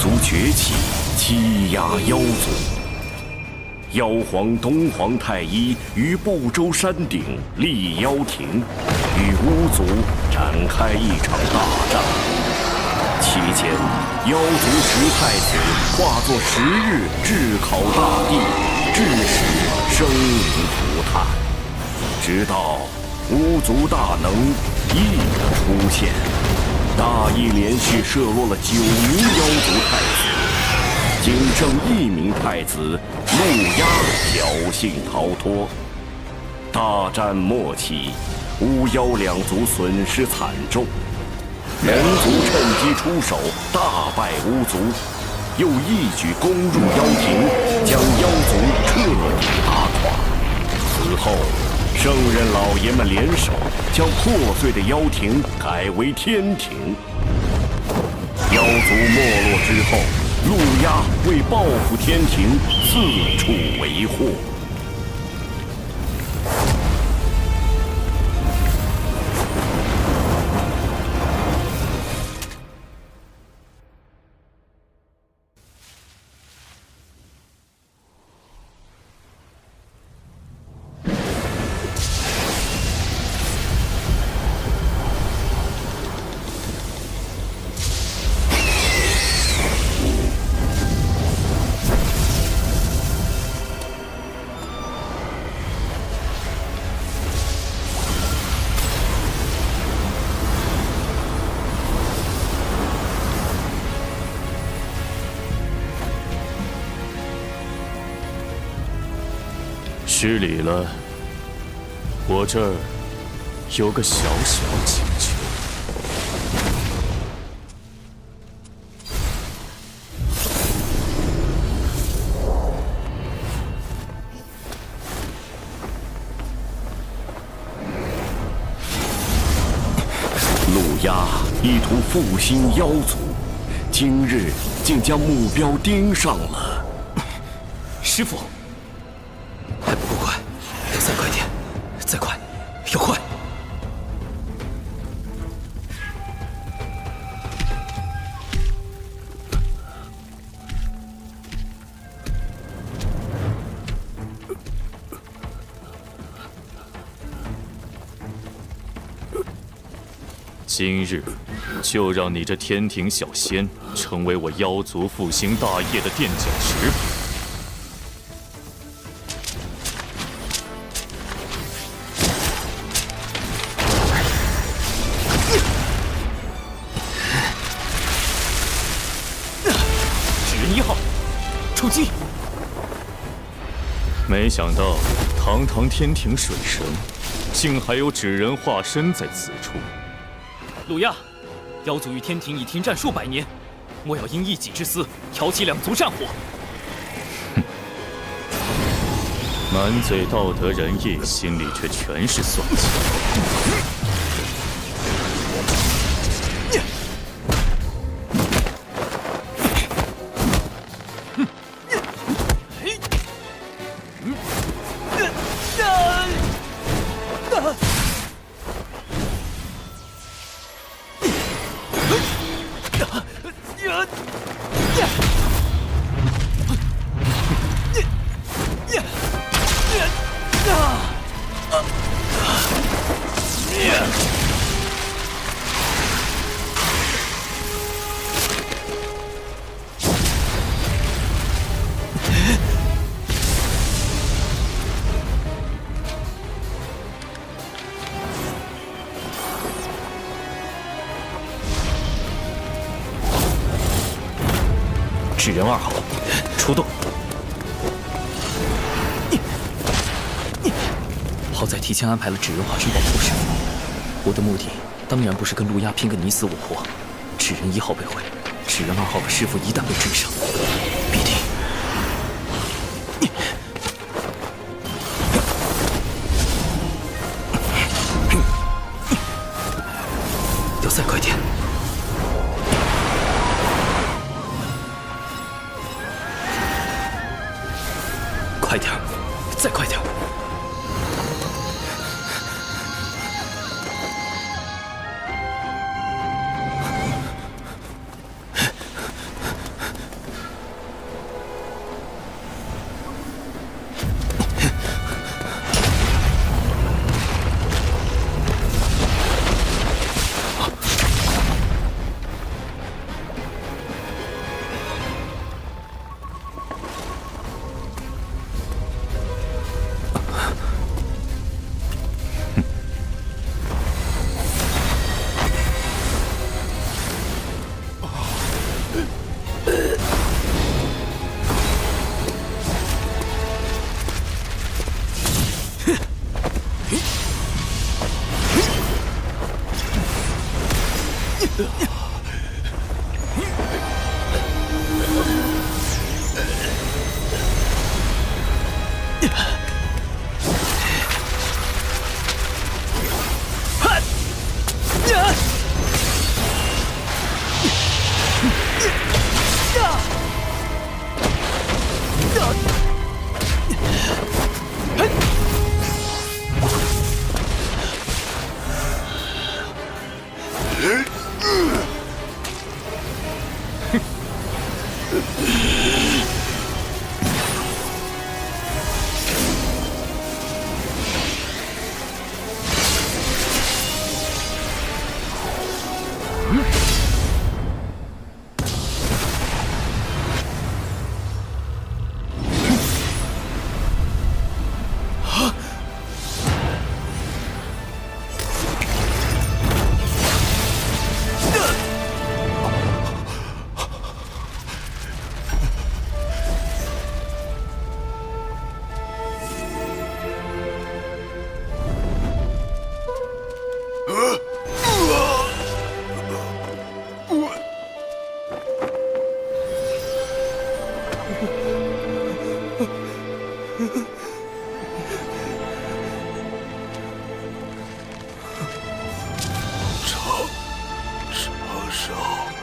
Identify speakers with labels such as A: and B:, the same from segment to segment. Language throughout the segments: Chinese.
A: 族崛起，欺压妖族。妖皇东皇太一于不周山顶立妖庭，与巫族展开一场大战。期间，妖族10太子化作10日炙烤大地，致使生灵涂炭。直到巫族大能羿的出现，大羿连续射落了9名妖族太子。仅剩1名太子陆压侥幸逃脱。大战末期，巫妖2族损失惨重，人族趁机出手，大败巫族，又一举攻入妖庭，将妖族彻底打垮。此后，圣人老爷们联手，将破碎的妖庭改为天庭。妖族没落之后，陆压为报复天庭，四处为祸。
B: 失礼了，我这儿有个小小请求。
A: 陆压意图复兴妖族，今日竟将目标盯上了。
C: 师父。还不够快，要再快点，再快，要快！
B: 今日就让你这天庭小仙成为我妖族复兴大业的垫脚石。
C: 出击！
B: 没想到堂堂天庭水神，竟还有纸人化身在此处。
C: 陆压，妖族与天庭已停战数百年，莫要因一己之私挑起2族战火。
B: 满嘴道德仁义，心里却全是算计。
C: 纸人2号，出动！好在提前安排了纸人化身保护师傅。我的目的当然不是跟陆压拼个你死我活。纸人1号被毁，纸人2号和师傅一旦被追上，必定……要再快点！快点，再快点！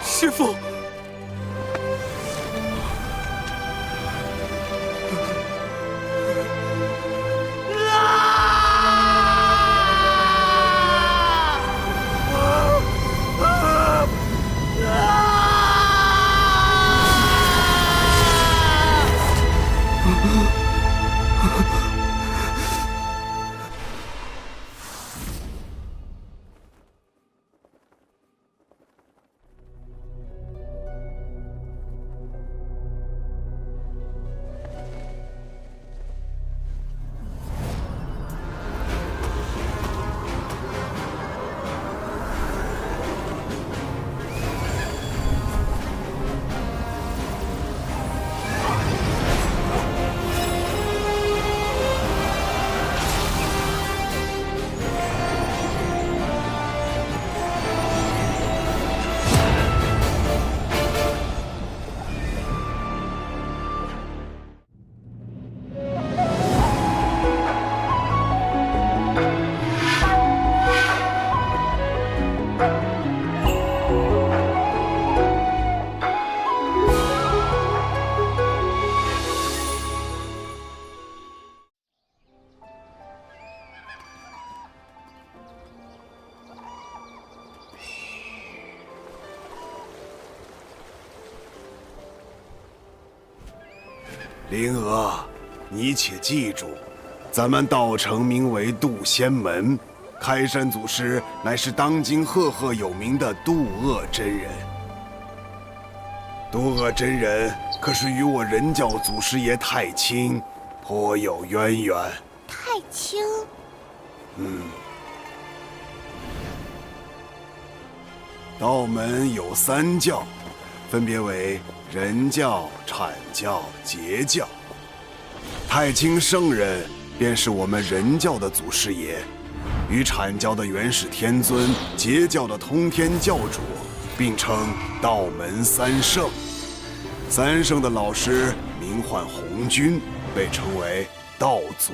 C: 师父，
D: 灵娥，你且记住，咱们道城名为渡仙门，开山祖师乃是当今赫赫有名的渡厄真人。渡厄真人可是与我人教祖师爷太清颇有渊源。
E: 太清，
D: 道门有3教，分别为人教、阐教、截教。太清圣人便是我们人教的祖师爷，与阐教的元始天尊、截教的通天教主并称道门3圣。3圣的老师名唤红军，被称为道祖。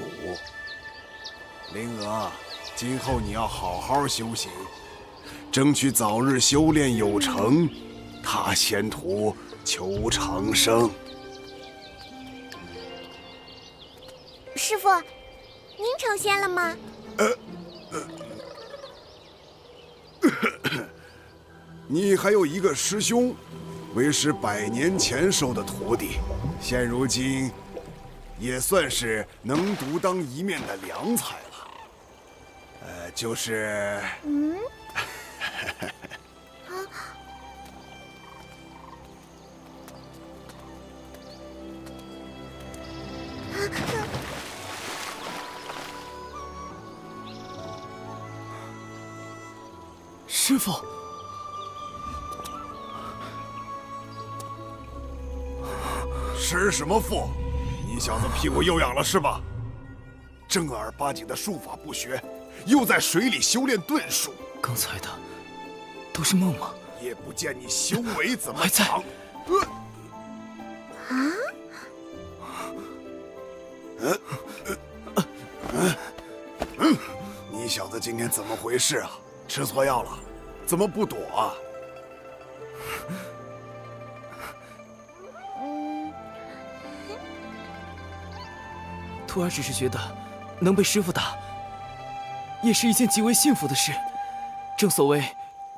D: 灵娥，今后你要好好修行，争取早日修炼有成，踏仙途求长生。
E: 师傅，您成仙了吗？
D: 你还有一个师兄，为师100年前收的徒弟，现如今也算是能独当一面的良才了。就是
C: 师父，
D: 师什么父？你小子屁股又痒了是吧？正儿八经的术法不学，又在水里修炼遁术。
C: 刚才的都是梦吗？
D: 也不见你修为怎么
C: 还在
D: 长。你小子今天怎么回事啊？吃错药了？怎么不躲啊？
C: 徒儿只是觉得，能被师傅打，也是一件极为幸福的事。正所谓，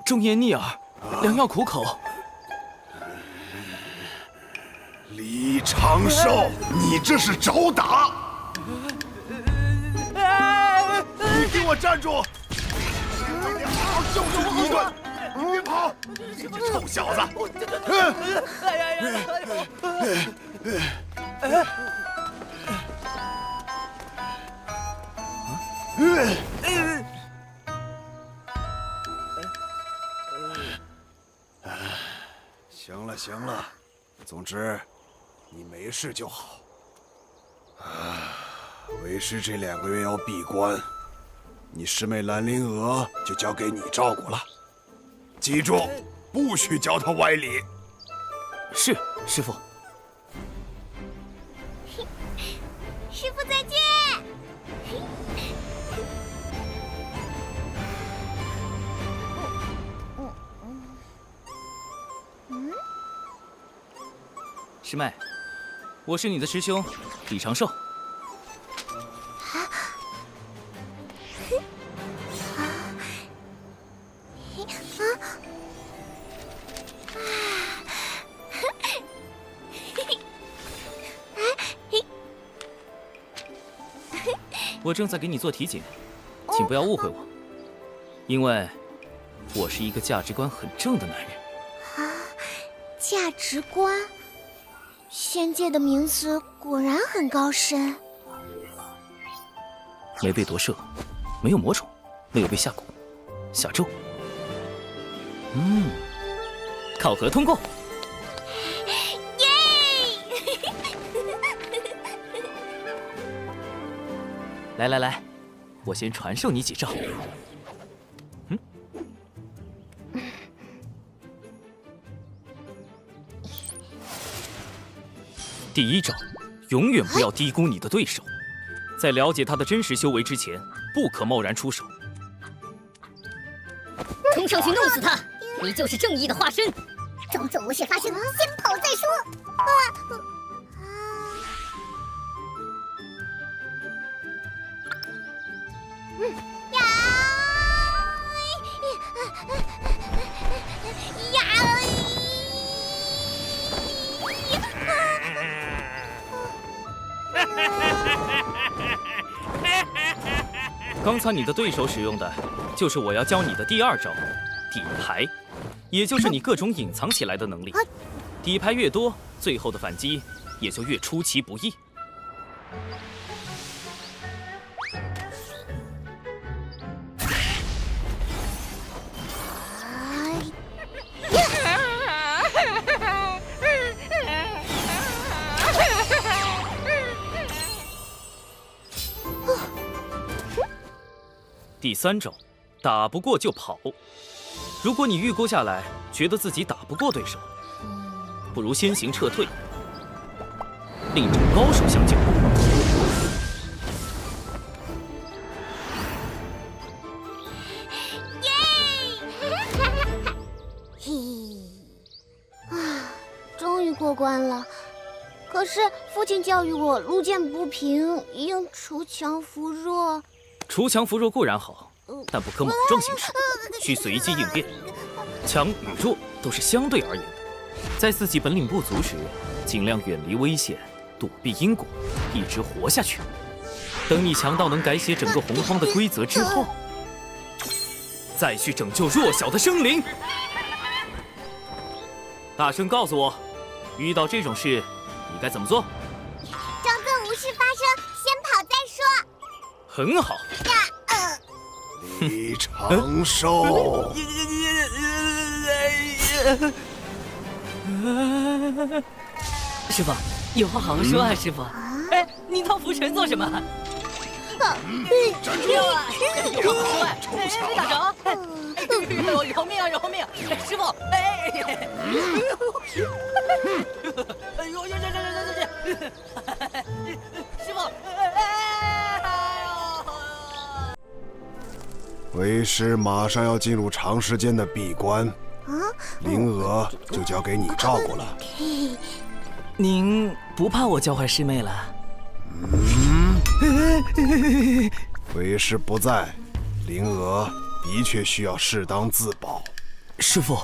C: 忠言逆耳，良药苦口。
D: 李长寿，你这是找打！你给我站住！好就是你一顿！你别跑！你这臭小子！行了行了，总之你没事就好。为师这2个月要闭关，你师妹兰陵娥就交给你照顾了。记住，不许教她歪理。
C: 是，师傅。
E: 师傅再见。
C: 师妹，我是你的师兄李长寿。我正在给你做体检，请不要误会我，因为我是一个价值观很正的男人。
E: 价值观，仙界的名词果然很高深。
C: 没被夺舍，没有魔宠，没有被下蛊、下咒。考核通过。来来来，我先传授你几招。第1招，永远不要低估你的对手，在了解他的真实修为之前，不可贸然出手。
F: 冲上去弄死他！你就是正义的化身。
E: 种种无事发生，先跑再说。
C: 刚才你的对手使用的，就是我要教你的第2招，底牌，也就是你各种隐藏起来的能力。底牌越多，最后的反击也就越出其不意。第3招，打不过就跑。如果你预估下来，觉得自己打不过对手，不如先行撤退，另找高手相救。
E: 终于过关了。可是父亲教育我，路见不平应锄强扶弱。
C: 锄强扶弱固然好，但不可莽撞行事，需随机应变。强与弱都是相对而言的，在自己本领不足时，尽量远离危险，躲避因果，一直活下去。等你强到能改写整个洪荒的规则之后，再去拯救弱小的生灵。大声告诉我，遇到这种事，你该怎么做？
E: 装作无事发生，先跑再说。
C: 很好。
D: 李长寿，
F: 师傅，有话好好说啊，师傅。哎，你当浮尘做什么？
D: 站住！
F: 臭小子！饶命啊！饶命！师傅，哎！哎呦，师傅，
D: 为师马上要进入长时间的闭关，灵娥就交给你照顾了。
F: 您不怕我教坏师妹了？
D: 为师不在，灵娥的确需要适当自保。
F: 师傅，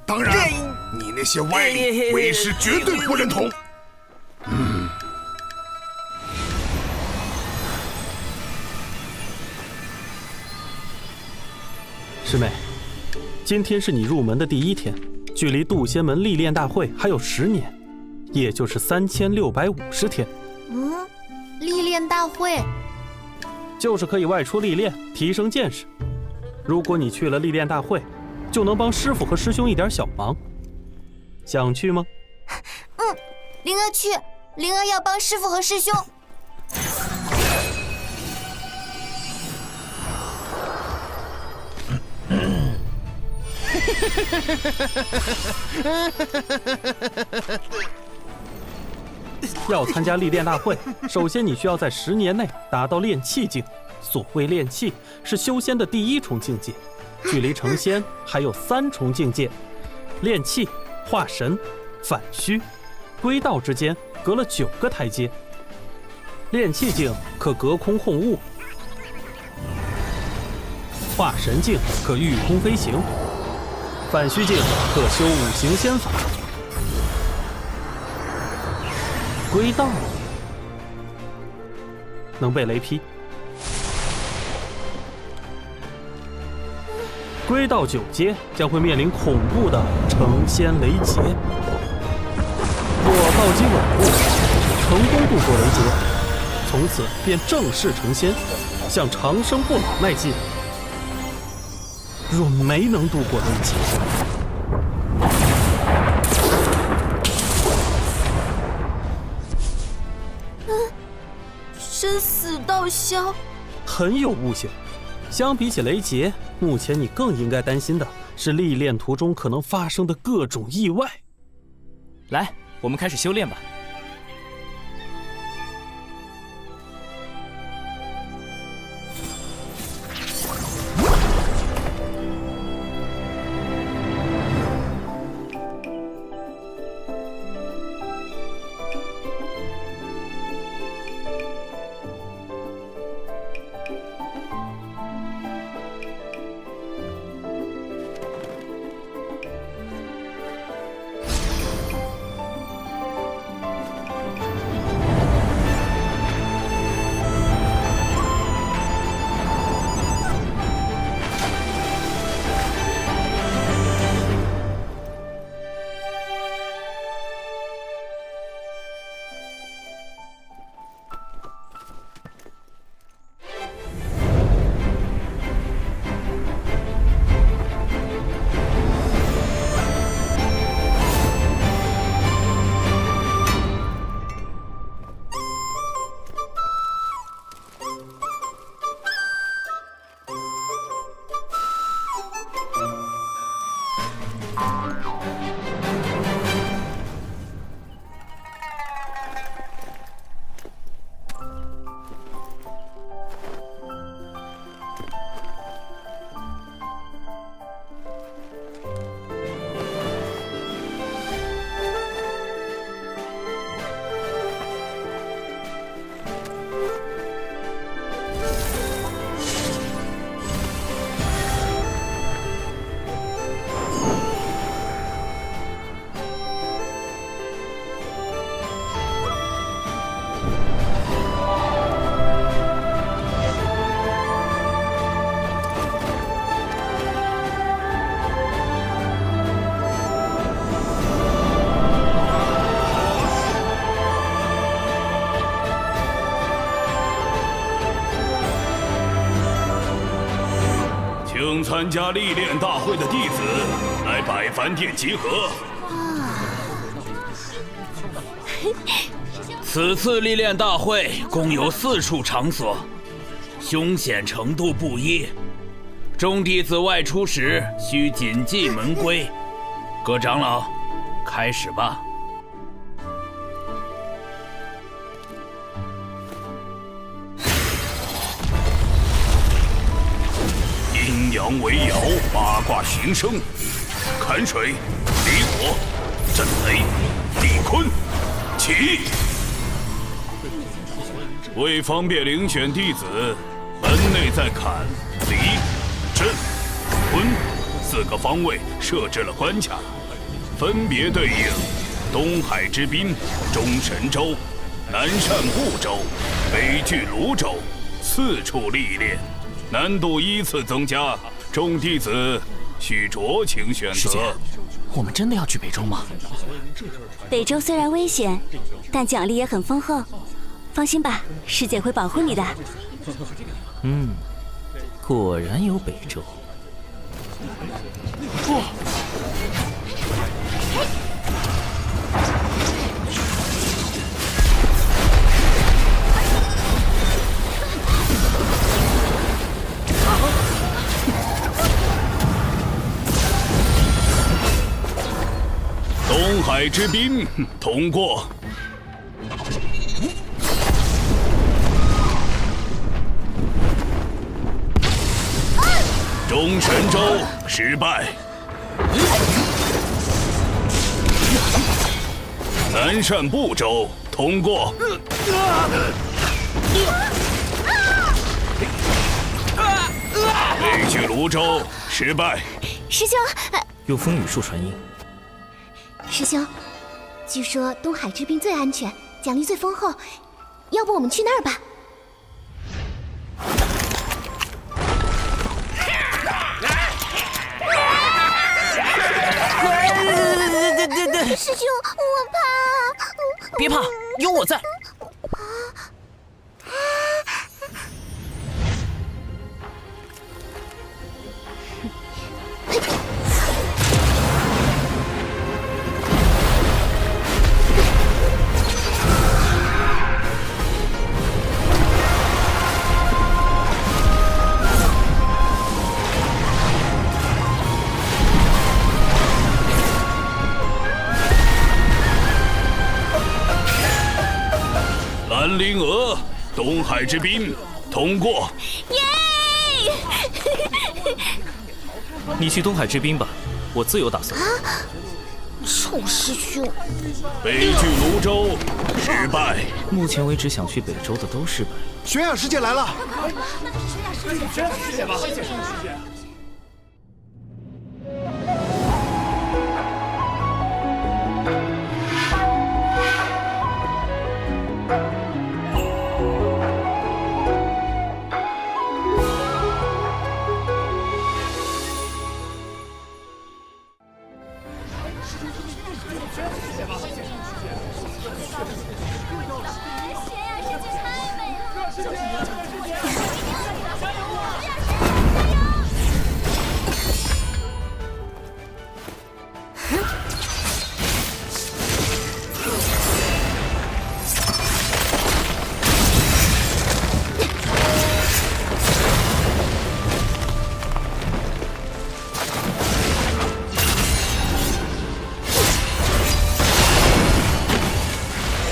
D: 当然，你那些歪理，为师绝对不认同。
G: 师妹，今天是你入门的第1天，距离渡仙门历练大会还有10年，也就是3650天。
E: 历练大会
G: 就是可以外出历练，提升见识。如果你去了历练大会，就能帮师傅和师兄一点小忙。想去吗？
E: 灵儿去，灵儿要帮师傅和师兄。
G: 要参加历练大会，首先你需要在10年内达到炼气境。所谓炼气，是修仙的第1重境界，距离成仙还有3重境界。炼气、化神、反虚、归道之间隔了9个台阶。炼气境可隔空控物，化神境可御空飞行，反虚境可修5行仙法，归道能被雷劈。归道9阶将会面临恐怖的成仙雷劫。若道基稳固，成功度过雷劫，从此便正式成仙，向长生不老迈进。若没能度过雷劫，
E: 生死道消，
G: 很有悟性。相比起雷劫，目前你更应该担心的是历练途中可能发生的各种意外。
C: 来，我们开始修炼吧。
A: 请参加历练大会的弟子来百凡殿集合。
H: 此次历练大会共有4处场所，凶险程度不一。众弟子外出时需谨记门规。各长老，开始吧。
A: 阴阳为爻，八卦形生，坎水、离火、震雷、地坤，起！为方便遴选弟子，门内在坎、离、震、坤4个方位设置了关卡，分别对应东海之滨、中神州、南赡部洲、北俱泸州4处历练，难度依次增加，众弟子需酌情选
C: 师姐
A: 择。
C: 我们真的要去北周吗？
I: 北周虽然危险，但奖励也很丰厚。放心吧，师姐会保护你的。
C: 果然有北周。
A: 东海之滨通过。中神州失败。南赡部洲通过。北俱泸州失败。
E: 师兄，
C: 有风雨术传音。
E: 师兄，据说东海之滨最安全，奖励最丰厚，要不我们去那儿吧？师兄，我怕。
C: 别怕，有我在。
A: 兰陵娥，东海之滨通过。
E: 耶！
C: 你去东海之滨吧，我自有打算。
E: 臭师兄！
A: 北俱泸州失败。
C: 目前为止想去北周的都失败。
D: 玄雅师姐来了。
H: 玄雅师姐吧。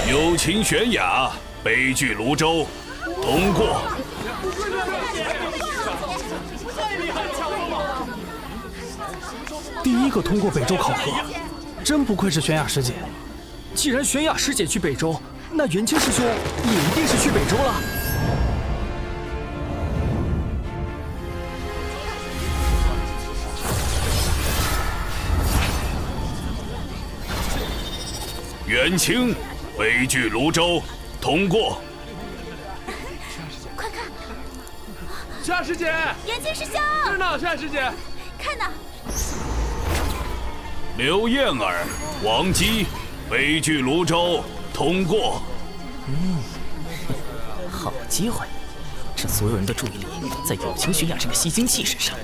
A: 友情玄雅，北俱泸州通过。
G: 第一个通过北周考核，真不愧是玄雅师姐。既然玄雅师姐去北周，那元清师兄也一定是去北周了。
A: 元清，北俱泸州通过。
E: 快看，
H: 玄雅师姐，
E: 元清师兄，
H: 这儿呢，玄雅师姐，
E: 看呢。
A: 刘燕儿、王姬，北俱泸州通过。
C: 好机会，让所有人的注意力在友情玄雅这个吸精器身上。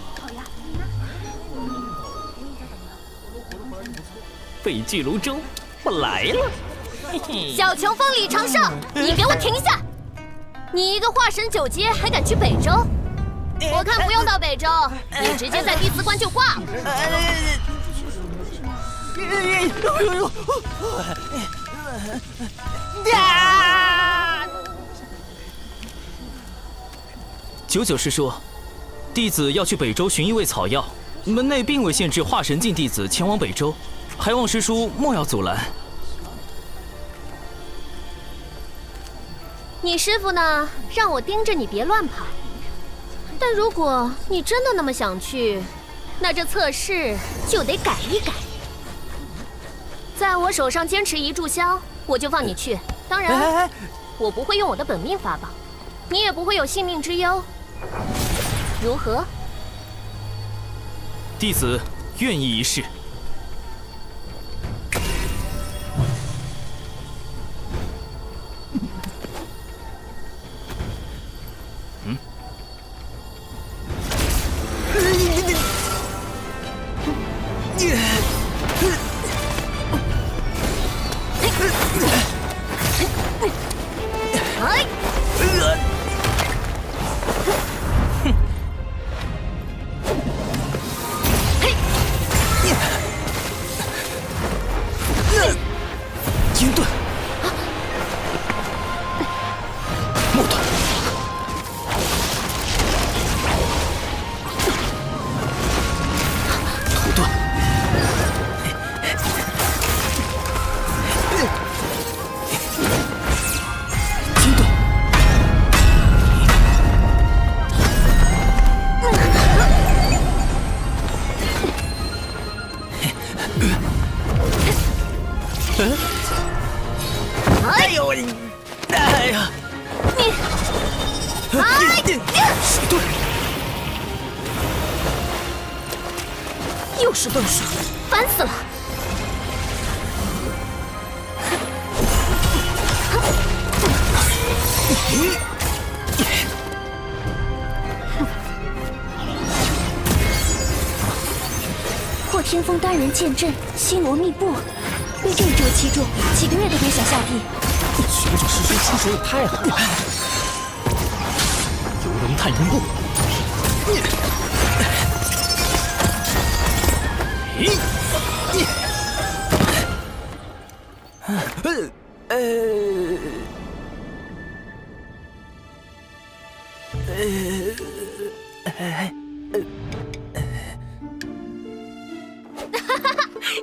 C: 北俱泸州，我来了！嘿嘿。
E: 小琼峰李长胜，你给我停下！你一个化神9阶还敢去北周？我看不用到北周，你直接在第4关就挂了。
C: 99师叔，弟子要去北周寻一味草药，门内并未限制化神境弟子前往北周，还望师叔莫要阻拦。
E: 你师傅呢，让我盯着你别乱跑。但如果你真的那么想去，那这测试就得改一改。在我手上坚持1炷香，我就放你去。当然，我不会用我的本命法宝，你也不会有性命之忧。如何？
C: 弟子愿意一试。阴盾，木盾，土盾，金盾，
F: 哎呦我，哎呀，
C: 水遁，
E: 又是遁术，烦死了！
I: 破天风单人剑阵，星罗密布，被这一周击中，几个月都别想下地。
G: 九师叔出手也太狠了！游龙探云步，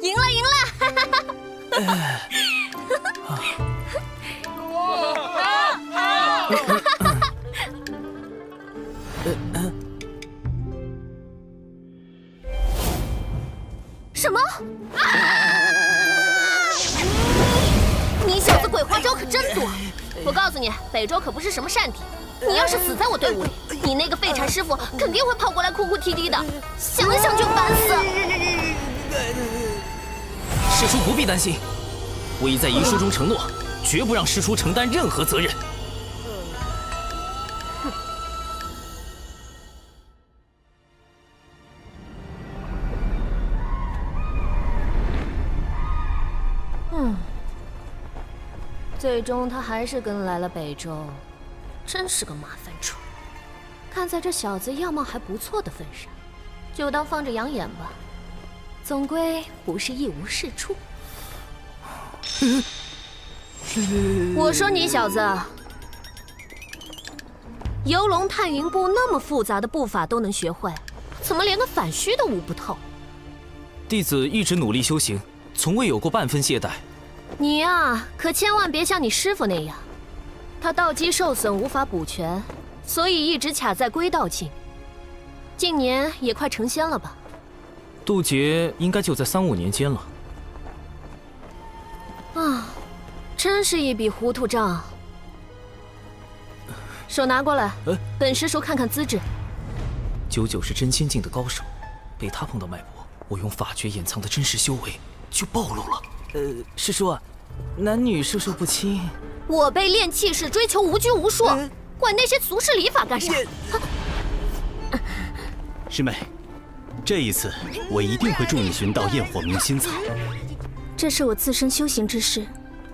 E: 赢了，赢了！什么？你小子鬼花招可真多！我告诉你，北周可不是什么善地。你要是死在我队伍里，你那个废柴师傅肯定会跑过来哭哭啼啼的，想想就烦死。
C: 师叔不必担心，我已在遗书中承诺，绝不让师叔承担任何责任。
E: 最终他还是跟来了北周，真是个麻烦虫。看在这小子样貌还不错的份上，就当放着养眼吧，总归不是一无是处。我说你小子，游龙探云步那么复杂的步法都能学会，怎么连个反虚都悟不透？
C: 弟子一直努力修行，从未有过半分懈怠。
E: 你呀，可千万别像你师傅那样，他道基受损无法补全，所以一直卡在归道境。近年也快成仙了吧？
C: 渡劫应该就在3、5年间了。
E: 啊，真是一笔糊涂账。手拿过来，本师叔看看资质。
C: 99是真仙境的高手，被他碰到脉搏，我用法诀掩藏的真实修为就暴露了。师叔，男女授受不亲。
E: 我辈练气是追求无拘无束，管那些俗世礼法干啥？
J: 师妹，这一次我一定会助你寻到焰火明心草。
I: 这是我自身修行之事，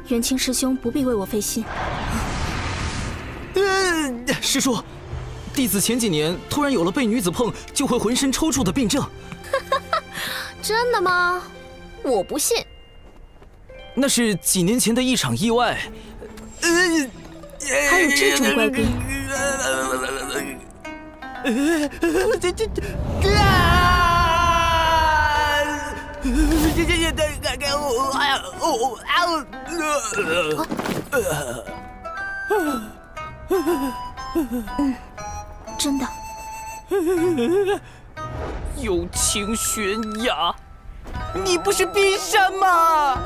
I: 元清师兄不必为我费心。
C: 师叔，
F: 弟子前几年突然有了被女子碰就会浑身抽搐的病症。
E: 真的吗？我不信。
F: 那是几年前的一场意外。
I: 还有这种怪病？真的。
F: 友情悬崖，你不是冰山吗？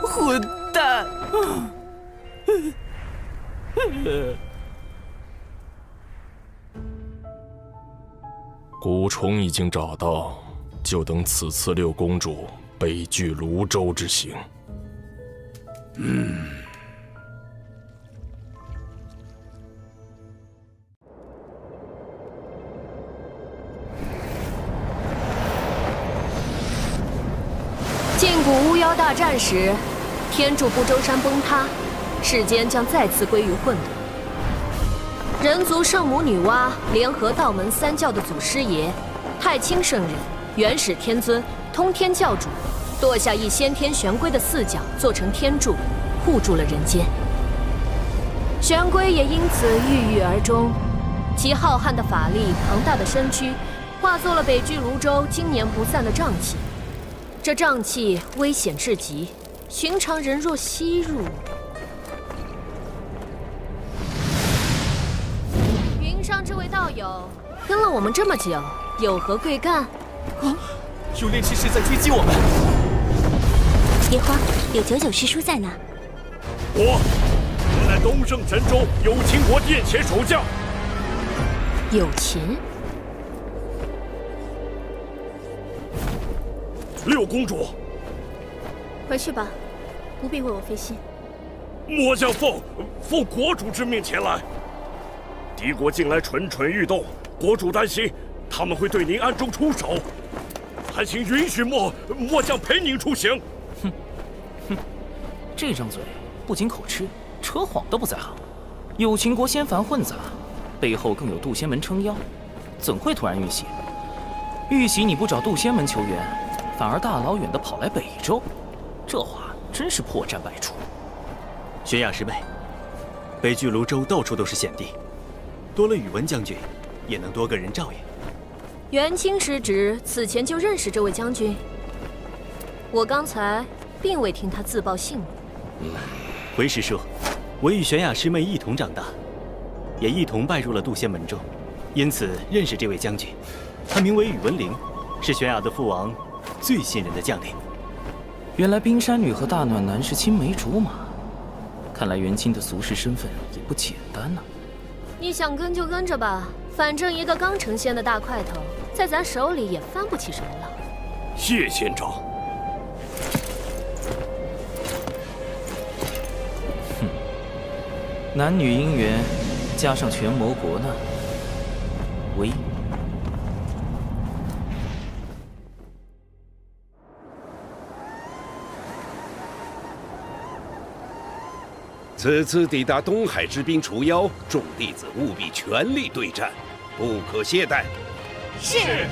F: 混蛋！
K: 蛊虫已经找到，就等此次六公主北拒泸州之行。
E: 禁蛊巫妖大战时，天柱不周山崩塌，世间将再次归于混沌。人族圣母女娲联合道门三教的祖师爷太清圣人、元始天尊、通天教主，剁下一先天玄龟的四角做成天柱，护住了人间。玄龟也因此郁郁而终，其浩瀚的法力、庞大的身躯，化作了北拒泸州经年不散的瘴气。这瘴气危险至极，寻常人若吸入，云上这位道友跟了我们这么久，有何贵干？
F: 有炼气师在追击我们。
I: 别慌，有九九师叔在呢。
A: 我乃东胜神州有秦国殿前守将。
E: 有秦。
A: 六公主，
I: 回去吧，不必为我费心。
A: 末将奉国主之命前来。敌国近来蠢蠢欲动，国主担心他们会对您暗中出手，还请允许末将陪您出行。
C: 这张嘴不仅口吃，扯谎都不在行。有秦国仙凡混杂，背后更有渡仙门撑腰，怎会突然遇袭？遇袭你不找渡仙门求援，反而大老远的跑来北周，这话真是破绽百出。
J: 玄雅师妹，北拒泸州到处都是险地，多了宇文将军，也能多个人照应。
E: 元清师侄此前就认识这位将军，我刚才并未听他自报姓名。
J: 回师叔，我与玄雅师妹一同长大，也一同拜入了渡仙门中，因此认识这位将军。他名为宇文灵，是玄雅的父王最信任的将领。
C: 原来冰山女和大暖男是青梅竹马，看来元清的俗世身份也不简单呐。
E: 你想跟就跟着吧，反正一个刚成仙的大块头，在咱手里也翻不起什么浪。
A: 谢仙长。
C: 哼，男女姻缘，加上权谋国难，威。
L: 此次抵达东海之滨除妖，众弟子务必全力对战，不可懈怠。
I: 是。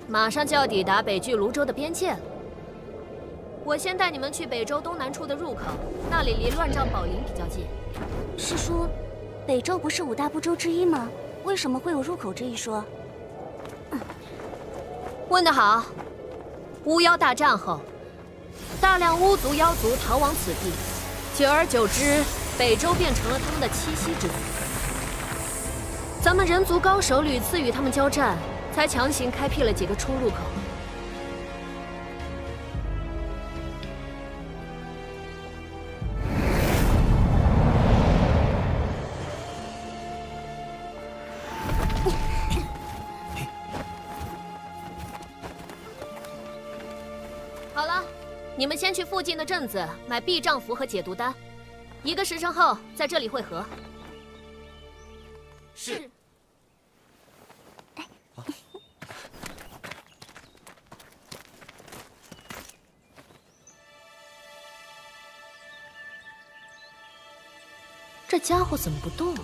E: 马上就要抵达北拒泸州的边界了。我先带你们去北周东南处的入口，那里离乱帐宝林比较近。
I: 师叔，北周不是五大部洲之一吗？为什么会有入口这一说？
E: 问得好。巫妖大战后，大量巫族妖族逃往此地，久而久之，北周变成了他们的栖息之地。咱们人族高手屡次与他们交战，才强行开辟了几个出入口。你们先去附近的镇子买避障符和解毒丹，1个时辰后在这里会合。
C: 是。
E: 这家伙怎么不动？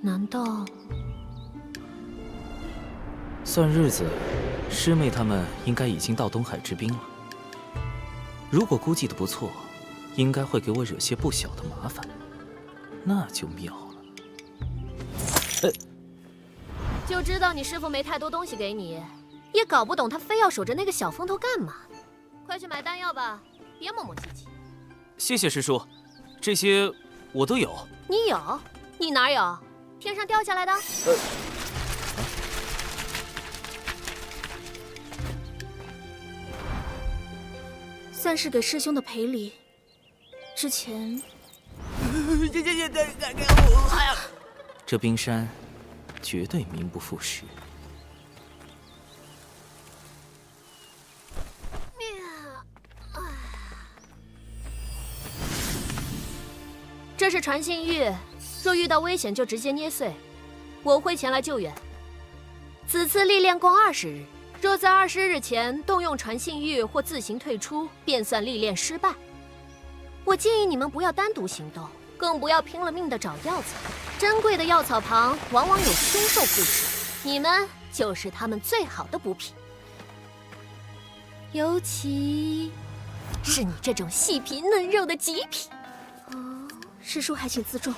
E: 难道……
C: 算日子，师妹他们应该已经到东海之滨了。如果估计的不错，应该会给我惹些不小的麻烦，那就妙了。
E: 就知道你师父没太多东西给你，也搞不懂他非要守着那个小风头干嘛。快去买丹药吧，别磨磨唧唧。
C: 谢谢师叔，这些我都有。
E: 你有？你哪有？天上掉下来的？
I: 算是给师兄的赔礼。之前，
C: 这冰山绝对名不副实。
E: 这是传信玉，若遇到危险就直接捏碎，我会前来救援。此次历练共20日。若在20日前动用传信玉或自行退出，便算历练失败。我建议你们不要单独行动，更不要拼了命的找药草。珍贵的药草旁往往有凶兽附体，你们就是他们最好的补品。尤其是你这种细皮嫩肉的极品。
I: 哦，师叔还请自重。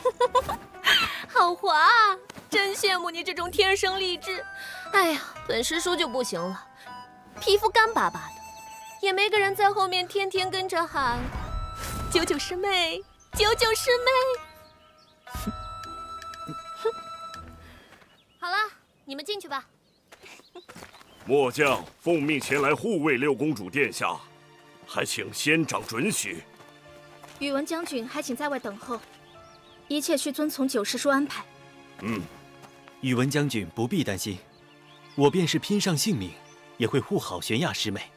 E: 好滑啊！真羡慕你这种天生丽质。哎呀，本师叔就不行了，皮肤干巴巴的，也没个人在后面天天跟着喊“九九师妹，九九师妹”。好了，你们进去吧。
A: 末将奉命前来护卫六公主殿下，还请仙长准许。
I: 宇文将军还请在外等候，一切需遵从九师叔安排。
J: 宇文将军不必担心，我便是拼上性命，也会护好玄雅师妹。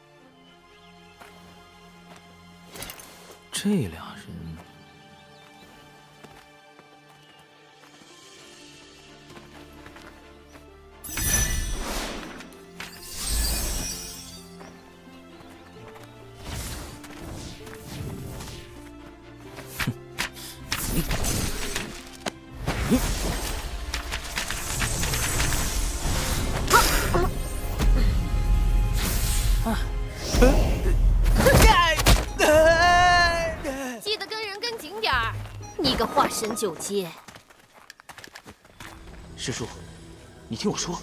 C: 这俩人，
E: 记得跟人跟紧点儿，你个化神九阶！
C: 师叔，你听我说。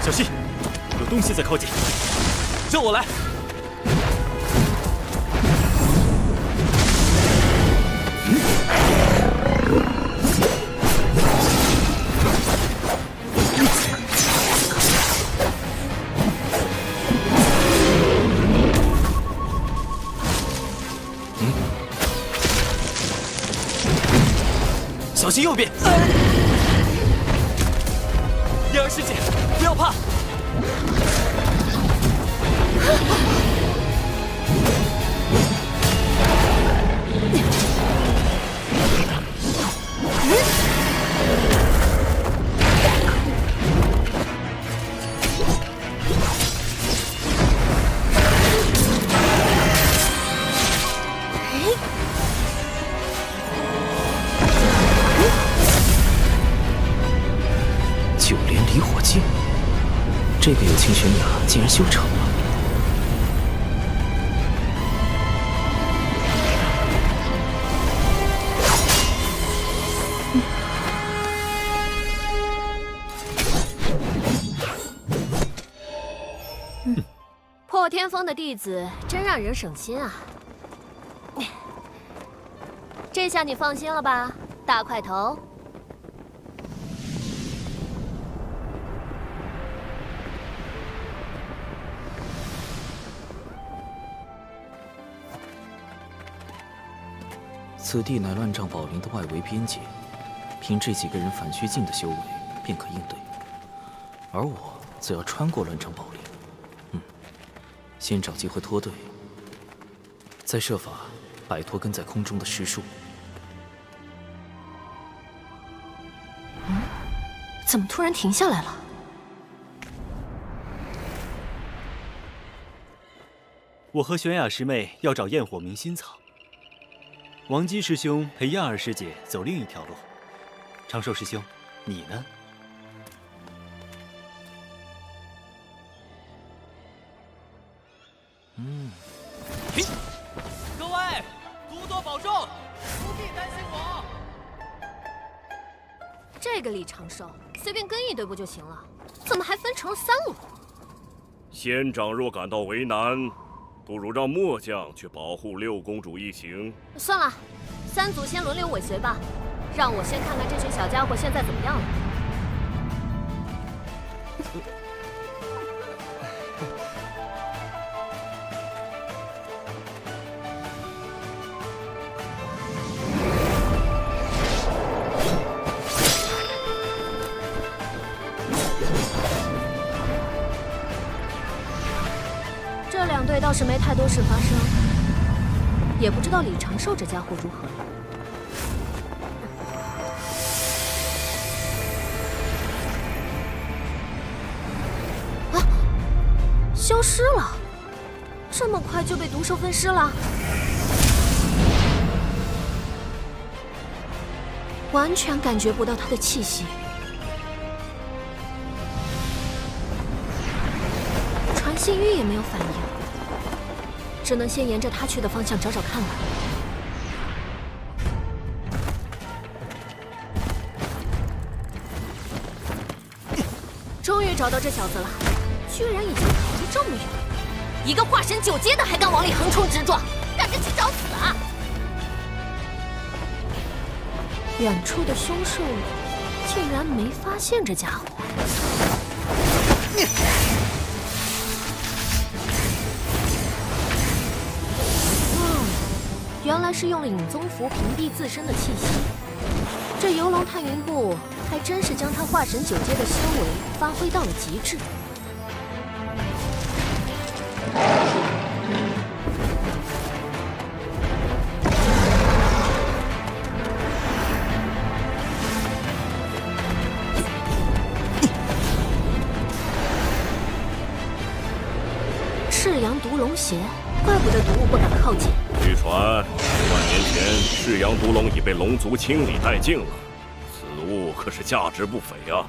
J: 小心，有东西在靠近，
C: 叫我来。
F: 小心右边。燕儿师姐，不要怕。
C: 九连离火镜，这个有情玄雅竟然修成了。
E: 破天峰的弟子真让人省心啊！这下你放心了吧，大块头。
C: 此地乃乱障宝林的外围边界，凭这几个人反虚境的修为便可应对，而我则要穿过乱障宝林。先找机会脱队，再设法摆脱跟在空中的尸树。
E: 怎么突然停下来了？
J: 我和玄雅师妹要找焰火明心草，王姬师兄陪燕儿师姐走另一条路。长寿师兄，你呢？
F: 各位，多多保重，不必担心我。
E: 这个李长寿随便跟一队不就行了？怎么还分成了3路？
A: 仙长若感到为难，不如让末将去保护六公主一行。
E: 算了，3组先轮流尾随吧，让我先看看这群小家伙现在怎么样了。这2队倒是没太多事发生，也不知道李长寿这家伙如何了。啊！消失了，这么快就被毒兽分尸了？完全感觉不到他的气息。传信玉也没有反应，只能先沿着他去的方向找找看了。终于找到这小子了，居然已经跑得这么远，一个化神9阶的还敢往里横冲直撞，赶着去找死啊！远处的凶兽竟然没发现这家伙。原来是用了影宗符屏蔽自身的气息。这游龙探云步还真是将他化神9阶的修为发挥到了极致。赤阳毒龙血，怪不得毒物不敢靠近。
A: 据传，10000年前赤阳毒龙已被龙族清理殆尽了，此物可是价值不菲啊！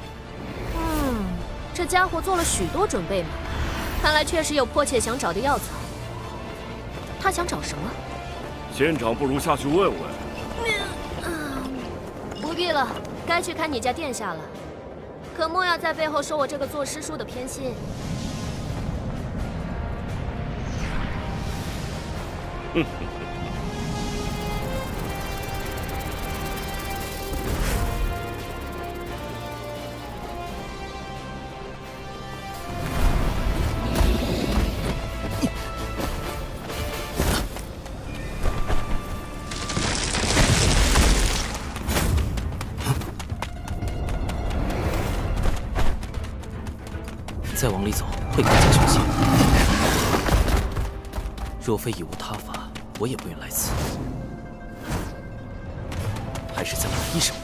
E: 这家伙做了许多准备嘛，看来确实有迫切想找的药草。他想找什么？
A: 仙长不如下去问问。
E: 不必了，该去看你家殿下了。可莫要在背后说我这个做师叔的偏心。
C: 再往里走会更加凶险。若非已无他法，我也不愿来此。还是再来一声。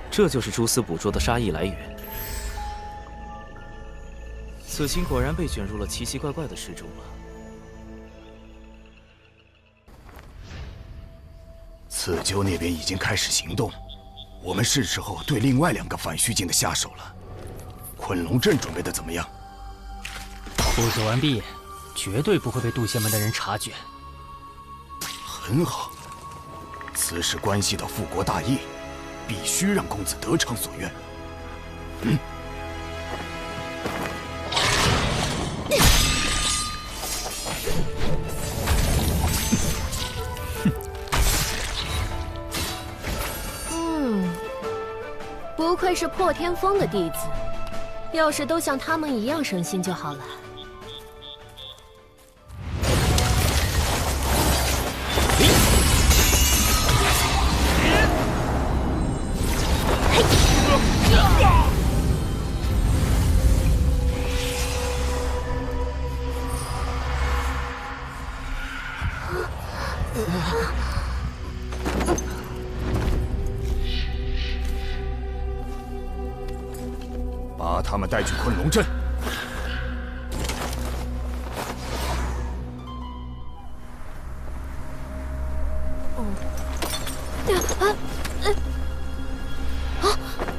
C: 这就是蛛丝捕捉的杀意来源。此行果然被卷入了奇奇怪怪的事中了。
M: 刺鸠那边已经开始行动，我们是时候对另外2个反虚境的下手了。昆龙阵准备的怎么样？
F: 布置完毕，绝对不会被渡仙门的人察觉。
M: 很好，此事关系到复国大业。必须让公子得偿所愿。
E: 不愧是破天峰的弟子，要是都像他们一样省心就好了。
M: 把他们带去昆龙阵。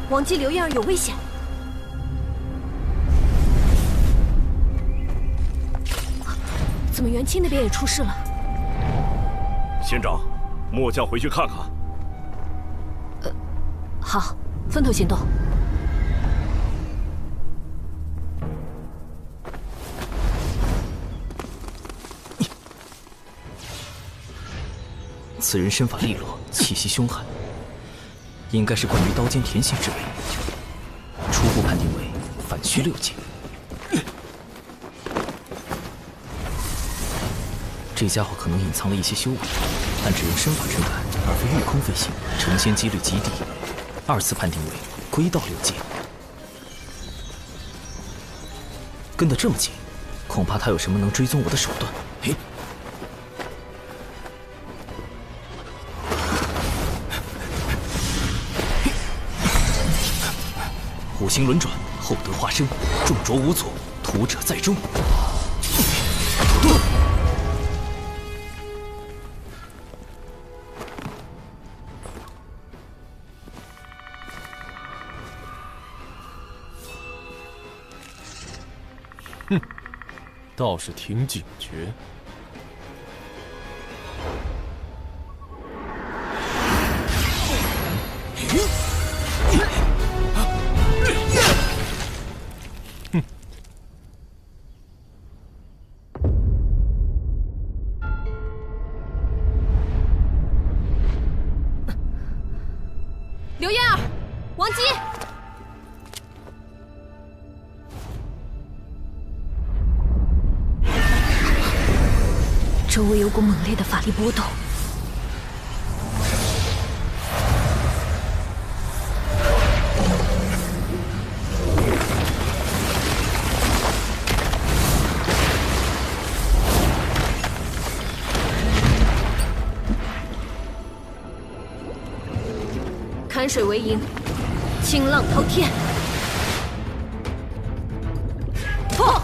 I: 王姬、刘燕儿有危险！怎么元清那边也出事了？
A: 仙长，末将回去看看。
E: 好，分头行动。
C: 此人身法利落，气息凶悍，应该是关于刀尖甜心之类。初步判定为反虚6境。这家伙可能隐藏了一些修为，但只用身法震撼，而非御空飞行，成仙几率极低。2次判定为归道6境。跟得这么紧，恐怕他有什么能追踪我的手段。嘿。五行轮转，厚德化生，重着无阻，屠者在中。
K: 哼，倒是挺警觉。
E: 刘燕儿，王姬，
I: 周围有股猛烈的法力波动。
E: 坎水为营，清浪滔天。破！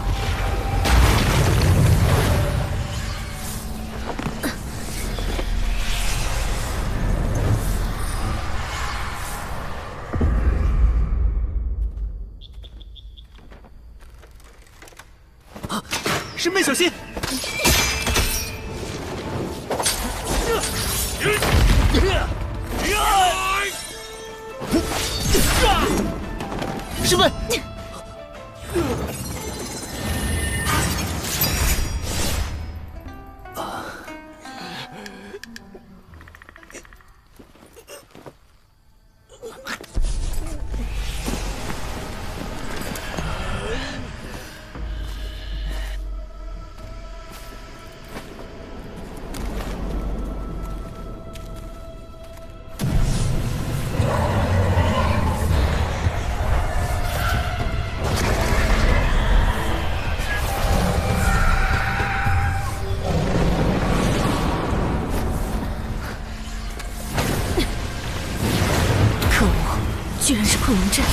J: 师妹小心！
F: 师妹，
I: 居然是困龙阵！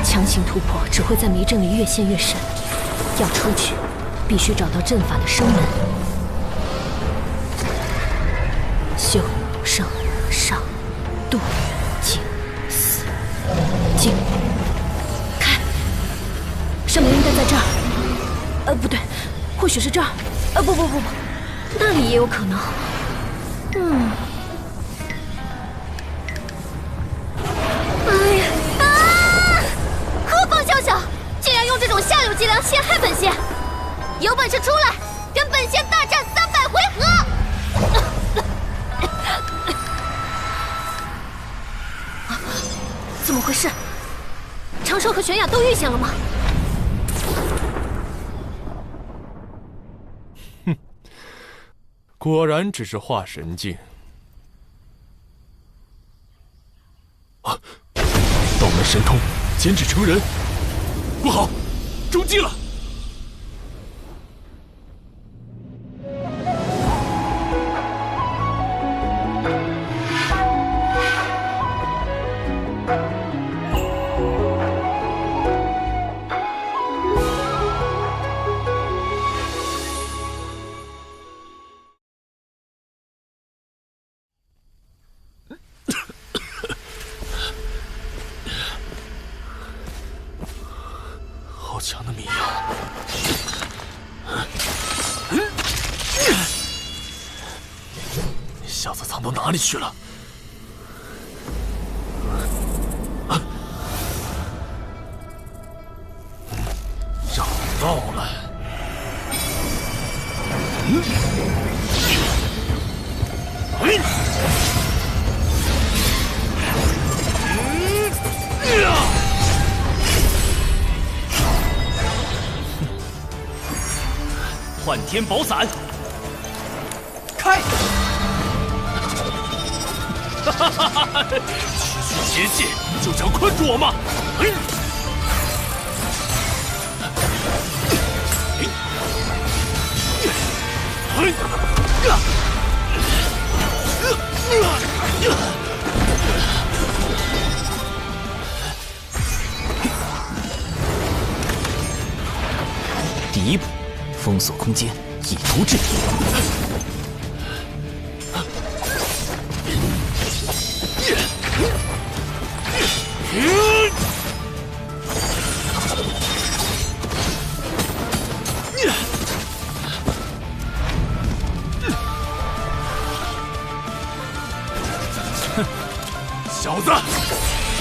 I: 强行突破只会在迷阵里越陷越深，要出去，必须找到阵法的生门。修、生、上、度、静、死、静。 生门应该在这儿，不对，或许是这儿，不，那里也有可能。哎呀啊！何方宵小，竟然用这种下流伎俩陷害本仙！有本事出来，跟本仙大战300回合！怎么回事？长寿和玄雅都遇险了吗？
K: 果然只是化神境啊！道门神通，减脂成人，不好，中计了！强的迷药，小子藏到哪里去了？找到了。
C: 幻天宝伞，开！区区邪界就想困住我吗？第一步，封锁空间，以图制敌。
K: 小子，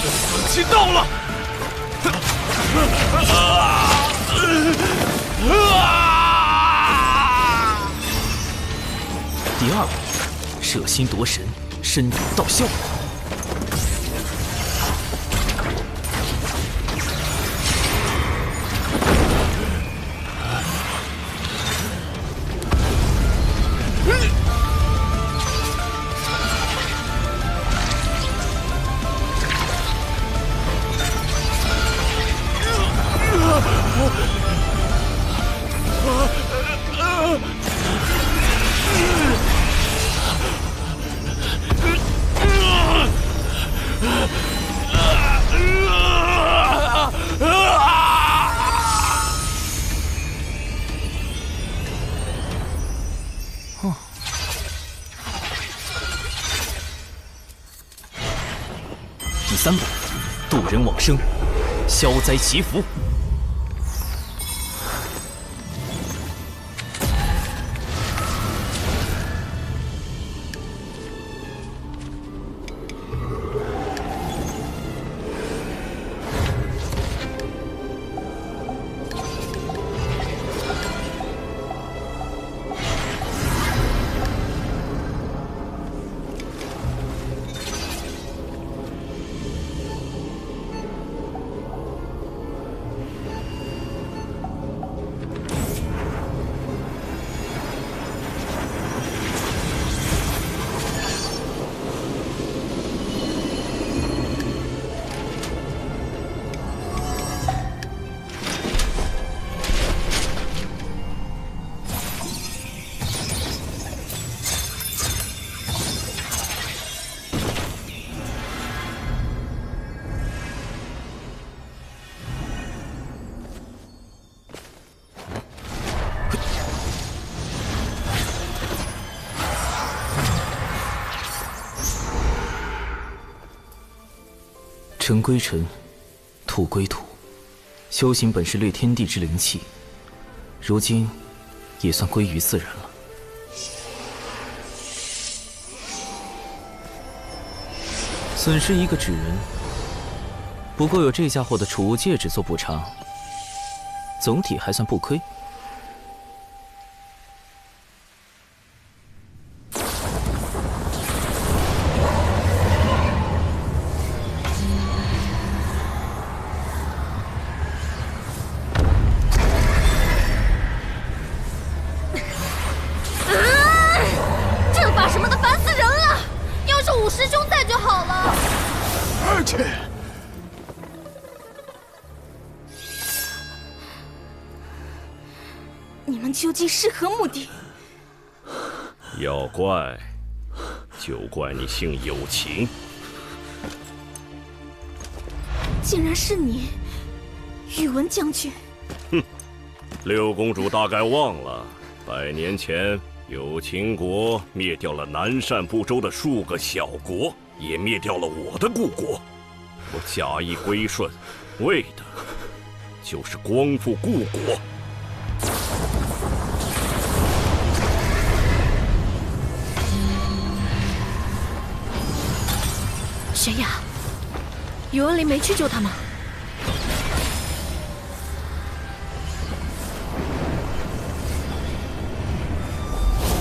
K: 死期到了！
C: 第二步，摄心夺神，身有道效。3步，渡人往生，消灾祈福。尘归尘，土归土，修行本是掠天地之灵气，如今也算归于自然了。损失一个纸人，不过有这家伙的储物戒指做补偿，总体还算不亏。
I: 你们究竟是何目的？
A: 要怪，就怪你姓有情。
I: 竟然是你，宇文将军！
A: 哼，六公主大概忘了，100年前有情国灭掉了南赡部洲的数个小国，也灭掉了我的故国。我假意归顺，为的就是光复故国。
E: 玄雅，宇文林没去救他吗？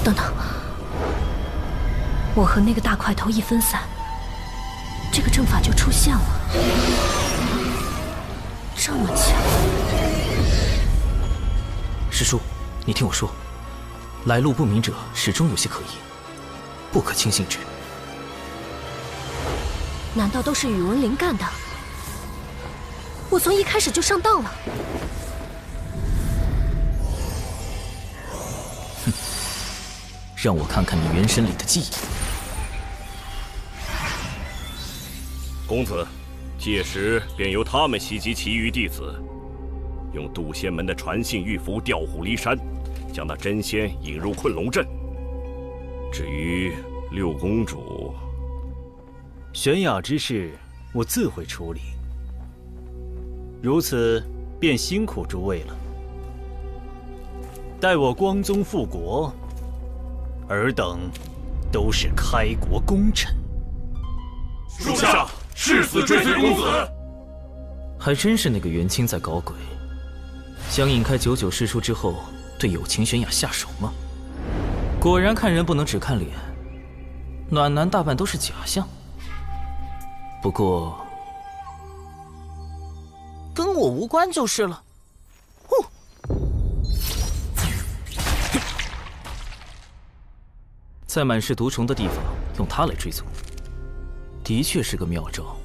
E: 等等，我和那个大块头一分散，这个阵法就出现了。这么强！
C: 师叔，你听我说，来路不明者始终有些可疑，不可轻信之。
E: 难道都是宇文林干的？我从一开始就上当了。
C: 哼，让我看看你元神里的记忆。
A: 公子，届时便由他们袭击其余弟子，用渡仙门的传信玉符调虎离山，将那真仙引入困龙阵。至于六公主，
J: 玄雅之事，我自会处理。如此，便辛苦诸位了。待我光宗复国，尔等都是开国功臣。
K: 属下誓死追随公子。
C: 还真是那个元清在搞鬼，想引开99师叔之后，对有情玄雅下手吗？果然看人不能只看脸，暖男大半都是假象。不过，
F: 跟我无关就是了。
C: 在满是毒虫的地方用它来追踪，的确是个妙招。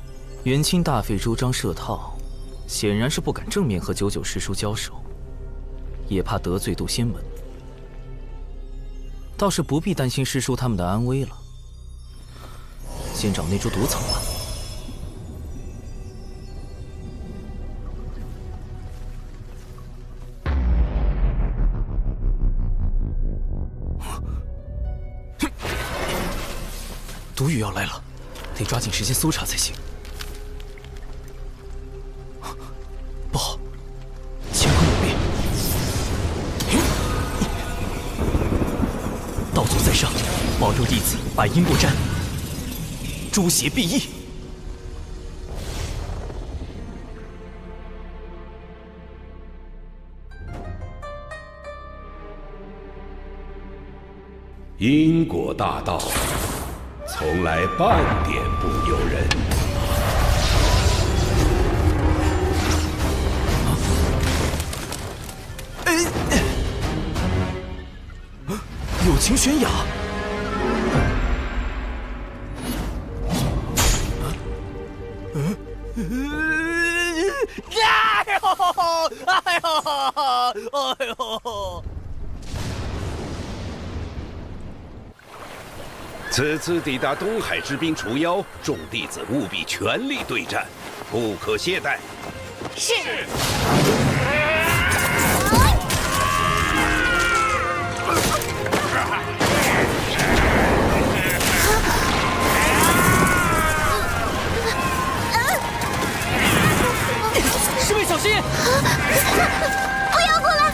C: 元清大费周章设套，显然是不敢正面和99师叔交手，也怕得罪渡仙门。倒是不必担心师叔他们的安危了。先找那株毒草吧。毒雨要来了，得抓紧时间搜查才行。
F: 保佑弟子百因不沾，诸邪必异。
L: 因果大道，从来半点不由人。
F: 友情悬崖。哎呦！
L: 此次抵达东海之滨除妖，众弟子务必全力对战，不可懈怠。
I: 是。
F: 师妹小心！
I: 不要过来！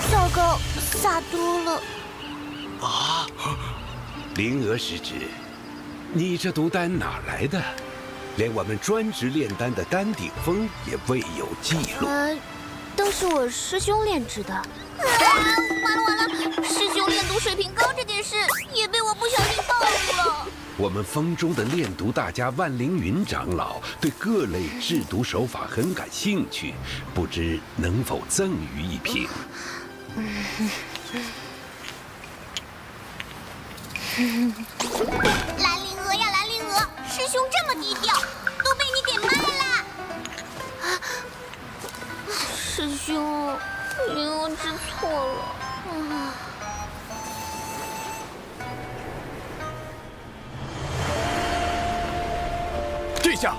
E: 糟糕，洒多了。
L: 啊！灵娥师侄，你这毒丹哪来的？连我们专职炼丹的丹顶峰也未有记录。
E: 都是我师兄炼制的。
I: 完了！师兄炼毒水平高这件事也被我不小心暴露了。
L: 我们峰中的炼毒大家万凌云长老对各类制毒手法很感兴趣，不知能否赠予一瓶？
I: 兰陵娥呀，兰陵娥，师兄这么低调，都被你给卖了。
E: 师兄，灵娥知错了。
M: 殿下，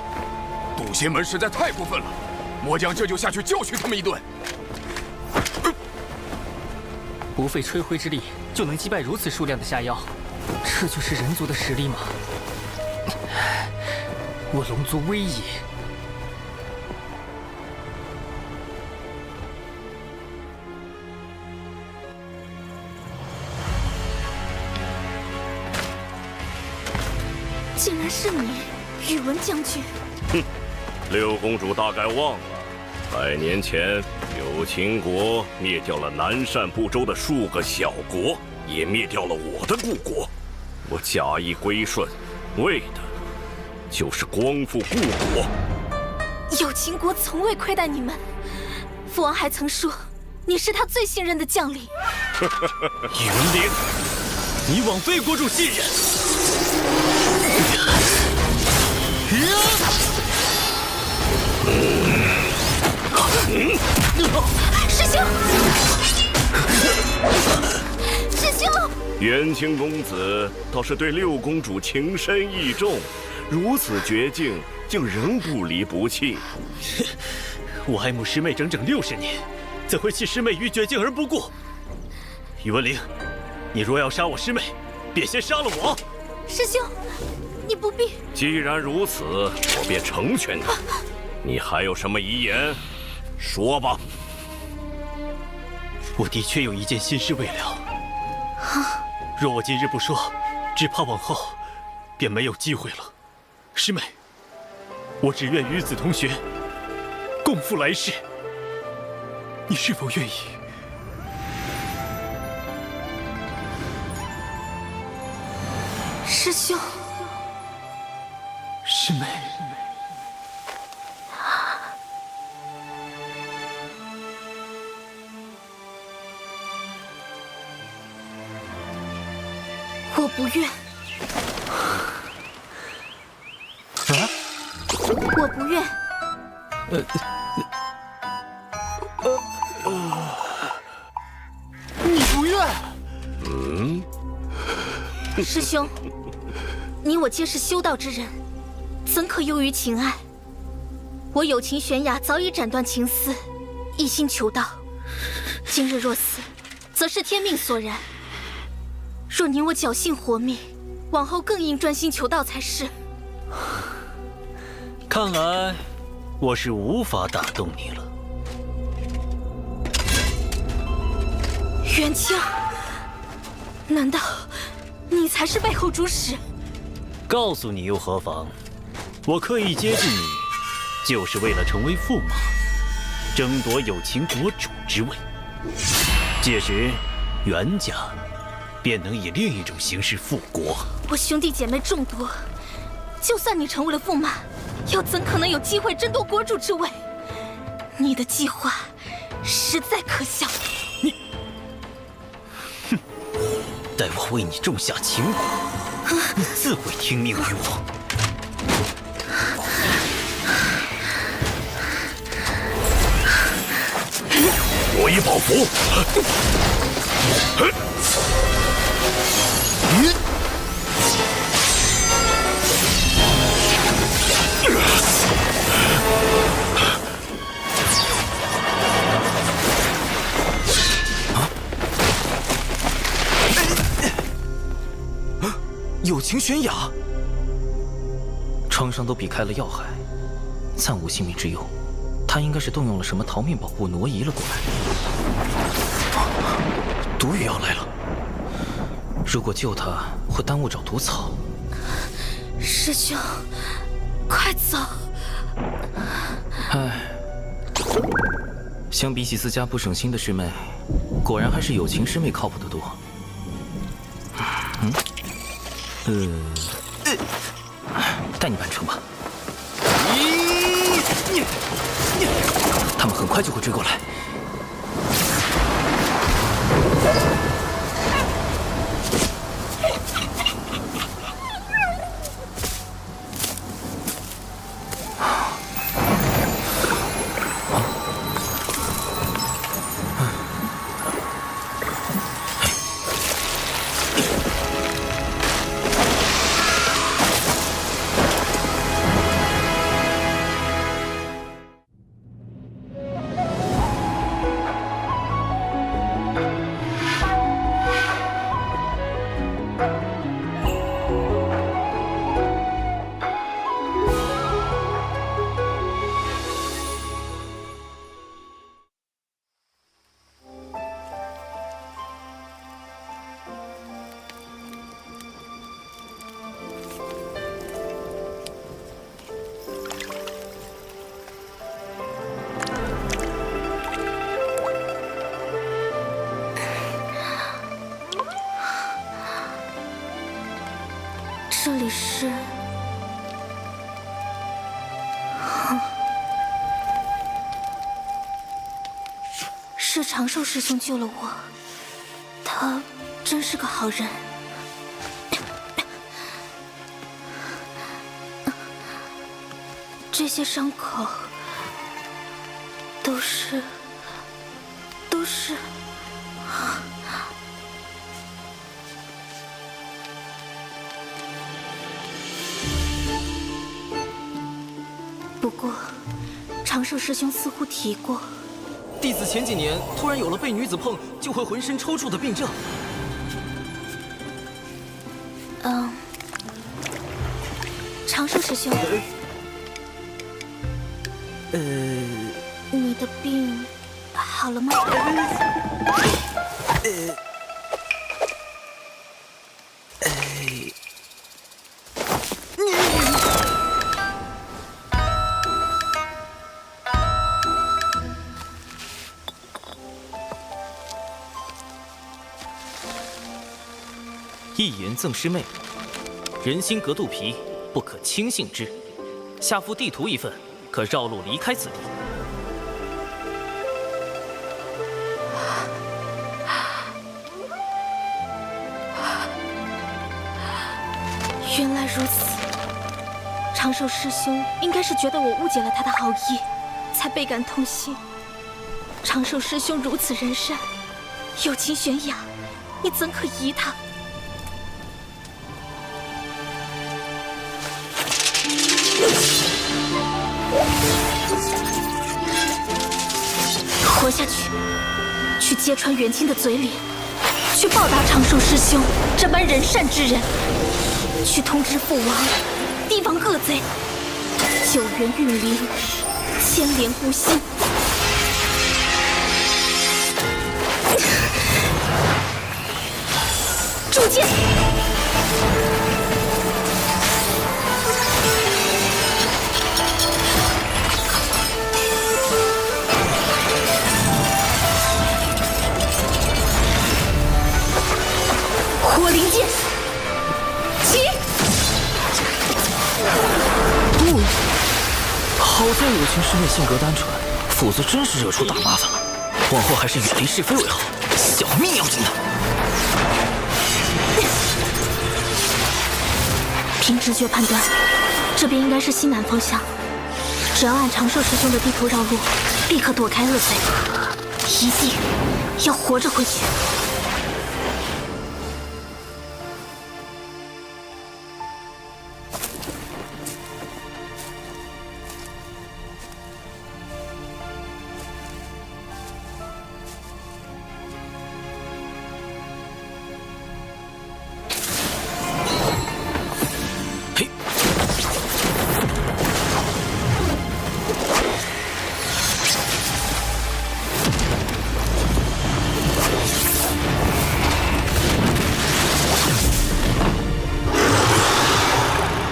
M: 渡仙门实在太过分了，末将这就下去教训他们一顿。
F: 不费吹灰之力就能击败如此数量的下妖，这就是人族的实力吗？我龙族威也。
E: 竟然是你，宇文将军！
A: 哼，六公主大概忘了，100年前有秦国灭掉了南赡部洲的数个小国，也灭掉了我的故国。我假意归顺，为的就是光复故国。
E: 有秦国从未亏待你们，父王还曾说你是他最信任的将领。
B: 宇文灵，你枉费国主信任。
E: 师兄，师兄！
A: 元清公子倒是对六公主情深意重，如此绝境竟仍不离不弃。
J: 我爱慕师妹整整60年，怎会弃师妹于绝境而不顾？宇文灵，你若要杀我师妹，便先杀了我。
E: 师兄，你不必。
A: 既然如此，我便成全你。你还有什么遗言？说吧。
J: 我的确有一件心事未了。若我今日不说，只怕往后便没有机会了。师妹，我只愿与子同学，共赴来世。你是否愿意？
E: 师兄，
J: 师妹。
E: 我不愿。我不愿。
M: 你不愿？
E: 师兄，你我皆是修道之人，怎可囿于情爱？我有情悬崖早已斩断情丝，一心求道。
I: 今日若死，则是天命所然；若你我侥幸活命，往后更应专心求道才是。
J: 看来我是无法打动你了。
I: 元清，难道你才是背后主使？
J: 告诉你又何妨？我刻意接近你，就是为了成为驸马，争夺有情国主之位。届时，袁家便能以另一种形式复国。
I: 我兄弟姐妹众多，就算你成为了驸马，又怎可能有机会争夺国主之位？你的计划实在可笑。
J: 待我为你种下情蛊，你自会听命于我。
K: 我已保服。
C: 有情悬崖，创伤都避开了要害，暂无性命之忧。他应该是动用了什么逃命宝物挪移了过来。毒雨要来了，如果救他会耽误找毒草。
I: 师兄，快走！
C: 唉，相比起自家不省心的师妹，果然还是有情师妹靠谱得多。带你办成吧。他们很快就会追过来。
I: 这里是……是长寿师兄救了我，他真是个好人。这些伤口都是……不过，长寿师兄似乎提过，
C: 弟子前几年突然有了被女子碰就会浑身抽搐的病症。
I: 长寿师兄，你的病好了吗？
C: 一言赠师妹，人心隔肚皮，不可轻信之。下附地图一份，可绕路离开此地。
I: 原来如此，长寿师兄应该是觉得我误解了他的好意，才倍感痛心。长寿师兄如此仁善，有情悬崖，你怎可疑他？活下去，去揭穿元清的嘴脸，去报答长寿师兄这般仁善之人，去通知父王，提防恶贼，救援玉灵，牵连孤心。铸剑！火灵剑，起！
C: 好在有群师妹性格单纯，否则真是惹出大麻烦了。往后还是远离是非为好，小命要紧的。
I: 凭直觉判断，这边应该是西南方向。只要按长寿师兄的地图绕路，立刻躲开恶贼，一定要活着回去。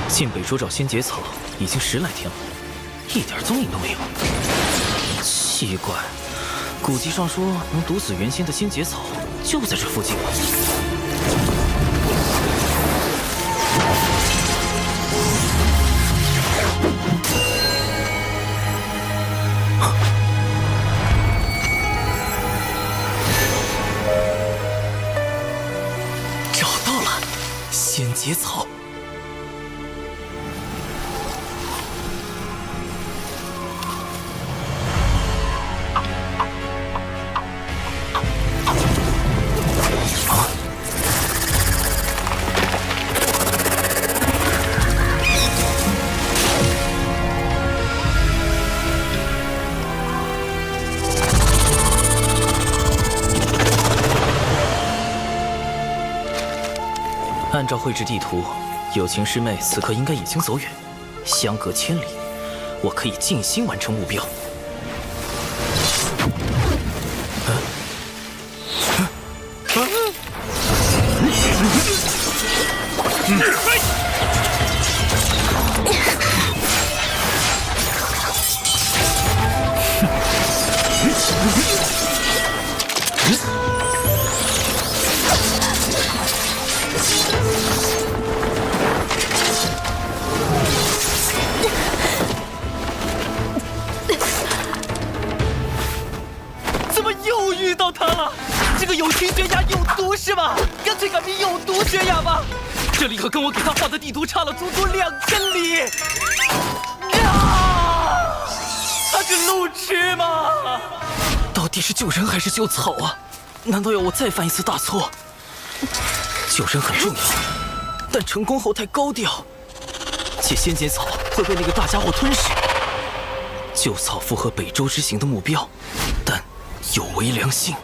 C: 进北州找仙节草已经10来天了，一点踪影都没有。奇怪，古籍上说能毒死元仙的仙节草就在这附近吗？找到了，仙节草。按照绘制地图，有情师妹此刻应该已经走远，相隔千里，我可以静心完成目标。
F: 怎么又遇到他了？这个有情悬崖有毒是吗？干脆改名有毒悬崖吧！这里可跟我给他画的地图差了足足2000里。他是路痴吗？
C: 到底是救人还是救草啊？难道要我再犯一次大错？救人很重要，但成功后太高调，且仙节草会被那个大家伙吞噬。救草符合北周之行的目标，但有违良心。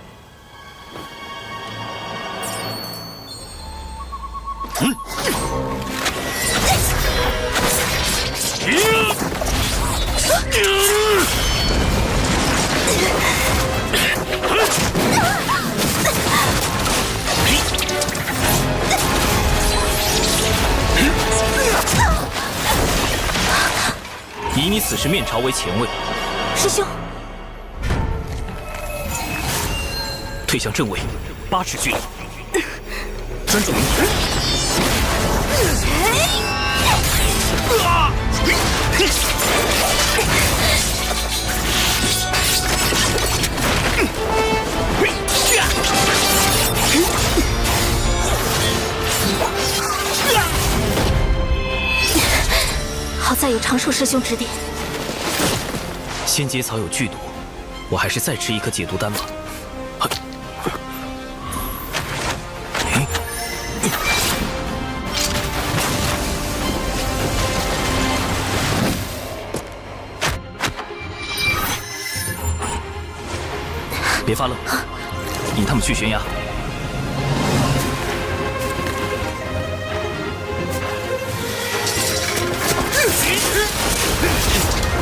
C: 以你此时面朝为前卫，
I: 师兄，
C: 退向正位8尺距离，专注灵体。
I: 好在有长寿师兄指点。
C: 仙节草有剧毒，我还是再吃一颗解毒丹吧。别发愣，引他们去悬崖。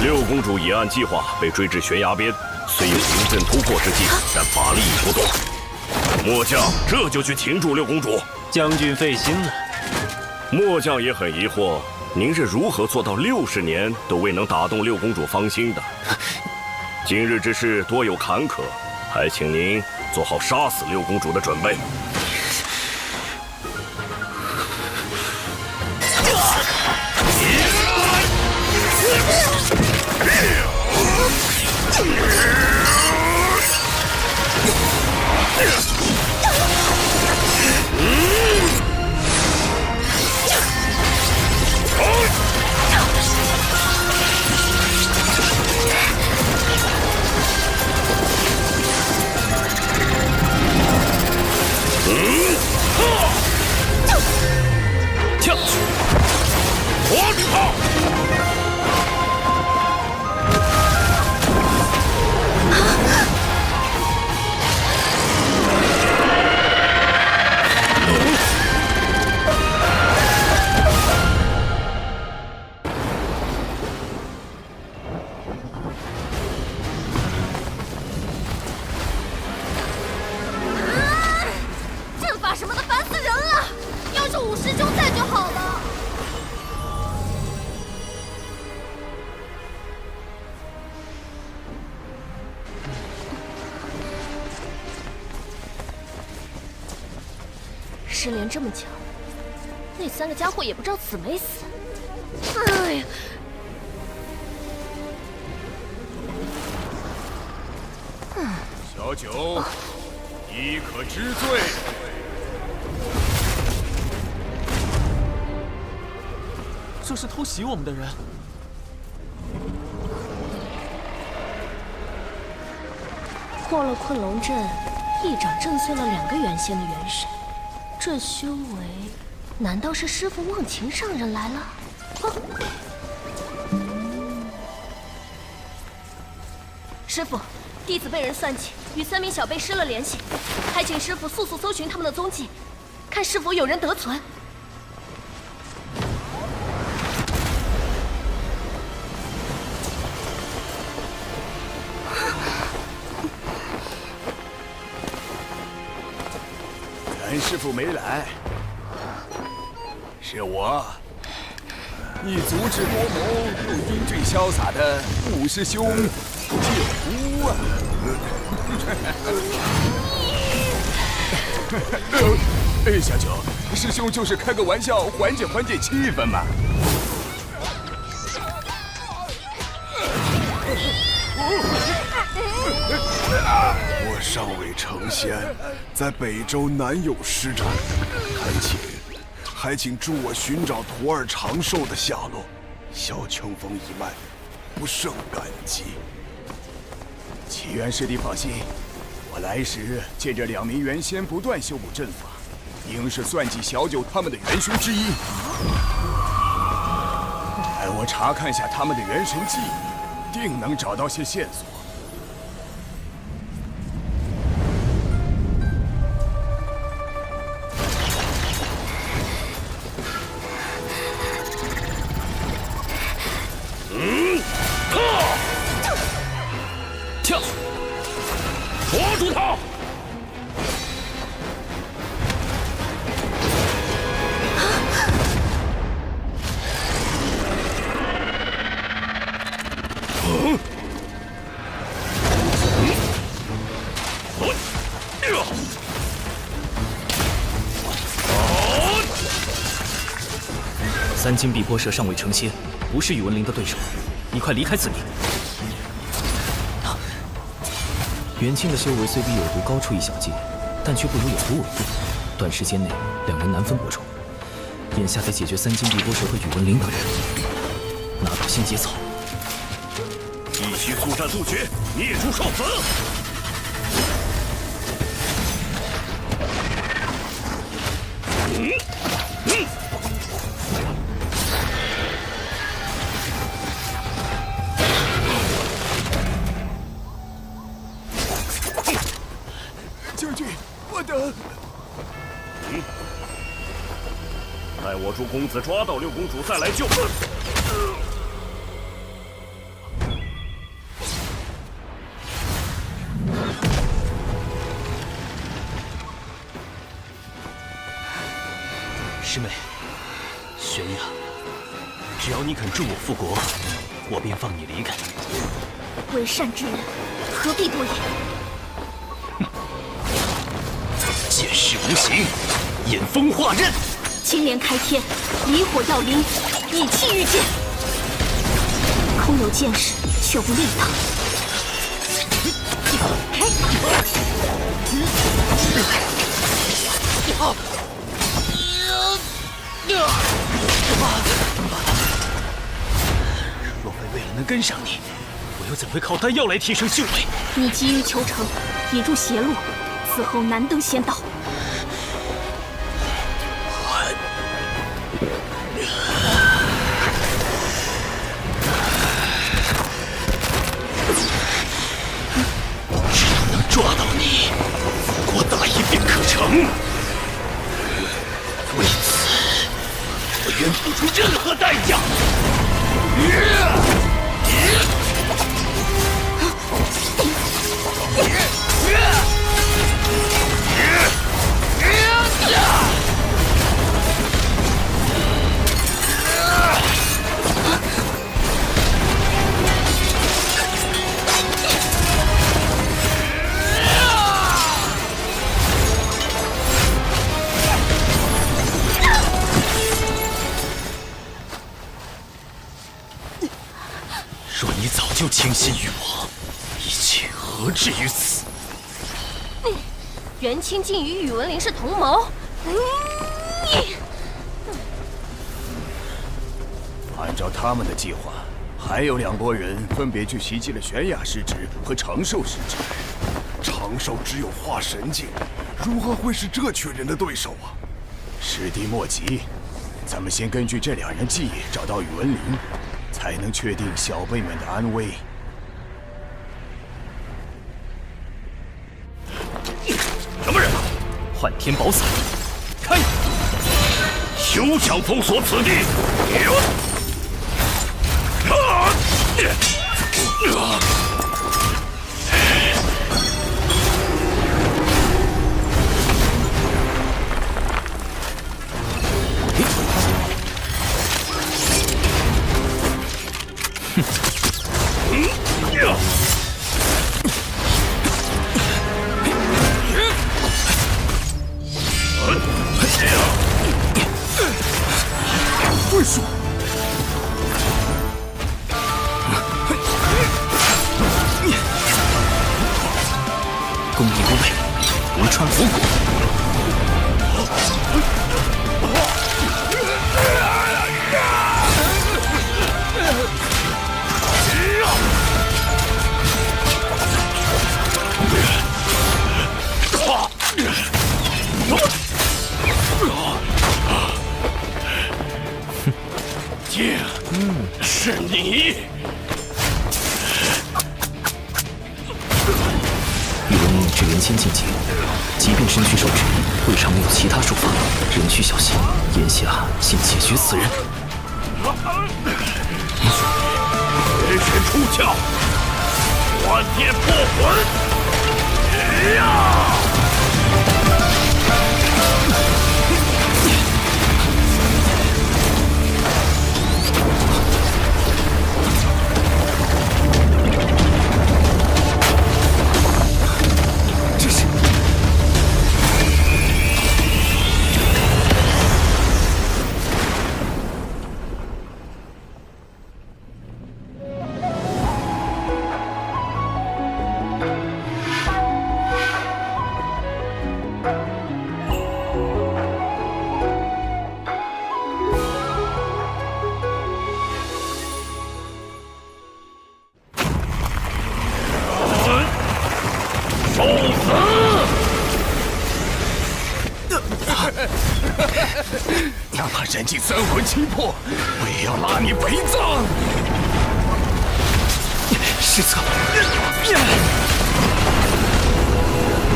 A: 六公主已按计划被追至悬崖边，虽有临阵突破之计，但法力已不动。末将这就去擒住六公主。
J: 将军费心了。
A: 末将也很疑惑，您是如何做到60年都未能打动六公主芳心的？今日之事多有坎坷，还请您做好杀死六公主的准备。跳！我跑！
I: 阵法什么的烦死人了，要是武师兄在就好了。失联这么久，那3个家伙也不知道死没死。哎呀！
M: 小九，你可知罪？
F: 这是偷袭我们的人。
E: 破了困龙阵，一掌震碎了2个原仙的元神。这修为，难道是师傅忘情上人来了？师傅，弟子被人算计，与3名小辈失了联系，还请师傅速速搜寻他们的踪迹，看是否有人得存。
M: 咱师傅没来，是我，你足智多谋又英俊潇洒的五师兄九姑啊！小九，师兄就是开个玩笑，缓解缓解气氛嘛。
D: 我尚未成仙，在北周难有施展，还请助我寻找徒儿长寿的下落。萧清风一脉，不胜感激。
M: 启元师弟放心，我来时见这2名元仙不断修补阵法，应是算计小九他们的元凶之一。待我查看下他们的元神记，定能找到些线索。
A: 跳！捉住他！3
C: 金碧波蛇尚未成仙，不是宇文灵的对手，你快离开此地。元清的修为虽比有毒高出一小截，但却不如有毒稳定，短时间内2人难分伯仲。眼下得解决3金碧波蛇和宇文灵等人，拿到新节草。
A: 必须速战速决，灭诸少死！
M: 将军，我的。
A: 待我助公子抓到六公主，再来救。
J: 师妹，玄雅，只要你肯助我复国，我便放你离开。
I: 为善之人，何必多言？
J: 剑势无形，引风化刃。
I: 青莲开天，离火耀灵，以气御剑。空有剑势，却无力道。
J: 若非为了能跟上你，我又怎会靠丹药来提升修为？
I: 你急于求成，引入邪路，此后难登仙道。
J: 只要能抓到你，复国大业便可成。为此，我愿付出任何代价。若你早就倾心于我，一切何至于此？
E: 袁清竟与宇文灵是同谋。
M: 按照他们的计划，还有2拨人分别去袭击了玄雅师侄和长寿师侄。
D: 长寿只有化神境，如何会是这群人的对手啊？
M: 师弟莫急，咱们先根据这2人记忆找到宇文灵，才能确定小辈们的安危。
A: 什么人？
C: 幻天宝伞，开！
A: 休想封锁此地！
M: 对手。
C: 功力无备，无穿佛骨。
A: 剑，是你！
C: 宇文灵至元仙境界，即便身躯受制，未尝没有其他术法，仍需小心。眼下先解决此人。
A: 人神出窍，幻天破魂！
M: 哪怕燃尽3魂7魄，我也要拉你陪葬！
C: 失策！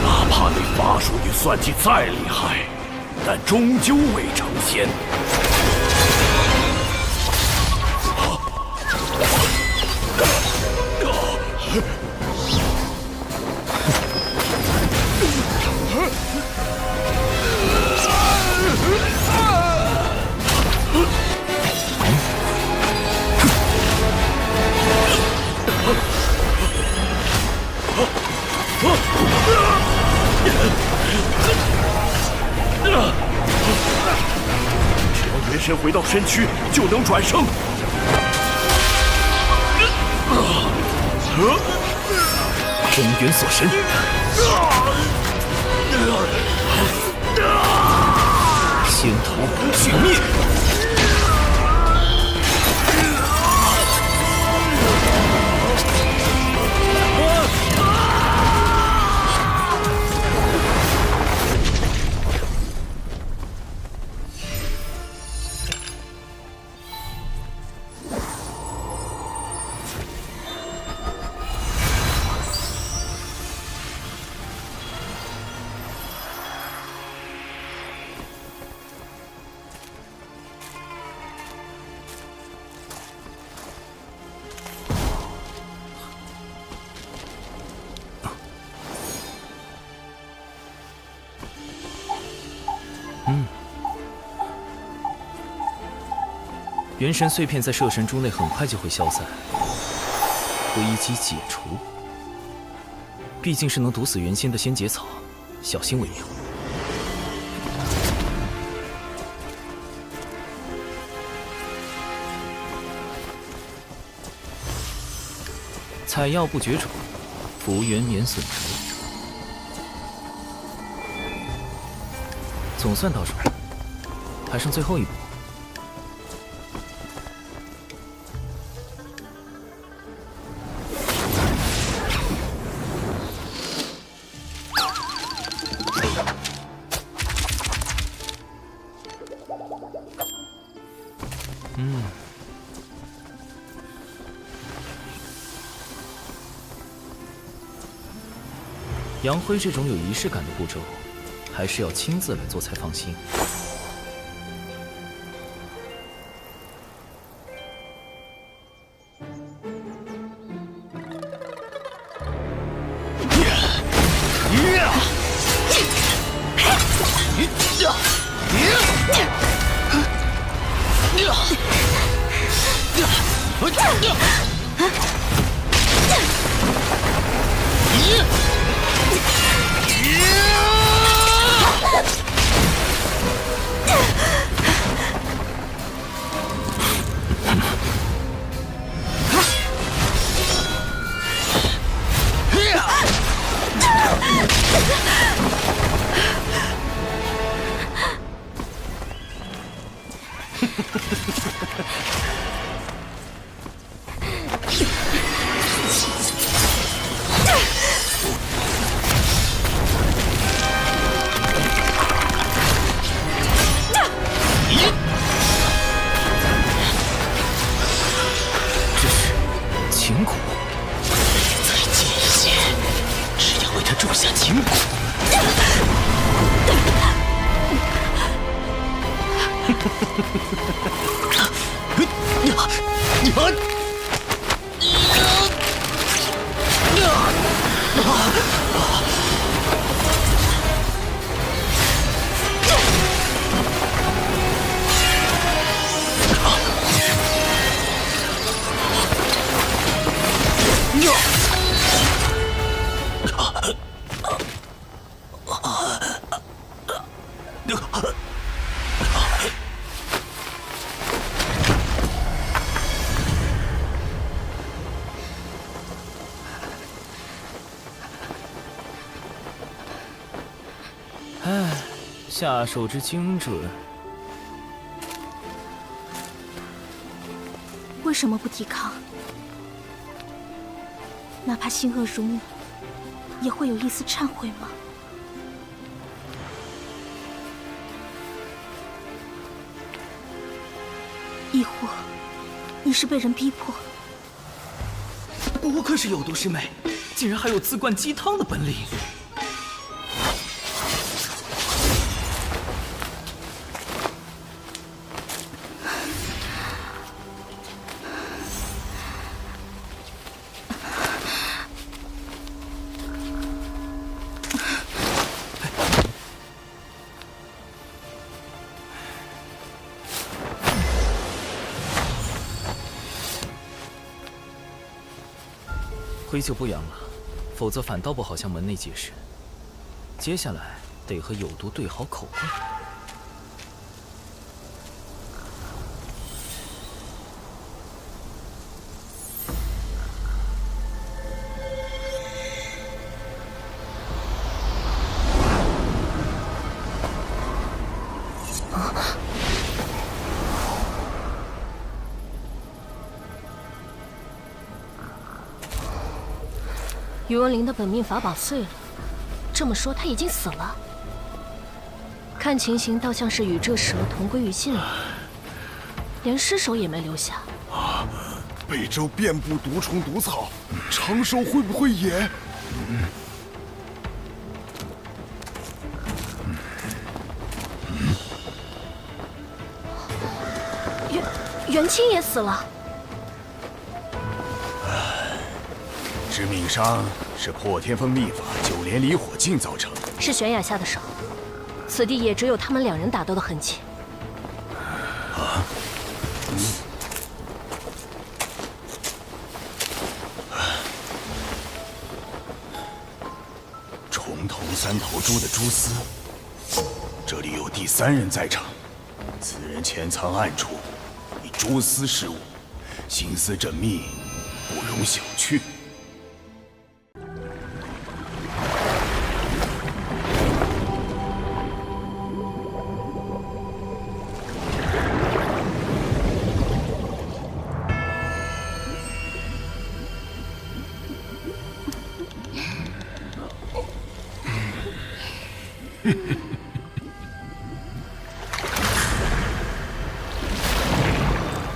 M: 哪怕
A: 怕那法术与算计再厉害，但终究未成仙。只要元神回到身躯，就能转生。
C: 空元锁神，仙头俱灭。元神碎片在摄神珠内很快就会消散，危机解除。毕竟是能毒死元仙的仙节草，小心为妙。采药不绝种，福元免损折。总算到手了，还剩最后一步。杨辉这种有仪式感的步骤，还是要亲自来做才放心。下手之精准，
I: 为什么不抵抗？哪怕心恶如你，也会有一丝忏悔吗？亦或你是被人逼迫？
C: 不愧是有毒师妹，竟然还有自灌鸡汤的本领。推就不扬了，否则反倒不好向门内解释。接下来得和有毒对好口供。
E: 宇文灵的本命法宝碎了，这么说他已经死了。看情形，倒像是与这蛇同归于尽了，连尸首也没留下。
D: 北周遍布毒虫毒草，长寿会不会也？
E: 元清也死了。
M: 致命伤是破天风秘法九连离火镜造成，
E: 是玄雅下的手，此地也只有他们两人打斗的痕迹。
M: 重头三头猪的蛛丝，这里有第三人在场，此人潜藏暗处，以蛛丝事物，心思缜密，不容小觑。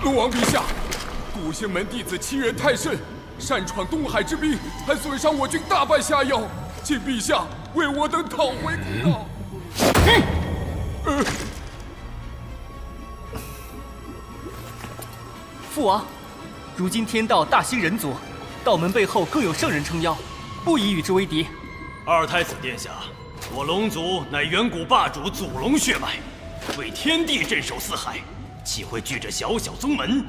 N: 龙王陛下，古星门弟子欺人太甚，擅闯东海之滨，还损伤我军大半下药，请陛下为我等讨回公道。
F: 父王，如今天道大兴人族，道门背后更有圣人撑腰，不宜与之为敌。
J: 二太子殿下，我龙族乃远古霸主祖龙血脉，为天地镇守四海，岂会惧这小小宗门？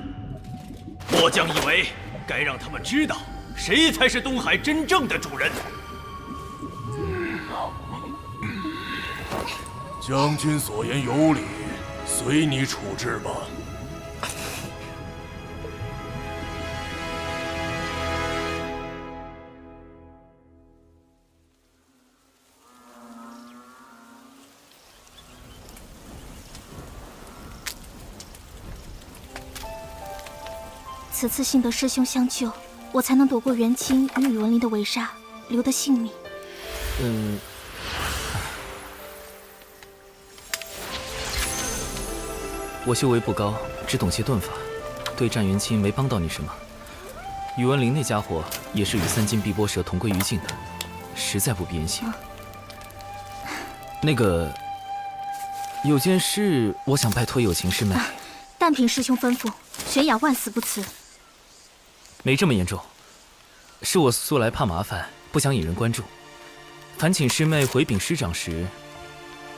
J: 末将以为该让他们知道，谁才是东海真正的主人。
K: 将军所言有理，随你处置吧。
I: 此次幸得师兄相救，我才能躲过元清与宇文灵的围杀，留得性命。
C: 我修为不高，只懂些遁法，对战元清没帮到你什么。宇文灵那家伙也是与三金碧波蛇同归于尽的，实在不必言谢。那个，有件事我想拜托有情师妹。
I: 但凭师兄吩咐，玄雅万死不辞。
C: 没这么严重，是我素来怕麻烦，不想引人关注。烦请师妹回禀师长时，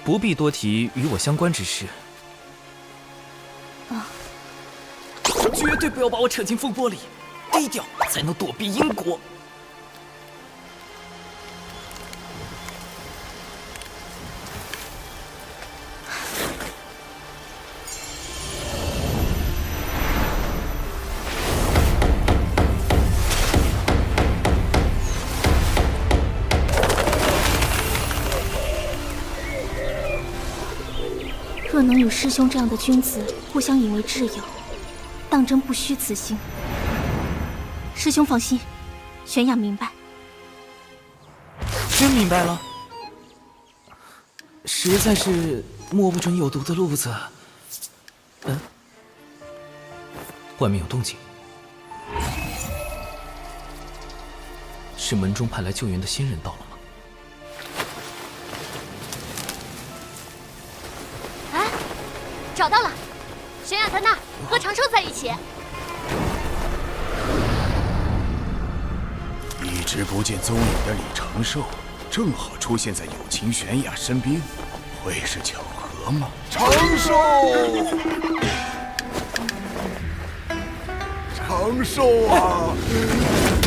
C: 不必多提与我相关之事。绝对不要把我扯进风波里，低调才能躲避因果。
I: 若能与师兄这样的君子互相引为挚友，当真不虚此行。师兄放心，玄雅明白。
C: 真明白了，实在是摸不准有毒的路子。外面有动静，是门中派来救援的仙人到了吗？
E: 找到了，玄雅在那儿和长寿在一起。
M: 一直不见踪影的李长寿，正好出现在有情玄雅身边，会是巧合吗？
D: 长寿！长寿啊！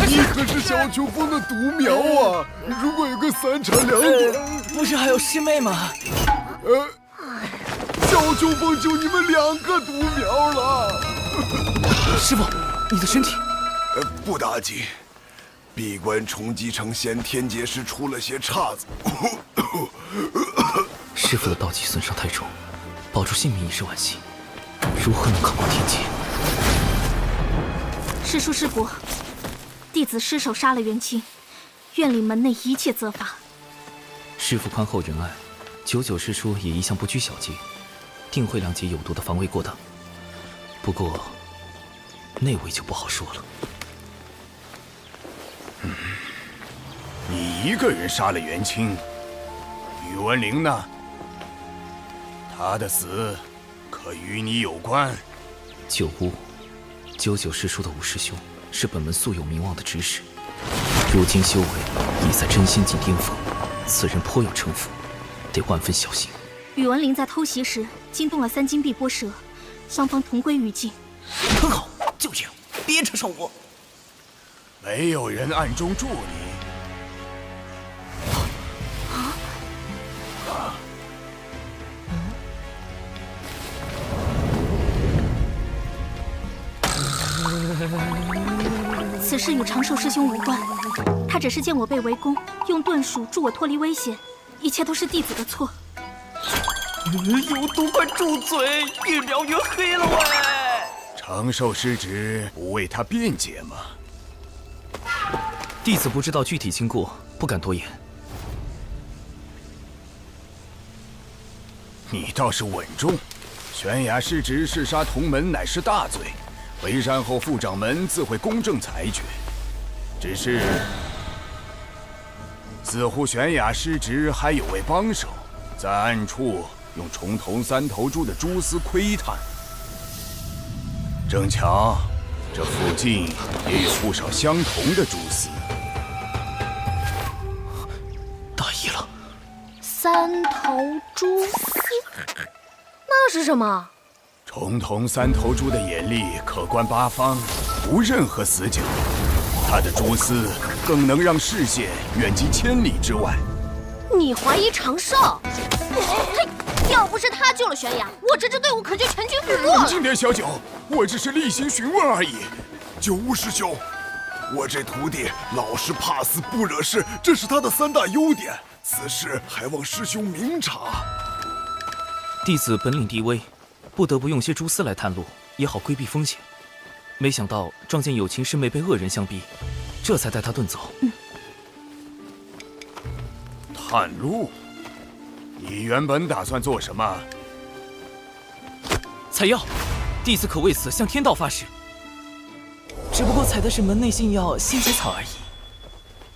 D: 你可是小秋风的独苗啊！如果有个3长2短，
F: 不是还有师妹吗？
D: 小秋风就你们2个独苗了。
F: 师傅，你的身体？
D: 不打紧，闭关重击成仙天劫时出了些岔子。
C: 师傅的道基损伤太重，保住性命已是惋惜，如何能抗过天劫？
I: 师叔师伯，弟子失手杀了元清，愿领门内一切责罚。
C: 师傅宽厚仁爱，99师叔也一向不拘小节，定会谅解有毒的防卫过当。不过，那位就不好说了。
M: 你一个人杀了元清，宇文灵呢？他的死可与你有关？
C: 九巫，99师叔的五师兄是本门素有名望的执使，如今修为已在真仙境巅峰，此人颇有城府，得万分小心。
I: 宇文灵在偷袭时惊动了3金碧波蛇，双方同归于尽。
F: 很好，就这样，别扯上我。
M: 没有人暗中助你。
I: 此事与长寿师兄无关，他只是见我被围攻，用遁术助我脱离危险，一切都是弟子的错。
F: 有毒，快住嘴！越描越黑了喂！
M: 长寿师侄不为他辩解吗？
C: 弟子不知道具体经过，不敢多言。
M: 你倒是稳重。玄雅师侄弑杀同门乃是大罪，为善后副掌门自会公正裁决。只是，似乎玄雅师侄还有位帮手，在暗处用重瞳3头猪的蛛丝窥探。正巧，这附近也有不少相同的蛛丝。
C: 大意了
E: ，3头蛛丝，那是什么？
M: 重瞳3头猪的眼力可观8方，无任何死角。它的蛛丝更能让视线远及千里之外。
E: 你怀疑长寿？嘿，要不是他救了玄雅，我这支队伍可就全军覆没了。
M: 冷静点，小九，我只是例行询问而已。
D: 九巫师兄，我这徒弟老实怕死不惹事，这是他的3大优点。此事还望师兄明察。
C: 弟子本领低微，不得不用些蛛丝来探路，也好规避风险。没想到撞见有情师妹被恶人相逼，这才带她遁走。
M: 探路？你原本打算做什么？
C: 采药，弟子可为此向天道发誓。只不过采的是门内信药仙节草而已。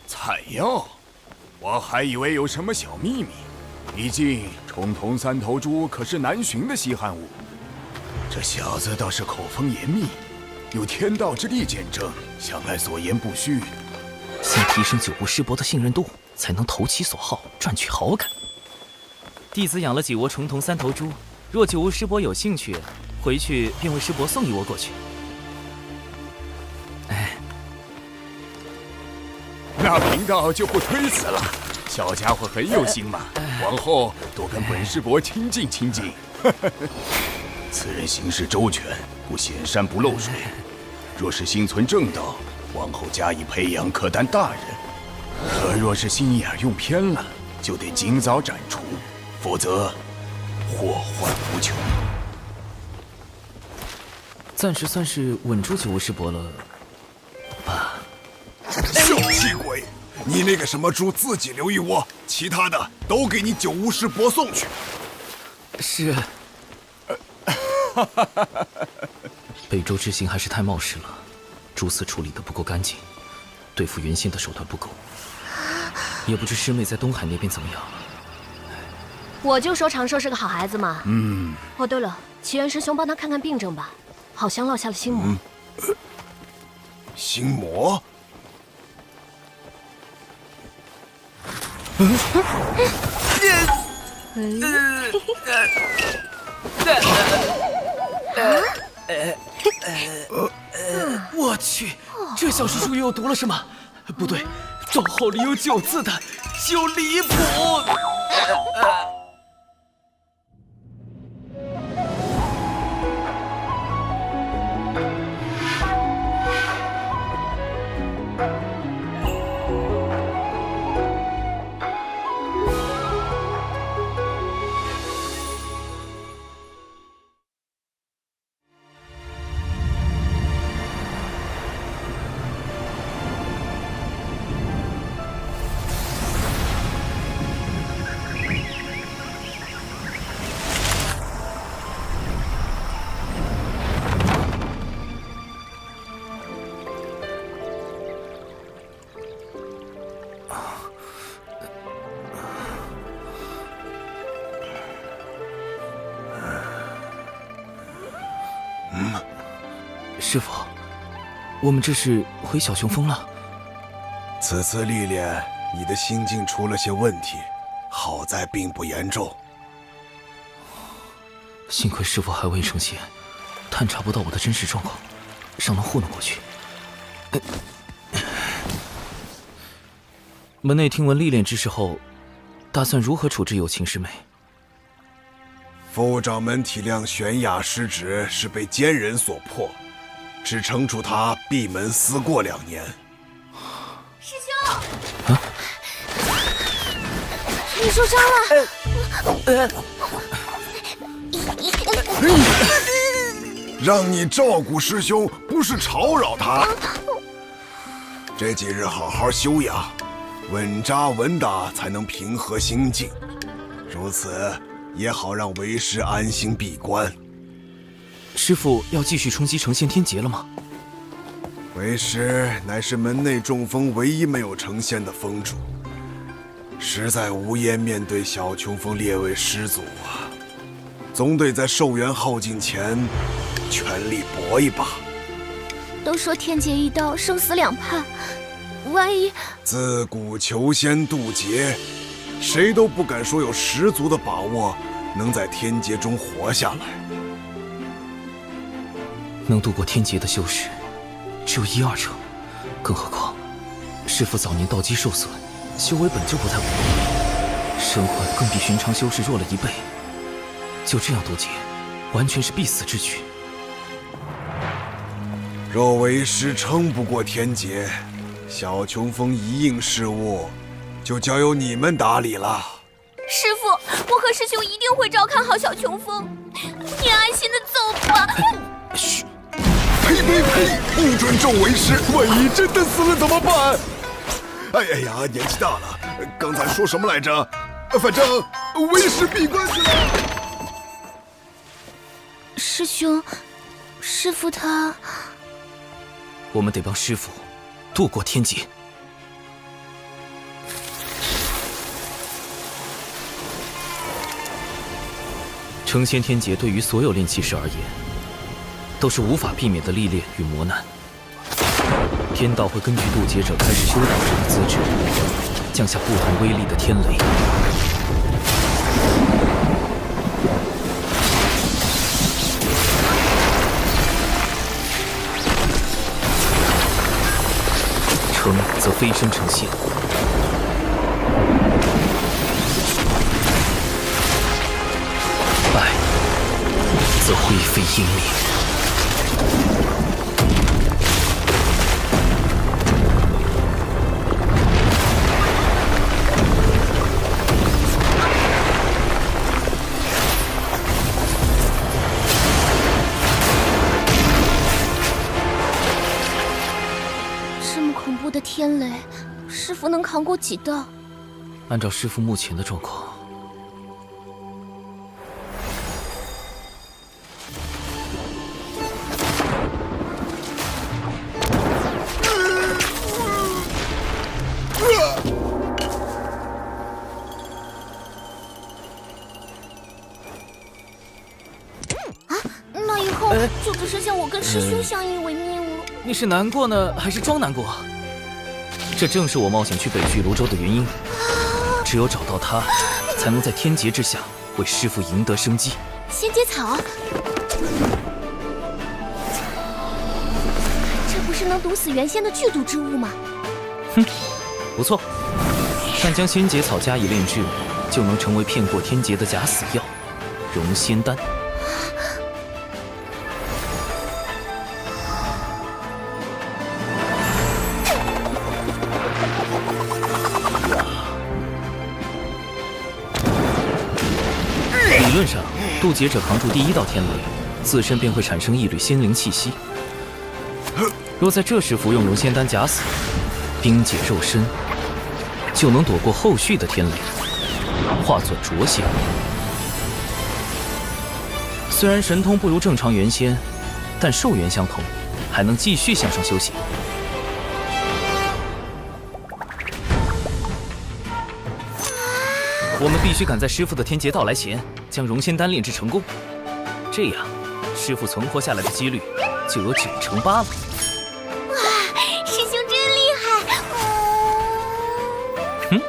M: 采药？我还以为有什么小秘密。毕竟重瞳3头猪可是难寻的稀罕物。这小子倒是口风严密，有天道之力见证，想来所言不虚。
C: 先提升九巫师伯的信任度，才能投其所好，赚取好感。弟子养了几窝重瞳3头猪，若九巫师伯有兴趣，回去便为师伯送一窝过去。
M: 那贫道就不推辞了。小家伙很有心嘛，往后多跟本师伯亲近亲近。此人行事周全，不显山不漏水。若是心存正道，往后加以培养，可担大任。可若是心眼用偏了，就得尽早斩除，否则祸患无穷。
C: 暂时算是稳住九巫师伯了吧？
D: 小气鬼！你那个什么猪自己留一窝，其他的都给你九巫师伯送去。
C: 是。北周之行还是太冒失了，蛛丝处理得不够干净，对付原先的手段不够。也不知师妹在东海那边怎么样。
E: 我就说长寿是个好孩子嘛。哦，对了，齐元师兄帮他看看病症吧，好像落下了心魔。
D: 心魔？
F: 我去，这小师叔又有毒了是吗？不对，招号里有9字的，就离谱。
C: 师傅，我们这是回小雄峰了。
D: 此次历练，你的心境出了些问题，好在并不严重。
C: 幸亏师傅还未成仙，探查不到我的真实状况，尚能糊弄过去。门内听闻历练之事后，打算如何处置有情师妹？
D: 副掌门体谅玄雅失职是被奸人所迫，只惩处他闭门思过2年。
I: 师兄，你受伤了。
D: 让你照顾师兄，不是吵扰他。这几日好好休养，稳扎稳打，才能平和心境。如此也好让为师安心闭关。
C: 师父要继续冲击成仙天劫了吗？
D: 为师乃是门内众峰唯一没有成仙的峰主，实在无颜面对小琼峰列位师祖啊，总得在寿元耗尽前全力搏一把。
I: 都说天劫一刀，生死两判，万一……
D: 自古求仙渡劫，谁都不敢说有十足的把握能在天劫中活下来。
C: 能度过天劫的修士只有1、2成，更何况师父早年道基受损，修为本就不太稳定，身患更比寻常修士弱了1倍。就这样渡劫，完全是必死之举。
D: 若为师撑不过天劫，小琼峰一应事务就交由你们打理了。
I: 师父，我和师兄一定会照看好小琼峰，你安心的走吧。
C: 嘘。
D: 呸呸呸！不准咒为师，万一真的死了怎么办？哎呀，年纪大了，刚才说什么来着？反正为师闭关去了。
I: 师兄，师父他……
C: 我们得帮师父渡过天劫。成仙天劫对于所有炼气师而言，都是无法避免的历练与磨难。天道会根据渡劫者开始修道者的资质，降下不同威力的天雷。成则飞升成仙，败则灰飞烟灭。
I: 天雷，师父能扛过几道？
C: 按照师父目前的状况，
I: 那以后就只剩下我跟师兄相依为命了。
C: 你是难过呢，还是装难过？这正是我冒险去北距泸州的原因。只有找到他，才能在天劫之下为师父赢得生机。
I: 仙阶草。是能毒死原先的剧毒之物吗？
C: 哼，不错。但将仙节草加以炼制，就能成为骗过天劫的假死药——容仙丹。理论上，渡劫者扛住第一道天雷，自身便会产生一缕仙灵气息。若在这时服用容仙丹假死，冰解肉身，就能躲过后续的天雷，化作浊仙。虽然神通不如正常元仙，但寿元相同，还能继续向上修行。我们必须赶在师傅的天劫到来前，将容仙丹炼制成功。这样，师傅存活下来的几率就有98%了。
I: 哇，师兄真厉害！
C: 嗯。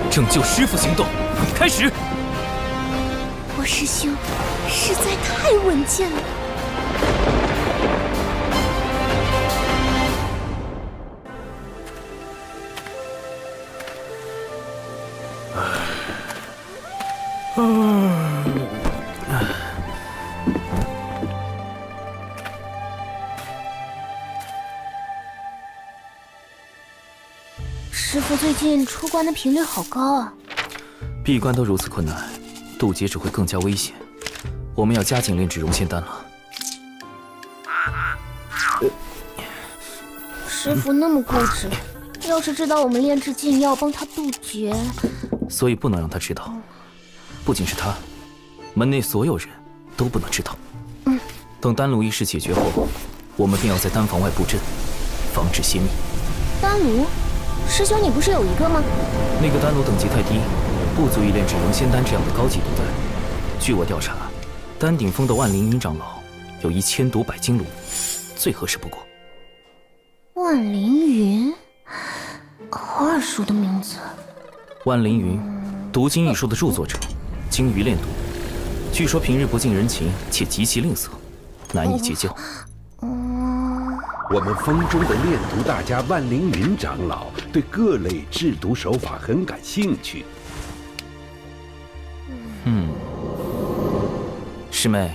C: 拯救师傅行动开始。
I: 我师兄实在太稳健了。师傅最近出关的频率好高啊！
C: 闭关都如此困难，渡劫只会更加危险。我们要加紧炼制容仙丹了。
I: 师傅那么固执，要是知道我们炼制禁药帮他渡劫，
C: 所以不能让他知道。不仅是他，门内所有人都不能知道。等丹炉一事解决后，我们便要在丹房外布阵，防止泄密。
I: 丹炉？师兄，你不是有一个吗？
C: 那个丹炉等级太低，不足以炼制容仙丹这样的高级毒丹。据我调查，丹顶峰的万灵云长老有1000毒百金炉，最合适不过。
I: 万灵云，好耳熟的名字。
C: 万灵云，毒经一书的著作者，精于炼毒，据说平日不近人情，且极其吝啬，难以结交。
L: 我们峰中的炼毒大家万灵云长老对各类制毒手法很感兴趣。
C: 师妹，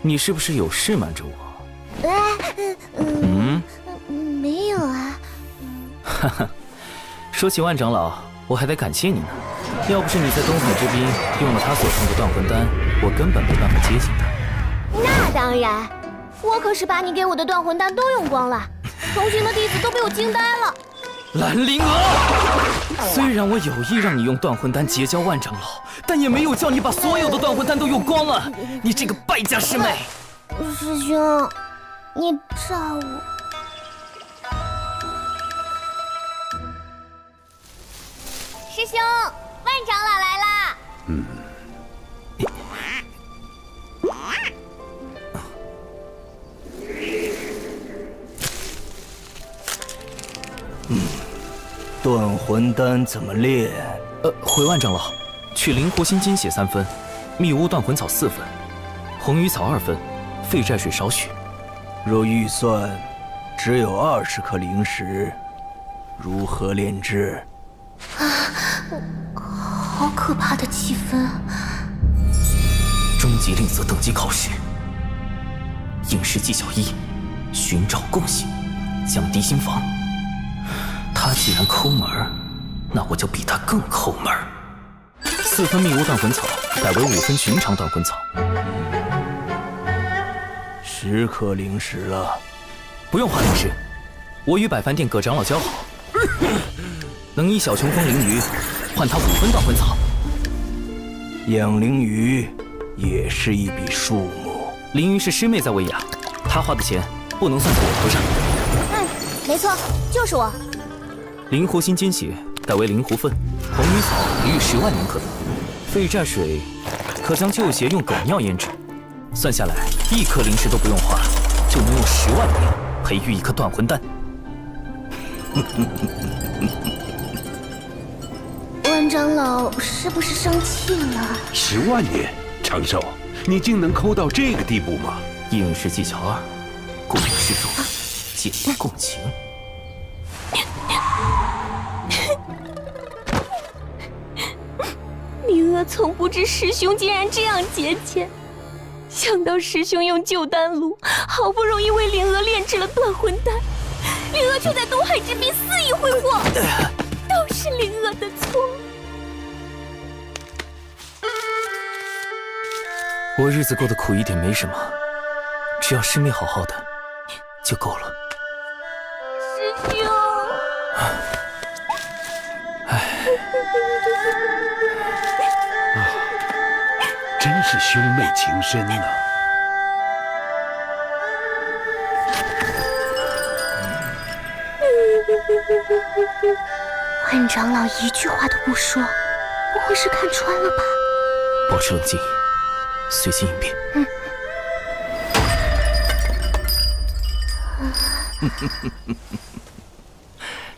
C: 你是不是有事瞒着我？
I: 没有啊。
C: 哈哈，说起万长老，我还得感谢你呢。要不是你在东海之滨用了他所创的断魂丹，我根本没办法接近他。
I: 那当然，我可是把你给我的断魂丹都用光了，同行的弟子都被我惊呆了。
C: 兰陵娥，虽然我有意让你用断魂丹结交万长老，但也没有叫你把所有的断魂丹都用光了。你这个败家师妹！
I: 师兄，你炸我！师兄，万长老来啦！
O: 断魂丹怎么炼？
C: 回万长老，取灵活心金血3分，密屋断魂草4分，红鱼草2分，废寨水少许。
O: 若预算只有20颗灵石，如何炼制？
I: 好可怕的气氛！
C: 终极令色等级考试，应试技巧1：寻找共性，降低心防。他既然抠门儿，那我就比他更抠门儿。4分密屋断魂草改为5分寻常断魂草。
O: 10颗灵石了，
C: 不用花灵石，我与百凡殿葛长老交好，能以小琼峰灵鱼换他5分断魂草。
O: 养灵鱼也是一笔数目。
C: 灵鱼是师妹在喂养，她花的钱不能算在我头上。
I: 没错，就是我。
C: 灵活心金血改为灵狐粪，红鱼草一日10万年可得。废寨水可将旧鞋用狗尿腌制，算下来1颗灵石都不用花，就能用10万年培育一颗断魂丹。
I: 万长老是不是生气了
L: ？10万年，长寿，你竟能抠到这个地步吗？
C: 应试技巧2，共有施术，借力共情。
I: 灵儿从不知师兄竟然这样节俭，想到师兄用旧丹炉，好不容易为灵儿炼制了断魂丹，灵儿却在东海之滨肆意挥霍，都是灵儿的错。
C: 我日子过得苦一点没什么，只要师妹好好的就够了。
I: 师兄，
L: 真是兄妹情深呐！
I: 万长老一句话都不说，不会是看穿了吧？
C: 保持冷静，随机应变。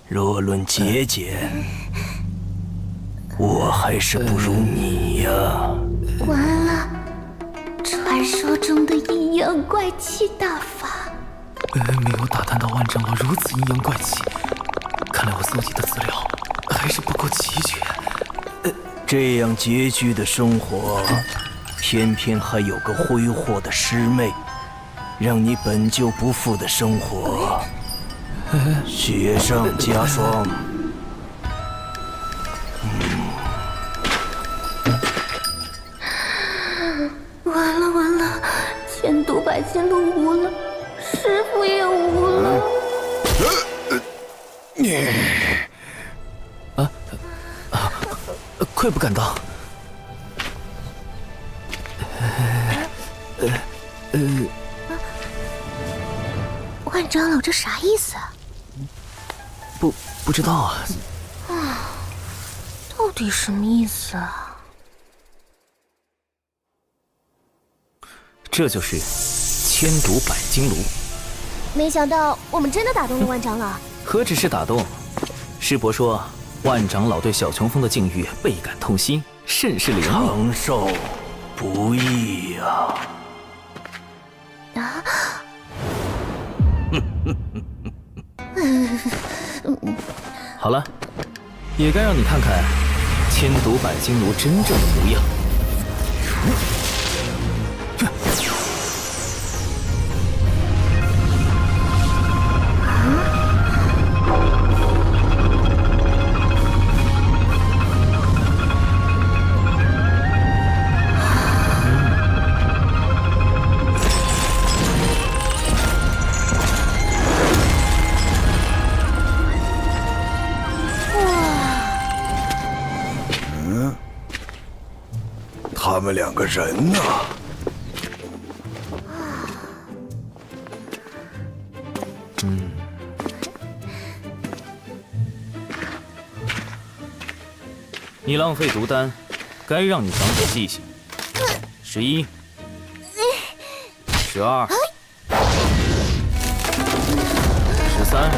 O: 若论节俭，我还是不如你呀。
I: 完了，传说中的阴阳怪气大法。
C: 没有打探到万长老如此阴阳怪气，看来我搜集的资料还是不够齐全。
O: 这样拮据的生活，偏偏还有个挥霍的师妹，让你本就不富的生活雪上加霜。
I: 完了完了，千毒百金路无了，师傅也无了。
C: 愧不敢当。
I: 万长老这啥意思啊？
C: 不知道啊。
I: 到底什么意思啊？
C: 这就是千毒百金炉。
E: 没想到我们真的打动了万长老。
C: 何止是打动，师伯说万长老对小琼峰的境遇倍感痛心，甚是怜悯。
O: 长寿不易呀。
C: 好了，也该让你看看千毒百金炉真正的模样。
D: 他们2个人呢？
C: 你浪费毒丹，该让你长点记性。11、12、13。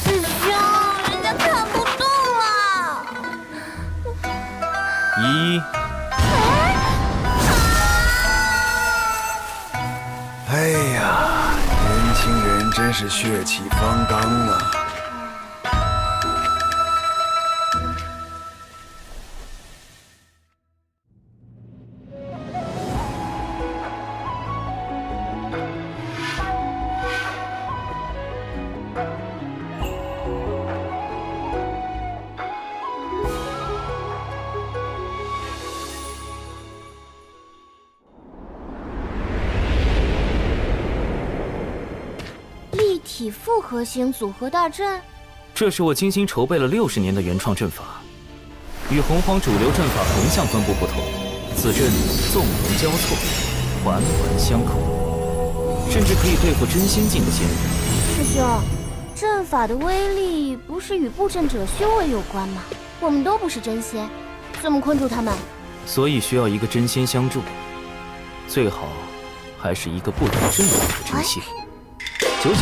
I: 师兄，人家看不动了。
C: 1。
D: 哎呀，年轻人真是血气方刚啊！
E: 体复合型组合大阵，
C: 这是我精心筹备了60年的原创阵法，与洪荒主流阵法横向分布不同，此阵纵横交错，环环相扣，甚至可以对付真仙境的仙人。
E: 师兄，阵法的威力不是与布阵者修为有关吗？我们都不是真仙，怎么困住他们？
C: 所以需要一个真仙相助。最好还是一个不懂阵法的真仙。99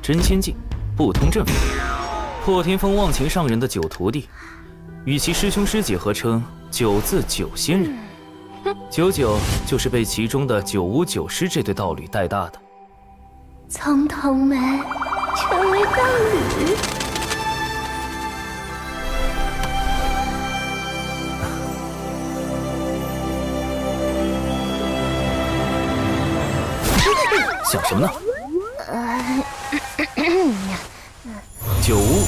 C: 真仙境，不通阵法，破天峰忘情上人的9徒弟，与其师兄师姐合称9字9仙人。99就是被其中的959师这对道侣带大的。
I: 从同门成为道侣。
C: 想什么呢？9巫，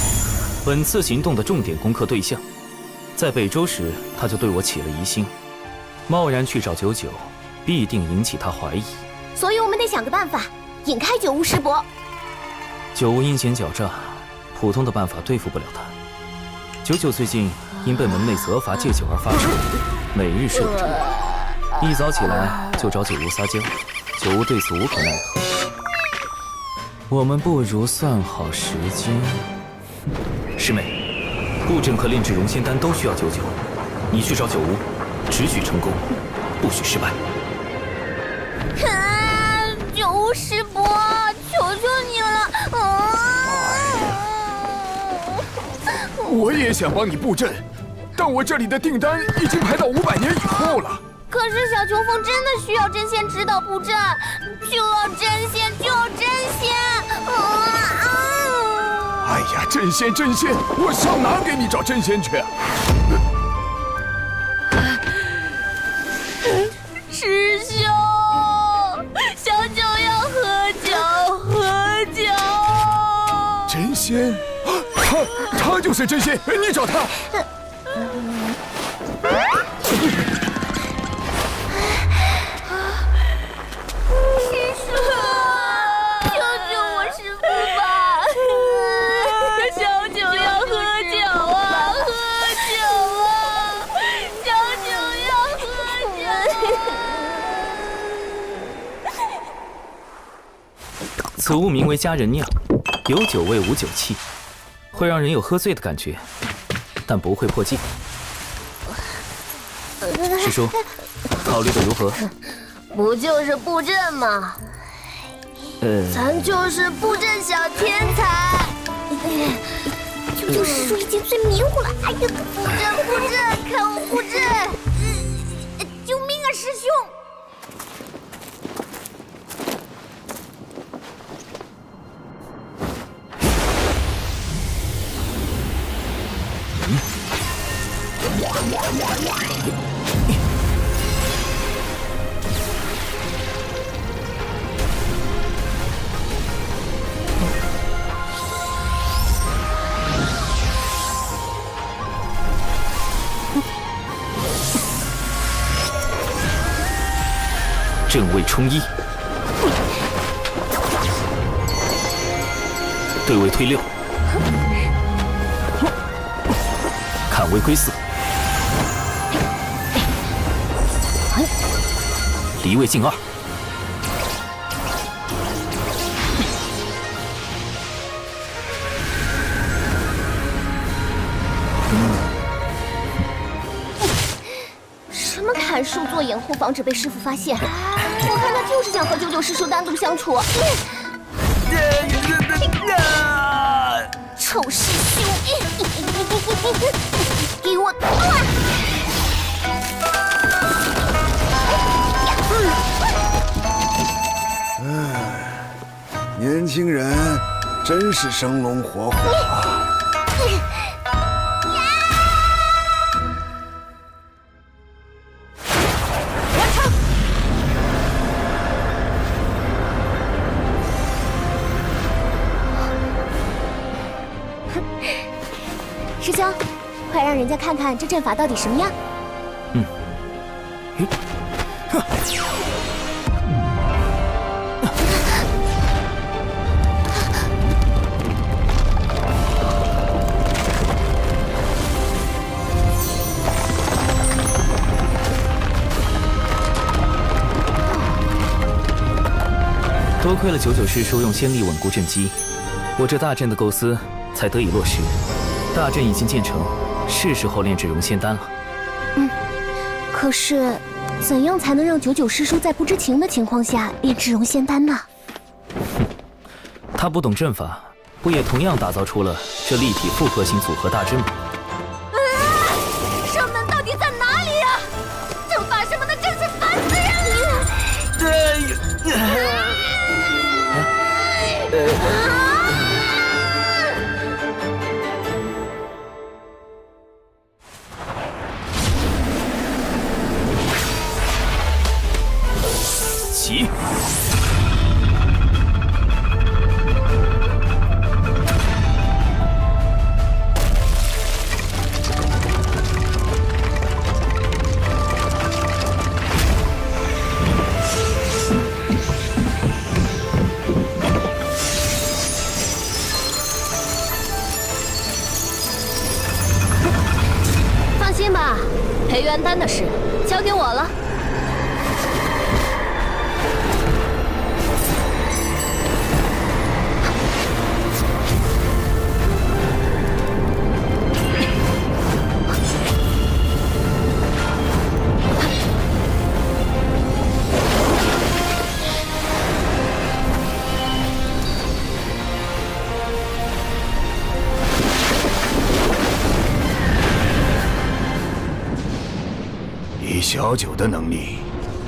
C: 本次行动的重点攻克对象，在北周时他就对我起了疑心，贸然去找99，必定引起他怀疑。
I: 所以我们得想个办法，引开9巫师伯。
C: 9巫阴险狡诈，普通的办法对付不了他。99最近因被门内责罚戒酒而发愁，每日睡不着，一早起来就找9巫撒娇，9巫对此无可奈何。我们不如算好时间。师妹，布阵和炼制熔仙丹都需要99，你去找9巫，只许成功，不许失败。
I: 9巫师伯，求求你了！
N: 我也想帮你布阵，但我这里的订单已经排到500年以后了。
I: 可是小琼峰真的需要真仙指导布阵，就要真仙，就要真仙！
N: 哎呀，真仙，我上哪给你找真仙去？
I: 师兄，小九要喝酒。
N: 真仙，他就是真仙，你找他。
C: 此物名为佳人酿，有酒味无酒气，会让人有喝醉的感觉，但不会破戒。师叔，考虑的如何？
E: 不就是布阵吗？咱就是布阵小天才。
I: 99师叔已经最迷糊了，哎呀，
E: 布阵，看我布阵！
I: 救命啊，师兄！
C: 阵位冲1，对位推6，坎位归4，离位进2。
I: 什么砍树做掩护，防止被师傅发现？我看他就是想和99师叔单独相处。臭师兄，给我断！
D: 年轻人真是生龙活虎啊！
I: 师兄，快让人家看看这阵法到底什么样。
C: 多亏了99师叔用仙力稳固阵基，我这大阵的构思才得以落实。大阵已经建成，是时候炼制熔仙丹了。
I: 可是怎样才能让99师叔在不知情的情况下炼制熔仙丹呢？
C: 他不懂阵法，不也同样打造出了这立体复合型组合大阵吗？
I: 圣门到底在哪里呀？阵法什么的真是烦死人了！
C: 起！
E: 放心吧，培元丹的事交给我了。
M: 以小九的能力，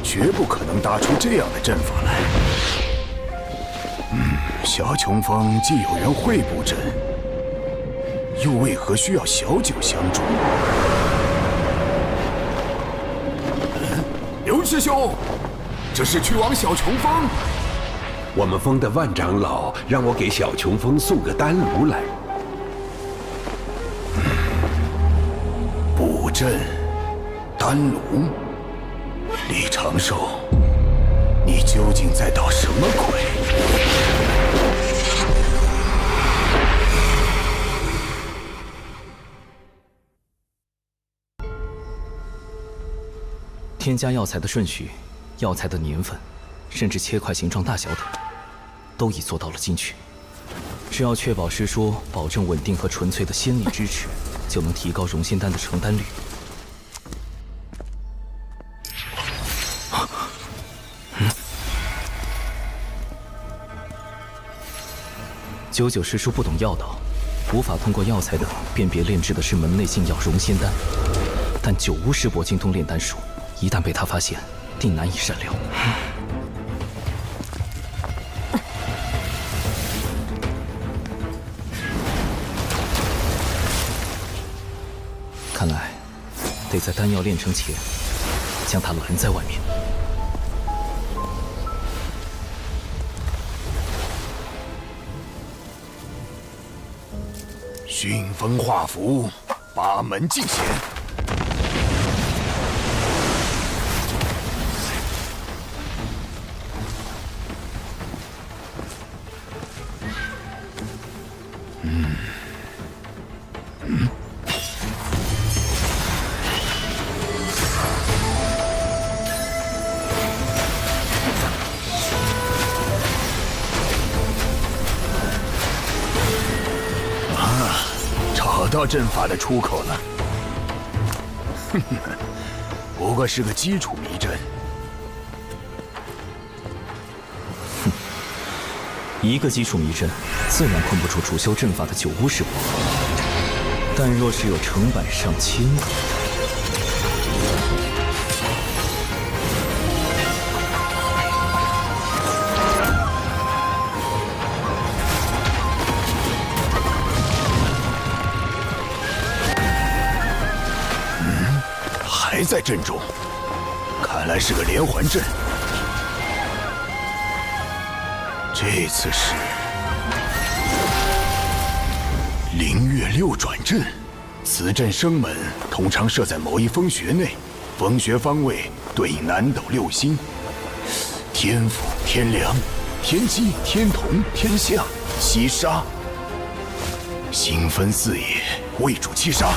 M: 绝不可能搭出这样的阵法来。小琼峰既有人会布阵，又为何需要小九相助？
N: 刘师兄，这是去往小琼峰。
L: 我们峰的万长老让我给小琼峰送个丹炉来。
M: 布阵。丹炉，李长寿，你究竟在捣什么鬼？
C: 添加药材的顺序、药材的年份，甚至切块形状大小等，都已做到了精确。只要确保师叔保证稳定和纯粹的仙力支持，就能提高熔仙丹的成丹率。99师叔不懂药道，无法通过药材等辨别炼制的是门内禁药熔仙丹。但九巫师伯精通炼丹术，一旦被他发现，定难以善了。看来，得在丹药炼成前，将他拦在外面。
M: 熏风化符，八门尽显。找到阵法的出口了，不过是个基础迷阵。
C: 一个基础迷阵，自然困不住主修阵法的九巫师伯。但若是有成百上千个，
M: 还在阵中，看来是个连环阵。这次是灵月六转阵，此阵生门通常设在某一风穴内，风穴方位对应南斗六星：天府、天梁、天机、天同、天象、七杀。星分四野，为主七杀。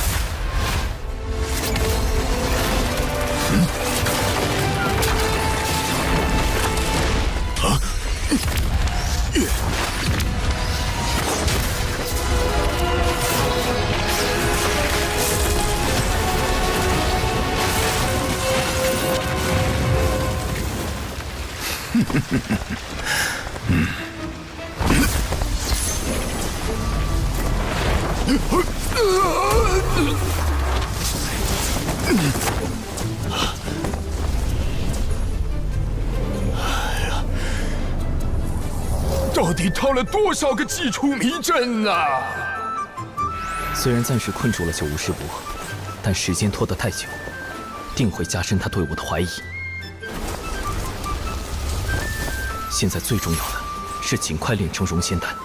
N: 到底套了多少个祭出迷阵啊！
C: 虽然暂时困住了九无师伯，但时间拖得太久，定会加深他对我的怀疑。现在最重要的是尽快炼成融仙丹。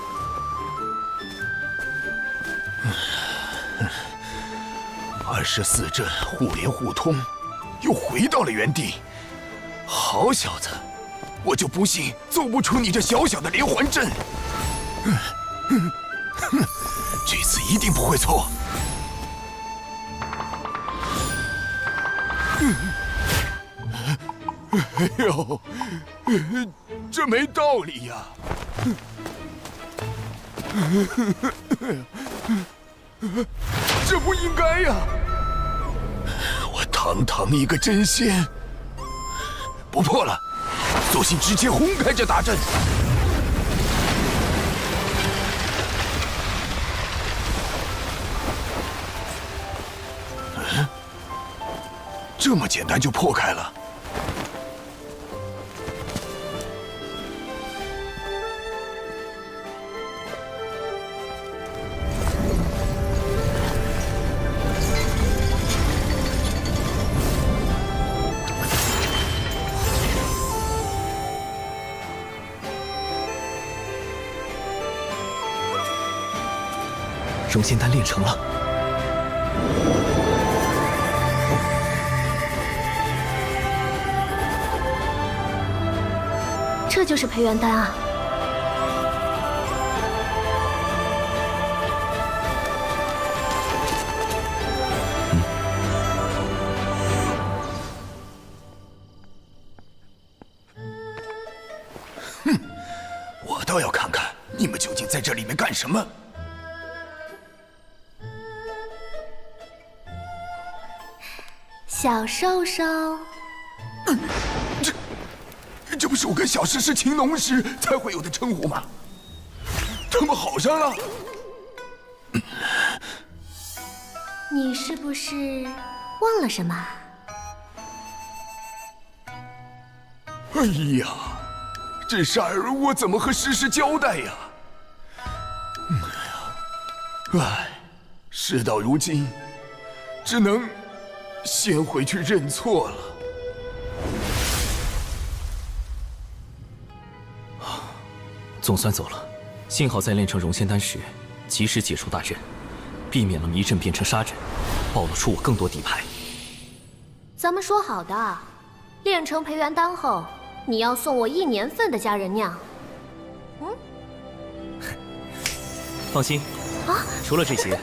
M: 24阵互联互通，又回到了原地。好小子，我就不信奏不出你这小小的连环阵。这次一定不会错。哎呦，这没道理呀！这不应该呀！我堂堂一个真仙，不破了，索性直接轰开这大阵。这么简单就破开了？
C: 融仙丹炼成了。
E: 这就是培元丹啊！
M: 哼，我倒要看看你们究竟在这里面干什么。
E: 小兽兽，
M: 这不是我跟小石是情浓时才会有的称呼吗？他们好上了？
E: 你是不是忘了什么？
M: 哎呀，这事儿我怎么和诗诗交代呀？唉，事到如今，只能先回去认错了。
C: 总算走了，幸好在炼成融仙丹时，及时解除大阵，避免了迷阵变成杀阵，暴露出我更多底牌。
E: 咱们说好的，炼成培元丹后，你要送我1年份的佳人酿。
C: 放心，除了这些，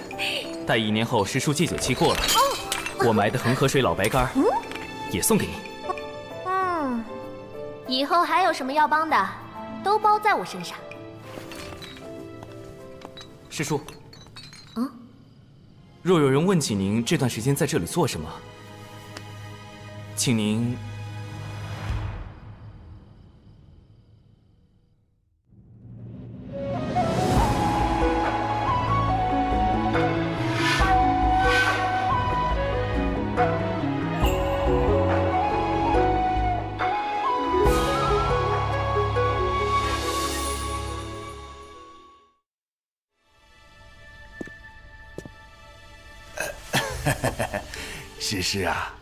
C: 待1年后师叔戒酒期过了，我埋的恒河水老白干也送给你。
E: 以后还有什么要帮的，都包在我身上。
C: 师叔，若有人问起您这段时间在这里做什么，请您
M: 诗诗啊，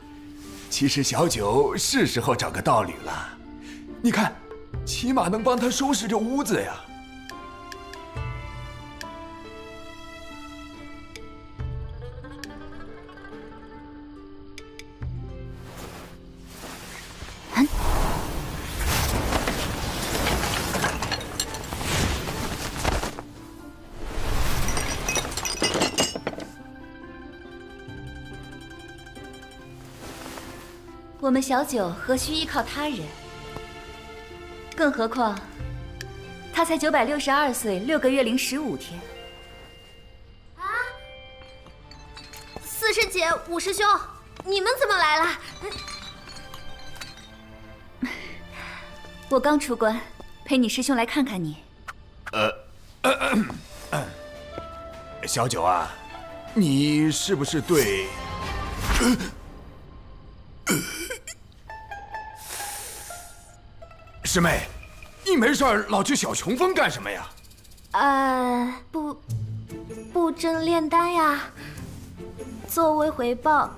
M: 其实小九是时候找个道侣了。你看，起码能帮他收拾这屋子呀。
I: 我们小九何须依靠他人？更何况，他才962岁6个月零15天。
E: 四师姐、五师兄，你们怎么来了？
I: 我刚出关，陪你师兄来看看你。
M: 小九啊，你是不是对？师妹，你没事老去小琼峰干什么呀？
E: 布阵炼丹呀。作为回报，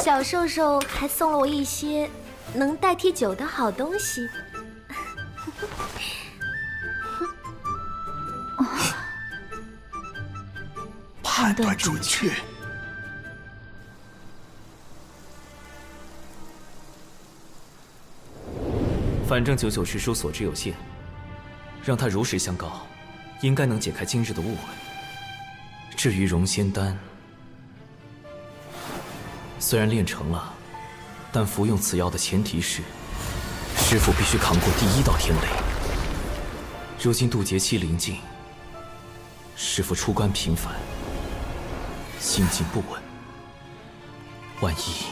E: 小兽兽还送了我一些能代替酒的好东西。
M: 判断准确。
C: 反正99师叔所知有限，让他如实相告，应该能解开今日的误会。至于融仙丹，虽然炼成了，但服用此药的前提是，师父必须扛过第1道天雷。如今渡劫期临近，师父出关频繁，心境不稳，万一……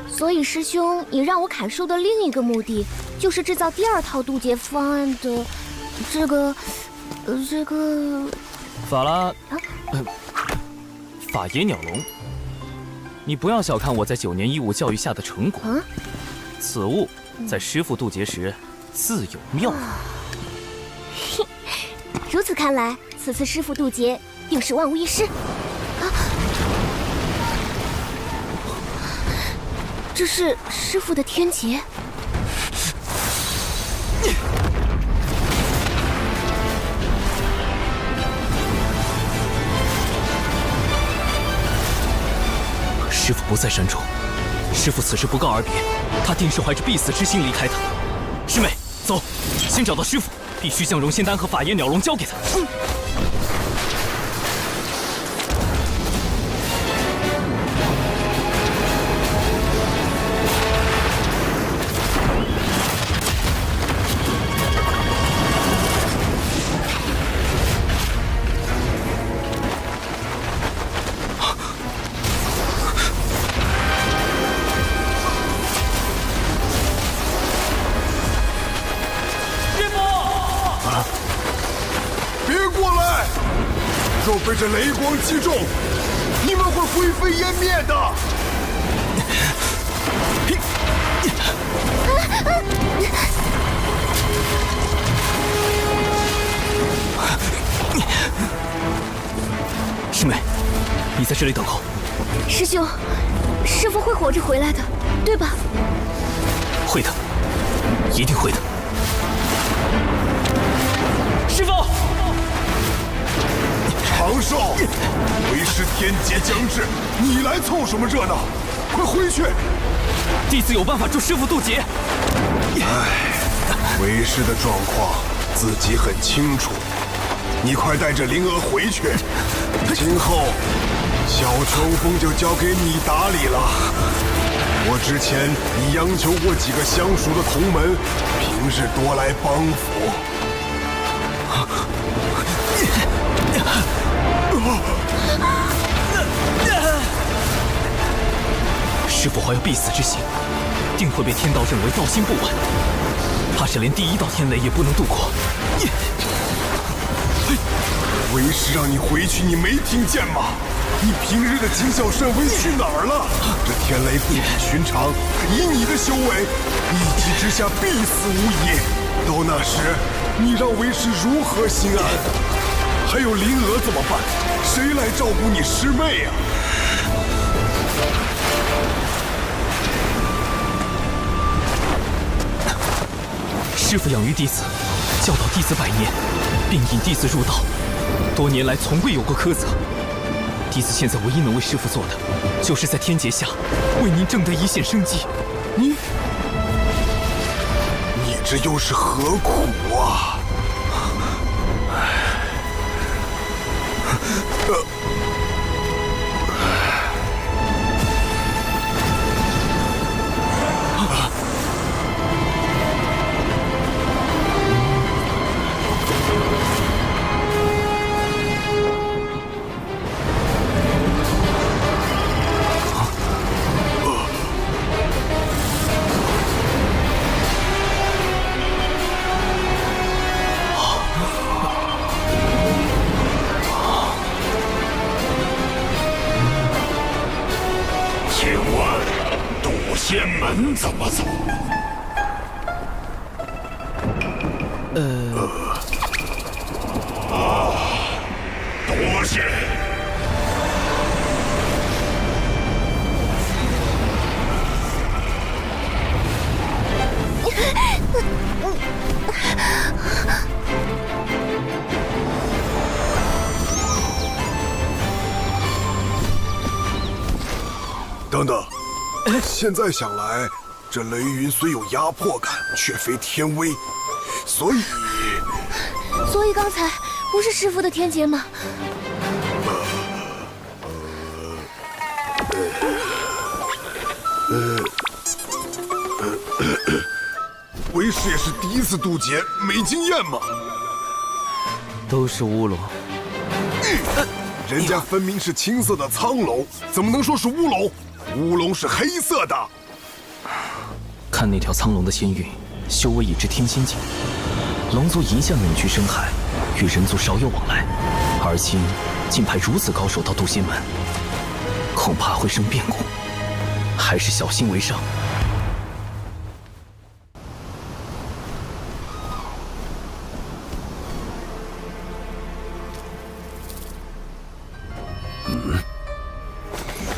E: 所以师兄，你让我砍树的另一个目的，就是制造第2套渡劫方案的这个
C: 法拉，法野鸟笼，你不要小看我在9年义务教育下的成果。此物在师父渡劫时自有妙法。
E: 如此看来，此次师父渡劫定是万无一失。这是师父的天劫。
C: 师父不在山中，师父此时不告而别，他定是怀着必死之心离开的。师妹，走，先找到师父，必须将融仙丹和法野鸟笼交给他。
D: 若被这雷光击中，你们会灰飞烟灭的。
C: 师妹，你在这里等候。
E: 师兄，师父会活着回来的，对吧？
C: 会的，一定会的。师父。
D: 长寿，为师天劫将至，你来凑什么热闹？快回去！
C: 弟子有办法助师父渡劫。
D: 为师的状况自己很清楚，你快带着灵儿回去。今后小秋风就交给你打理了。我之前已央求过几个相熟的同门，平日多来帮扶。
C: 师父怀有必死之心，定会被天道认为道心不稳，怕是连第1道天雷也不能渡过。
D: 为师让你回去，你没听见吗？你平日的谨小慎微去哪儿了？这天雷不比寻常，以你的修为，一击之下必死无疑。到那时，你让为师如何心安？还有灵娥怎么办？谁来照顾你师妹呀？
C: 师父养育弟子，教导弟子100年，并引弟子入道，多年来从未有过苛责。弟子现在唯一能为师父做的，就是在天劫下为您挣得一线生机。
D: 你这又是何苦啊？
M: 仙门怎么走？多谢。
D: 等等。现在想来，这雷云虽有压迫感，却非天威，所以
I: 刚才不是师父的天劫吗？
D: 为师也是第一次渡劫，没经验嘛。
C: 都是乌龙。
D: 人家分明是青色的苍龙，怎么能说是乌龙？乌龙是黑色的。
C: 看那条苍龙的仙韵，修为已至天仙境。龙族一向隐居深海，与人族少有往来，而今竟派如此高手到渡仙门，恐怕会生变故，还是小心为上。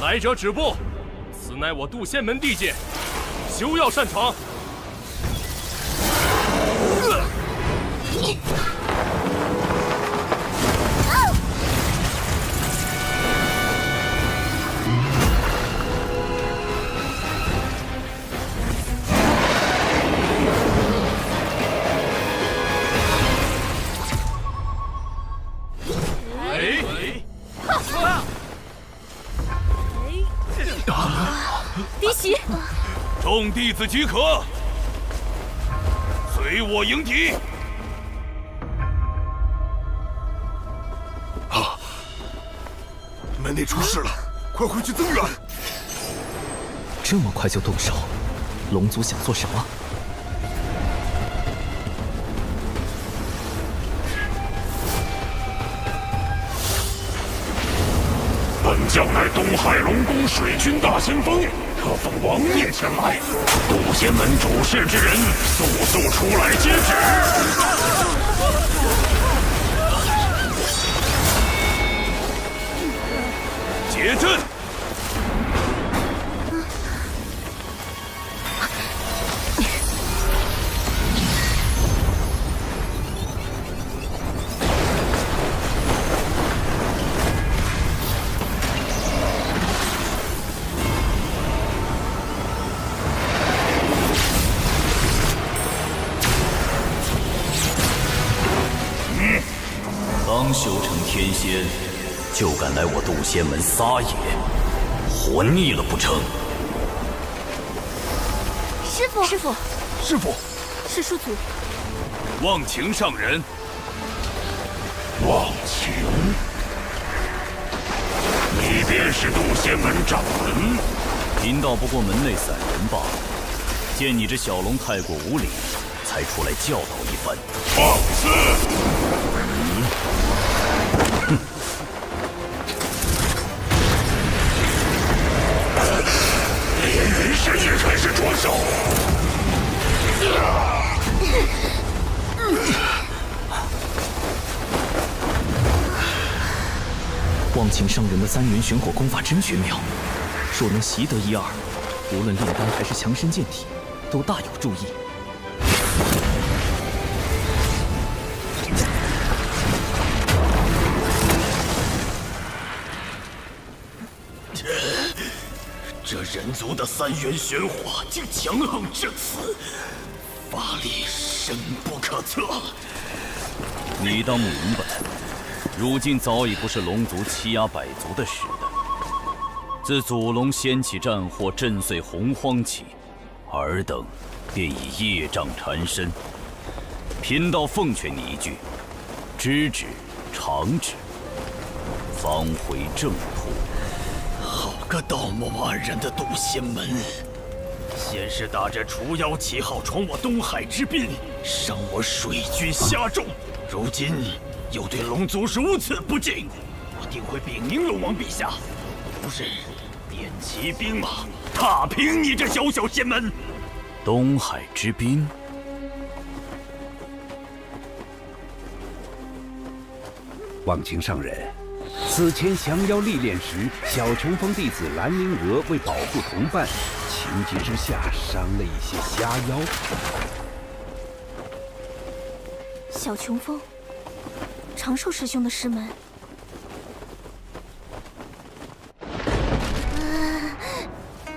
K: 来者止步！此乃我渡仙门地界，休要擅闯！
I: 嫡喜，
H: 众弟子即可，随我迎敌。
D: 啊！门内出事了，快回去增援！
C: 这么快就动手，龙族想做什么？
M: 本将乃东海龙宫水军大先锋，特奉王爷前来。渡仙门主事之人，速出来接旨。
H: 结阵！
P: 刚修成天仙，就敢来我渡仙门撒野，活腻了不成？
I: 师父，师父，
D: 师父，
I: 是叔祖。
H: 忘情上人。
M: 忘情，你便是渡仙门掌门？
P: 贫道不过门内散人罢了，见你这小龙太过无礼，才出来教导一番。
M: 放肆！连云师也开始着手。
C: 忘情上人的3元玄火功法真绝妙，若能习得1、2，无论炼丹还是强身健体，都大有助益。
M: 这人族的三元玄火竟强横至此，法力深不可测。
P: 你当明白，如今早已不是龙族欺压百族的时代。自祖龙掀起战火，震碎洪荒起，尔等便已业障缠身。贫道奉劝你一句：知止，长止，方回正途。
M: 好个道貌岸然的渡仙门！先是打着除妖旗号闯我东海之滨，伤我水军虾众，如今又对龙族如此不敬，我定会禀明龙王陛下，不日点齐兵马，踏平你这小小仙门。
P: 东海之滨。
L: 忘情上人，此前降妖历练时，小琼峰弟子兰陵娥为保护同伴，情急之下伤了一些虾妖。
I: 小琼峰，长寿师兄的师门。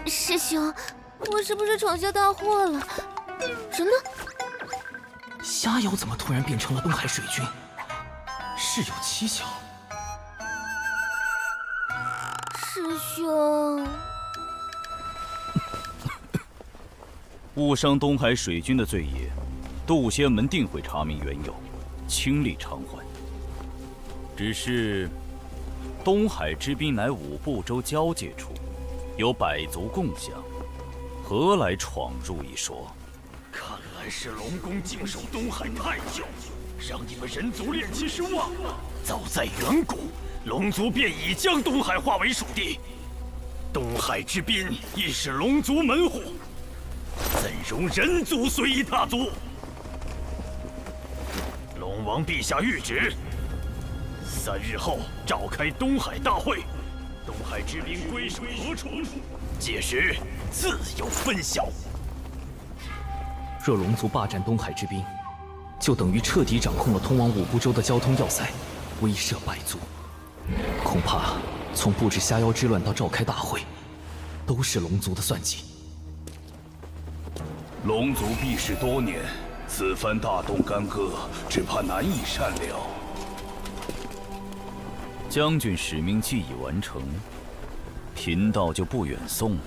I: 师兄，我是不是闯下大祸了？人呢？
C: 虾妖怎么突然变成了东海水军？事有蹊跷。
I: 师兄，
P: 误伤东海水军的罪业，渡仙门定会查明缘由，倾力偿还。只是，东海之滨乃五部洲交界处，有百族共享，何来闯入一说？
M: 看来是龙宫静守东海太久，让你们人族炼气师忘了。早在远古，龙族便已将东海划为属地，东海之滨亦是龙族门户，怎容人族随意踏足？龙王陛下谕旨，3日后召开东海大会，东海之滨归属何处？届时自有分晓。
C: 若龙族霸占东海之滨，就等于彻底掌控了通往五部洲的交通要塞，威慑百族。恐怕从布置虾妖之乱到召开大会，都是龙族的算计。
M: 龙族避世多年，此番大动干戈，只怕难以善了。
P: 将军使命既已完成，贫道就不远送了。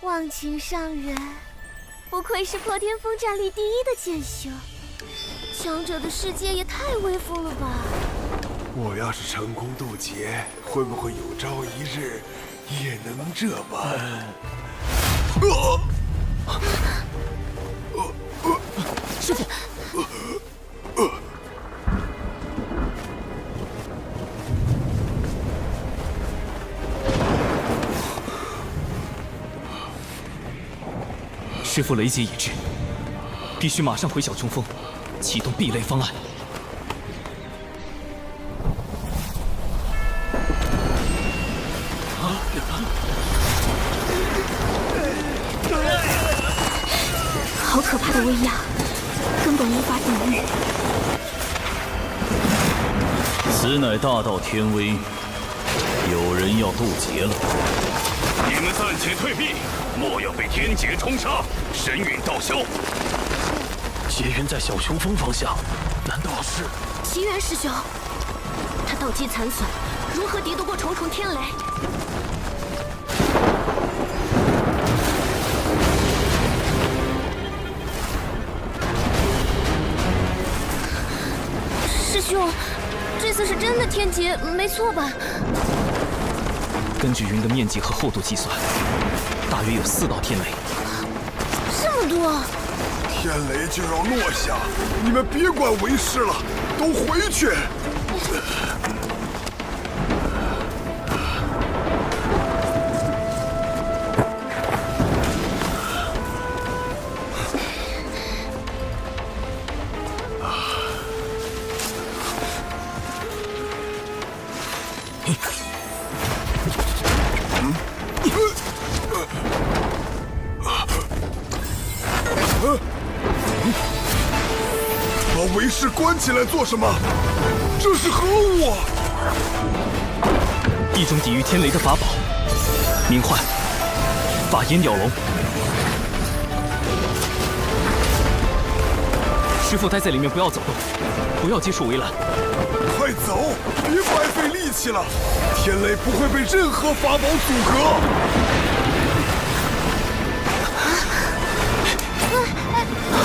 I: 忘情上人，不愧是破天峰战力第一的剑修，强者的世界也太威风了吧！
D: 我要是成功渡劫，会不会有朝一日也能这般？
C: 师父。师父雷劫已至，必须马上回小琼峰，启动避雷方案。
I: 好可怕的威压，根本无法抵御。
P: 此乃大道天威，有人要渡劫了。
M: 你们暂且退避，莫要被天劫冲杀，神陨道消。
O: 劫云在小琼峰方向，难道是
I: 奇缘师兄？他道基残损，如何敌得过重重天雷？师兄，这次是真的天劫，没错吧？
C: 根据云的面积和厚度计算，大约有4道天雷。
I: 这么多！
D: 天雷就要落下，你们别管为师了，都回去！把为师关起来做什么？这是何物啊？
C: 一种抵御天雷的法宝，名唤法眼鸟笼。师傅待在里面，不要走动，不要接触围栏。
D: 快走，别白费力气了。天雷不会被任何法宝阻隔。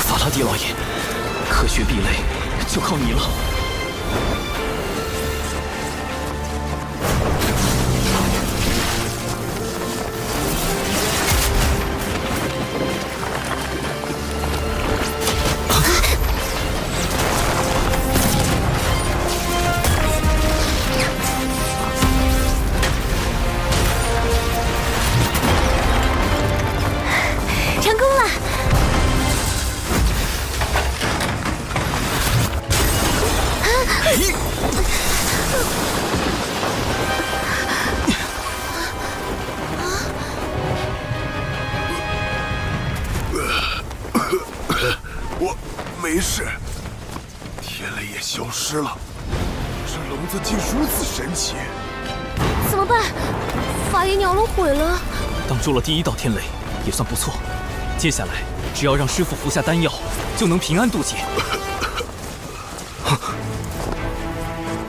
C: 法拉第老爷，科学壁垒就靠你了。
I: 成功了！
D: 我没事，天雷也消失了。这笼子竟如此神奇！
E: 怎么办？法眼鸟笼毁了。
C: 挡住了第一道天雷，也算不错。接下来只要让师傅服下丹药，就能平安渡劫。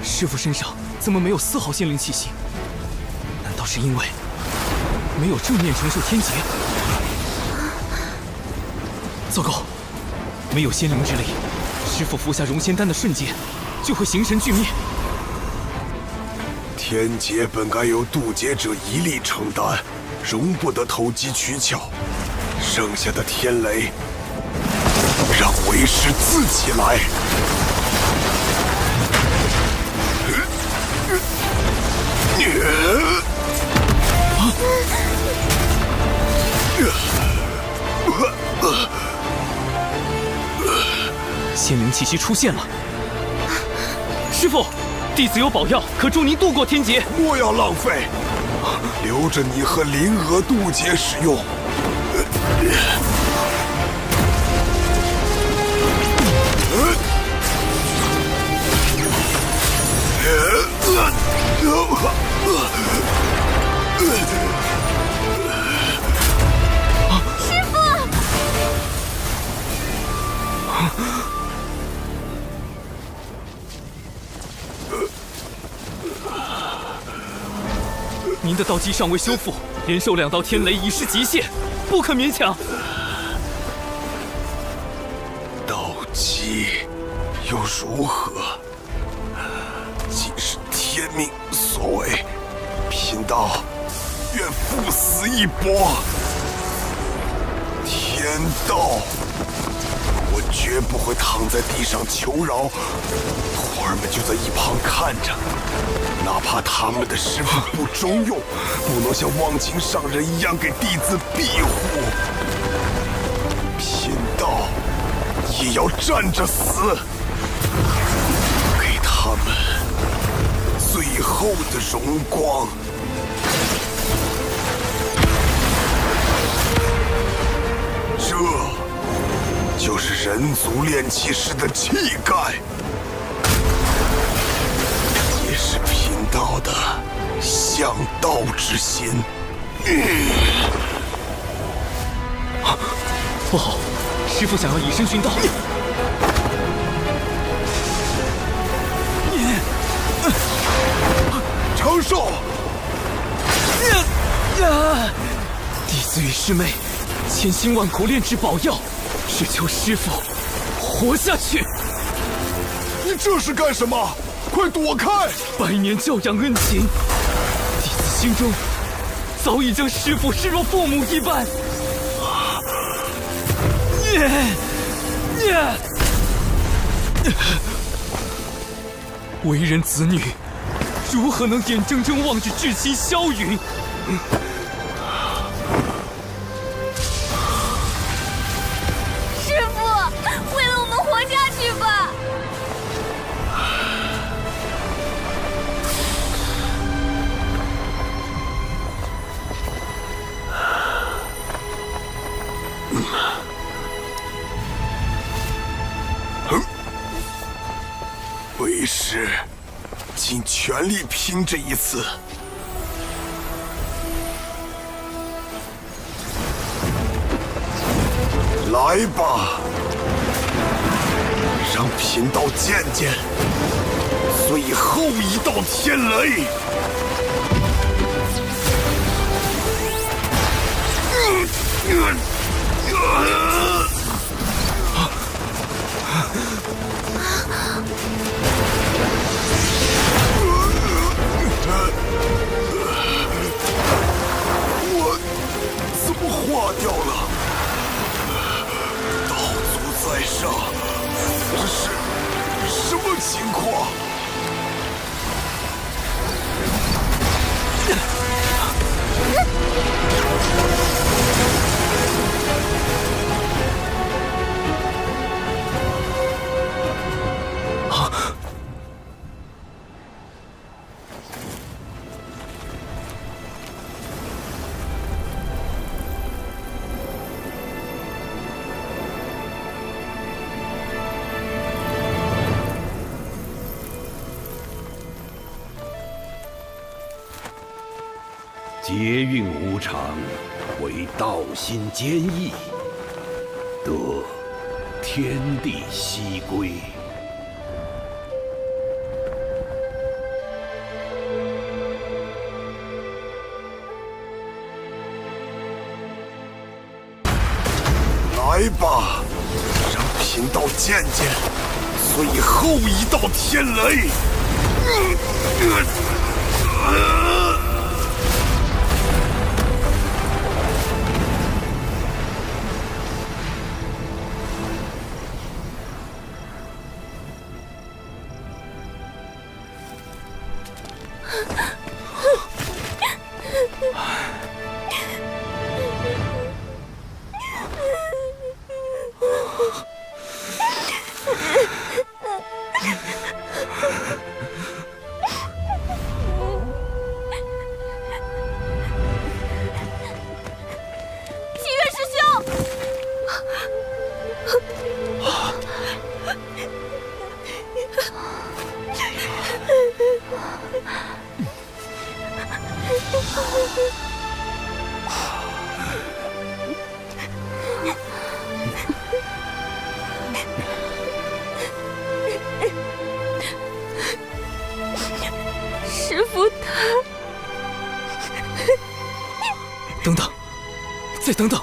C: 师傅身上怎么没有丝毫仙灵气息？难道是因为没有正面承受天劫？糟糕，没有仙灵之力，师傅服下融仙丹的瞬间就会形神俱灭。
D: 天劫本该由渡劫者一力承担，容不得投机取巧。剩下的天雷，让为师自己来。
C: 仙灵气息出现了，师傅，弟子有宝药可助您渡过天劫。
D: 莫要浪费，留着你和灵娥渡劫使用。
I: 师傅！
C: 您的道基尚未修复，连受2道天雷已是极限，不可勉强。
D: 道基又如何？既是天命所为，贫道愿赴死一搏。天道，我绝不会躺在地上求饶，徒儿们就在一旁看着。哪怕他们的师父不中用，不能像忘情上人一样给弟子庇护，贫道也要站着死，给他们最后的荣光。这就是人族炼气师的气概，也是贫道的向道之心。
C: 不好，师父想要以身殉道。
D: 长寿！
C: 弟子与师妹千辛万苦炼制宝药，只求师父活下去。
D: 你这是干什么？快躲开
C: ！100年教养恩情，弟子心中早已将师父视若父母一般。为人子女，如何能眼睁睁望着至亲消陨？
I: 师父，为了我们活下去吧！
D: 尽全力拼这一次。来吧，让贫道见见最后一道天雷。我怎么化掉了？道祖在上，这是什么情况？
L: 劫运无常，为道心坚毅，得天地西归。
D: 来吧，让贫道见见最后一道天雷。
I: 师父他……
F: 等等，再等等。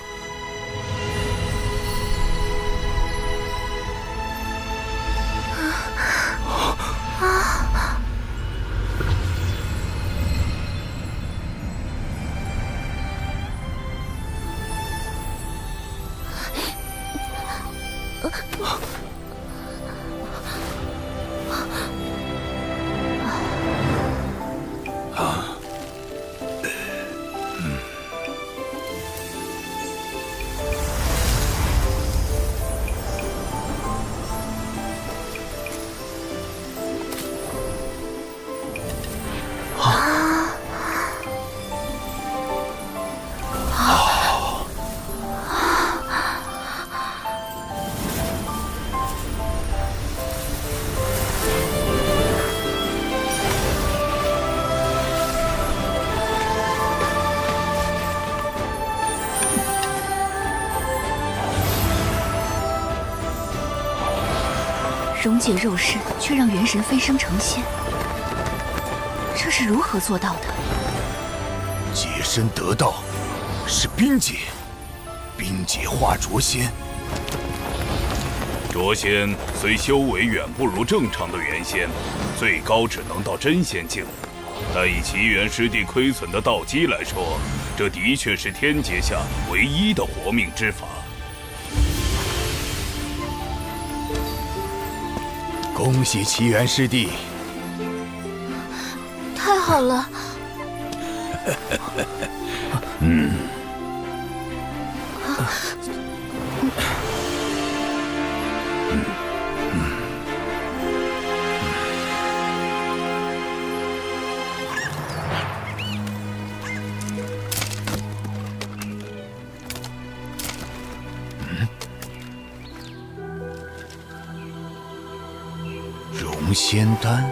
I: 溶解肉身，却让元神飞升成仙，这是如何做到的？
M: 解身得道，是冰解，冰解化浊仙。
H: 浊仙虽修为远不如正常的元仙，最高只能到真仙境，但以奇缘师弟亏损的道基来说，这的确是天劫下唯一的活命之法。
M: 恭喜奇缘师弟！
I: 太好了！
M: 融仙丹，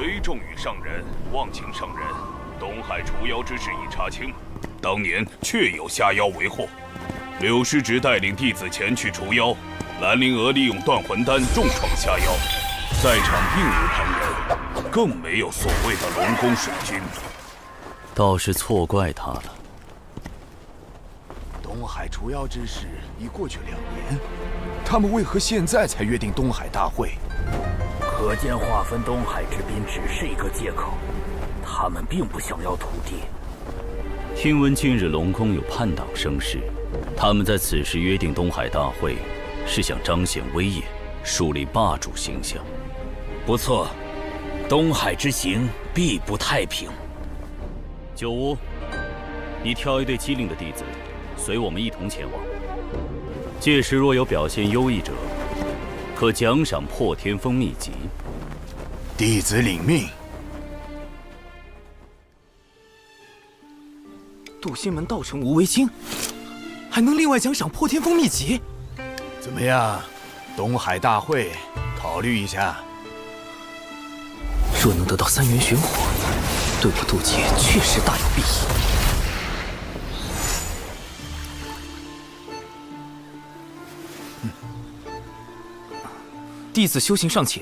H: 为重与上人，忘情上人。东海除妖之事已查清，当年确有下妖为祸。柳师侄带领弟子前去除妖，兰陵娥利用断魂丹重创下妖，在场并无旁人，更没有所谓的龙宫水军。
P: 倒是错怪他了。
M: 东海除妖之事已过去2年，他们为何现在才约定东海大会？
O: 可见划分东海之滨只是一个借口，他们并不想要土地。
P: 听闻近日龙宫有叛党生事，他们在此时约定东海大会，是想彰显威严，树立霸主形象。
O: 不错，东海之行必不太平。
P: 九乌，你挑一队机灵的弟子，随我们一同前往。届时若有表现优异者，可奖赏破天风秘籍。
M: 弟子领命。
C: 渡仙门道成无为经，还能另外奖赏破天风秘籍？
M: 怎么样，东海大会，考虑一下。
C: 若能得到3元玄火，对我渡劫确实大有裨益。弟子修行尚浅，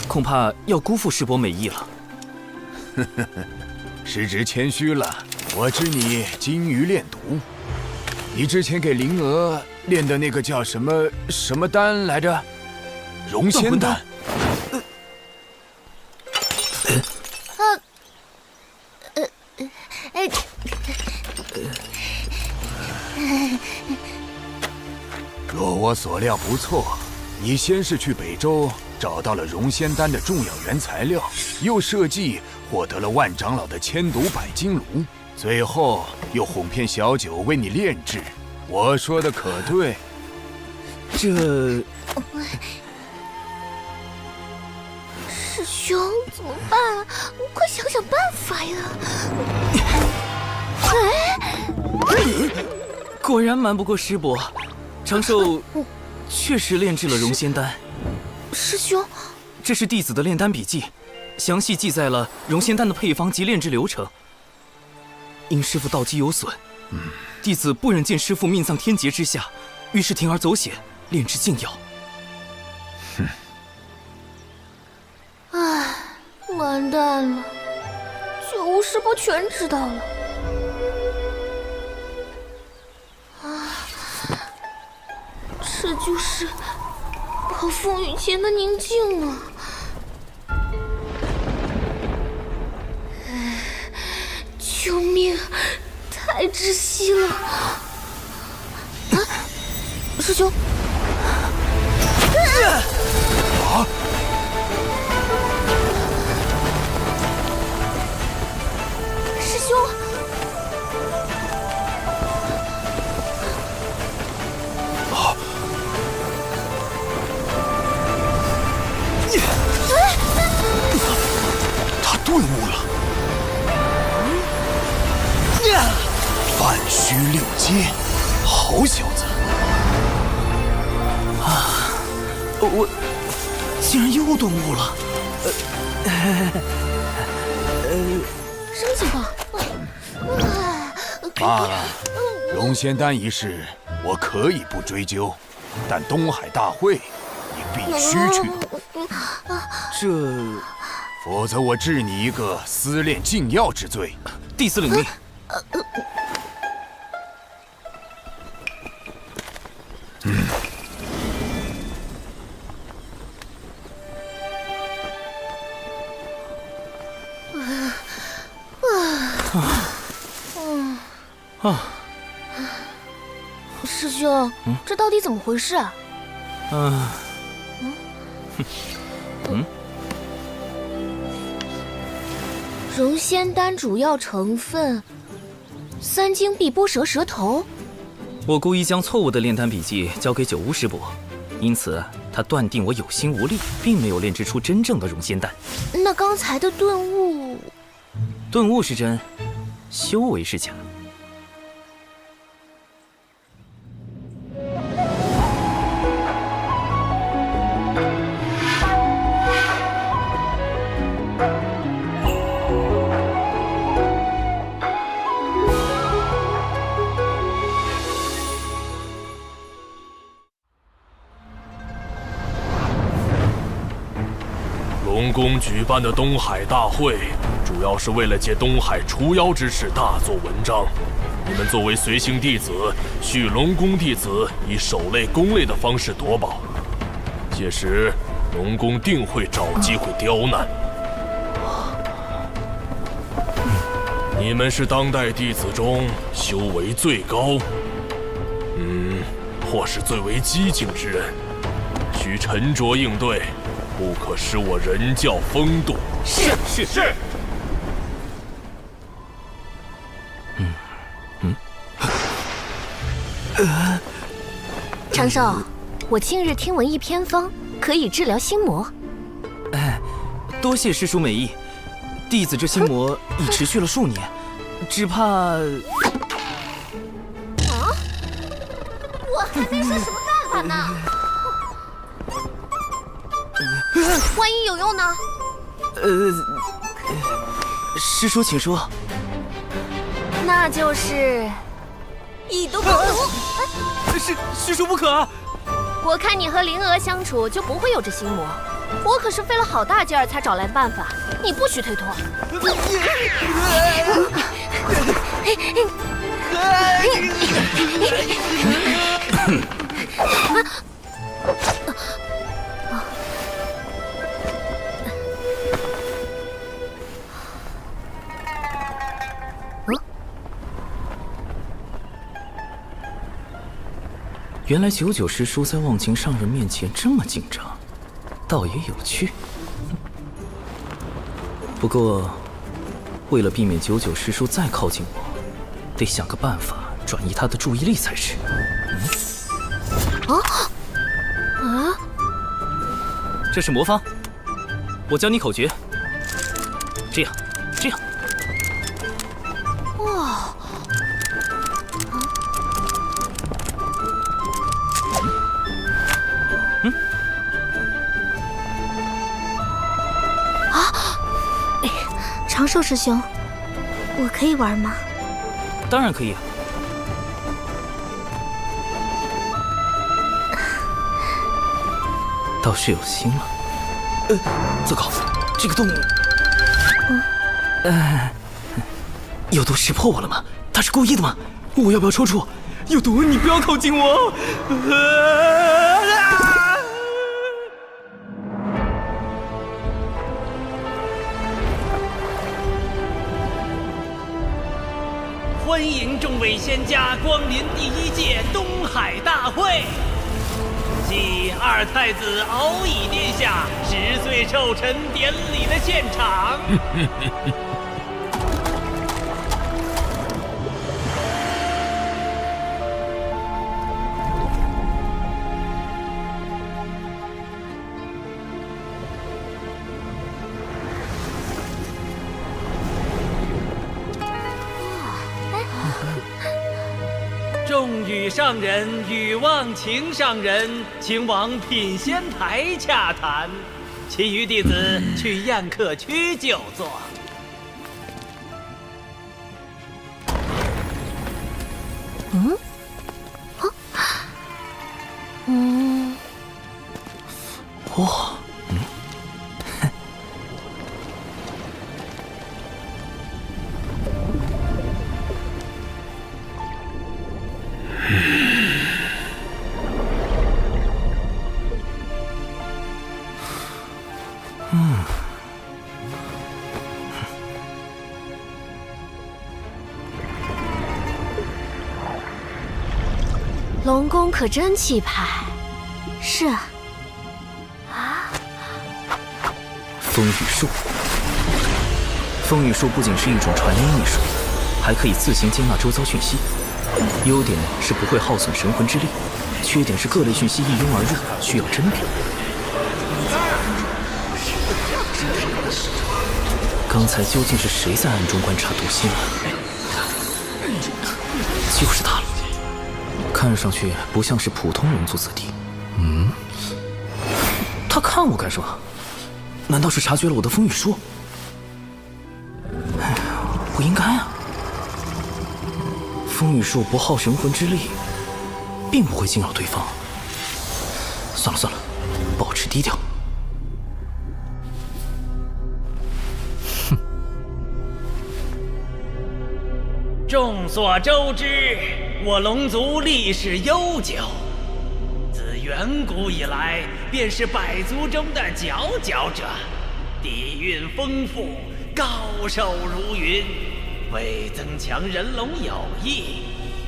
C: 恐怕要辜负师伯美意了。
M: 师侄谦虚了，我知你精于炼毒。你之前给灵娥炼的那个叫什么丹来着？融仙丹。若我所料不错，你先是去北周找到了融仙丹的重要原材料，又设计获得了万长老的千毒百金炉，最后又哄骗小九为你炼制。我说的可对？
C: 这
I: 师兄怎么办啊？快想想办法呀！
C: 果然瞒不过师伯，长寿确实炼制了融仙丹。
I: 师兄，
C: 这是弟子的炼丹笔记，详细记载了融仙丹的配方及炼制流程。因师父道基有损，弟子不忍见师父命丧天劫之下，于是铤而走险，炼制禁药。
I: 唉，完蛋了，九无师伯全知道了。这就是暴风雨前的宁静啊！救命，太窒息了！啊，师兄！
M: 啊！
I: 师兄！
M: 他顿悟了。范虚六阶，好小子！
C: 啊，我竟然又顿悟了。
I: 什么情况？
M: 罢了，融仙丹一事我可以不追究，但东海大会你必须去。
C: 这，
M: 否则我治你一个私炼禁药之罪。
C: 弟子领命。
I: 师兄，这到底怎么回事啊？融仙丹主要成分3经碧波蛇舌头。
C: 我故意将错误的炼丹笔记交给九乌师伯，因此他断定我有心无力，并没有炼制出真正的融仙丹。
I: 那刚才的顿悟，
C: 顿悟是真，修为是假。
K: 宫举办的东海大会，主要是为了借东海除妖之事大做文章。你们作为随行弟子，续龙宫弟子以守类攻类的方式夺宝，届时龙宫定会找机会刁难。你们是当代弟子中修为最高，或是最为激进之人，需沉着应对，不可失我人教风度。
C: 是。
E: 长寿，我近日听闻一偏方，可以治疗心魔。
C: 多谢师叔美意，弟子这心魔已持续了数年，只怕……
E: 我还没说什么办法呢。万一有用呢？
C: 师叔请说。
E: 那就是以毒攻毒。
C: 师叔不可！
E: 我看你和灵娥相处就不会有这心魔，我可是费了好大劲儿才找来的办法，你不许推脱。
C: 原来99师叔在忘情上人面前这么紧张，倒也有趣。不过，为了避免99师叔再靠近我，得想个办法转移他的注意力才是。这是魔方，我教你口诀，这样。
E: 哇！长寿师兄，我可以玩吗？
C: 当然可以。倒是有心了。糟糕，这个动物，有毒识破我了吗？他是故意的吗？我要不要抽出？有毒，你不要靠近我！
F: 欢迎众位仙家光临第1届东海大会。继二太子敖乙殿下10岁寿辰典礼的现场。众羽上人与忘情上人，请往品仙台洽谈，其余弟子去宴客区就坐。
C: 哇，
E: 龙宫可真气派。是啊。
C: 风雨术，风雨术不仅是一种传音艺术，还可以自行接纳周遭讯息。优点是不会耗损神魂之力，缺点是各类讯息一拥而入，需要甄别。刚才究竟是谁在暗中观察毒仙啊？就是他了，看上去不像是普通龙族子弟。他看我干什么？难道是察觉了我的风雨术？不应该啊！风雨术不耗神魂之力，并不会惊扰对方。算了，保持低调。
F: 众所周知，我龙族历史悠久，自远古以来便是百族中的佼佼者，底蕴丰富，高手如云。为增强人龙友谊，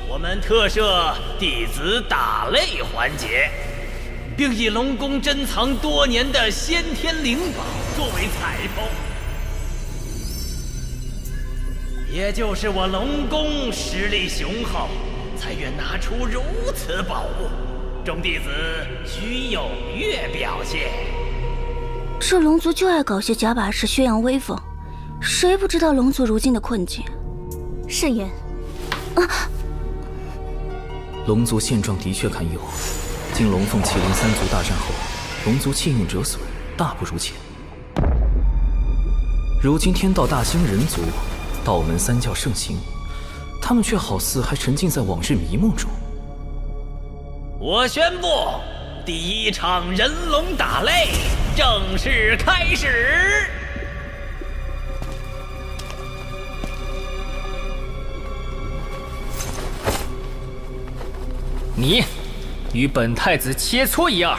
F: 我们特设弟子打擂环节，并以龙宫珍藏多年的先天灵宝作为彩头。也就是我龙宫实力雄厚，才愿拿出如此宝物，众弟子需踊跃表现。
I: 这龙族就爱搞些假把式宣扬威风，谁不知道龙族如今的困境？
E: 慎言。
C: 龙族现状的确堪忧，经龙凤麒麟三族大战后，龙族气运折损，大不如前。如今天道大兴人族，道门三教盛行，他们却好似还沉浸在往日迷梦中。
F: 我宣布，第一场人龙打擂正式开始。
C: 你与本太子切磋一二。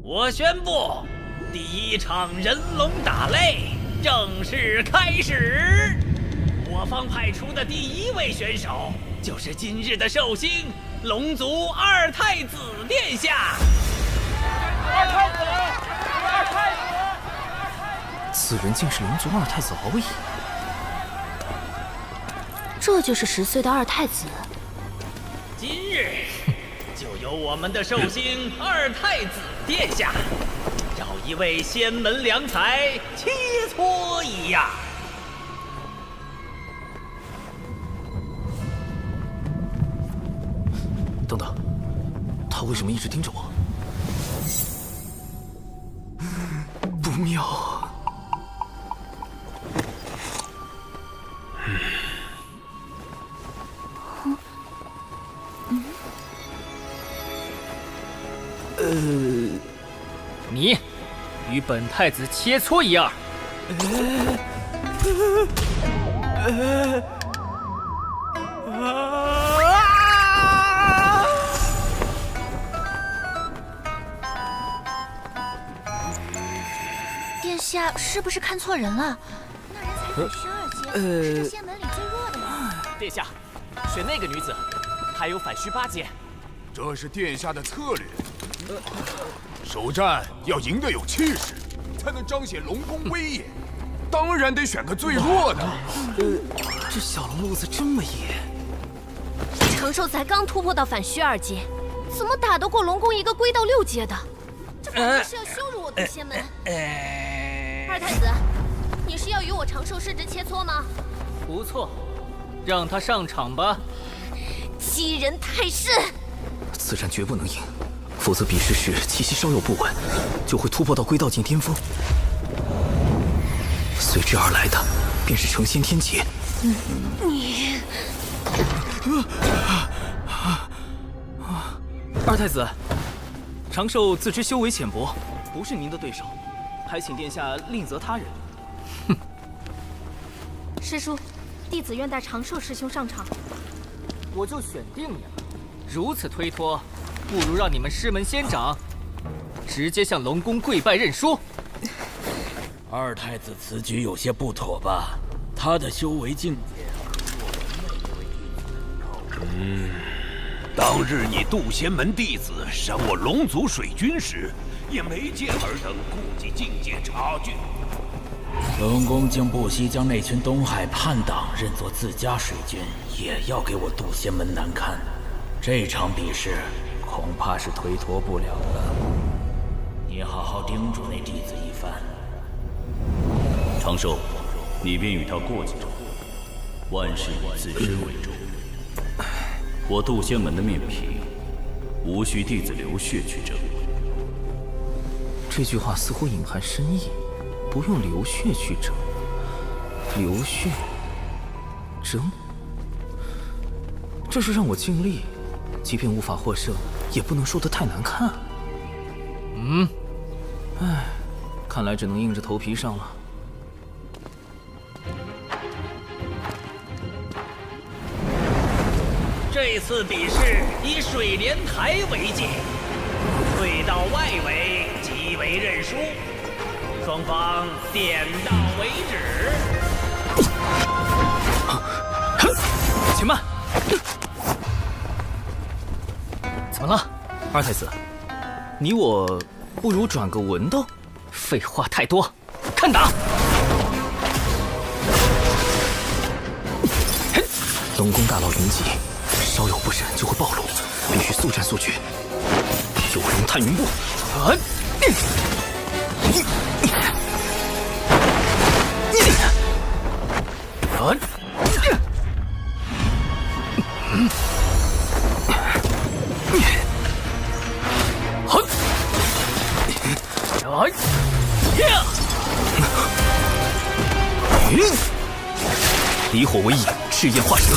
F: 我宣布，第一场人龙打擂正式开始。我方派出的第一位选手，就是今日的寿星龙族二太子殿下。
C: 二太子，二太子！此人竟是龙族二太子敖乙。
E: 这就是10岁的二太子。
F: 今日就由我们的寿星二太子殿下，找一位仙门良才切磋一样。
C: 等等，他为什么一直盯着我？不妙。你与本太子切磋一二。
I: 殿下是不是看错人了？那人才第12阶，是这仙门里最弱的人。
C: 殿下，选那个女子，她有反虚8阶。
M: 这是殿下的策略。首战要赢得有气势，才能彰显龙宫威严。当然得选个最弱的。
C: 这小龙路子这么野。
E: 长寿才刚突破到反虚2阶，怎么打得过龙宫一个归到6阶的？这反正是要羞辱我渡仙门。二太子，你是要与我长寿师侄切磋吗？
C: 不错，让他上场吧。
E: 欺人太甚！
C: 此战绝不能赢，否则比试时气息稍有不稳，就会突破到归道境巅峰。随之而来的便是成仙天劫。
E: 你，
C: 二太子，长寿自知修为浅薄，不是您的对手，还请殿下另择他人。
E: 师叔，弟子愿带长寿师兄上场。
C: 我就选定你了。如此推脱，不如让你们师门仙长直接向龙宫跪拜认输。
Q: 二太子此举有些不妥吧？他的修为境界
L: 当日你渡仙门弟子伤我龙族水军时，也没见尔等顾及境界差距。
Q: 龙宫竟不惜将那群东海叛党认作自家水军，也要给我渡仙门难堪。这场比试恐怕是推脱不了了。你好好叮嘱那弟子一番。
P: 长寿，你便与他过几招，万事以自身为重。我渡仙门的面皮，无需弟子流血去争。
C: 这句话似乎隐含深意，不用流血去争。流血争，这是让我尽力，即便无法获胜，也不能说得太难看。唉，看来只能硬着头皮上了。
F: 这次比试以水莲台为界，退到外围即为认输，双方点到为止。
C: 且慢！怎么了，二太子？你我不如转个文斗？废话太多，看打！龙宫大佬云集，稍有不慎就会暴露，必须速战速决。九龙探云步，离火为引，赤焰化蛇。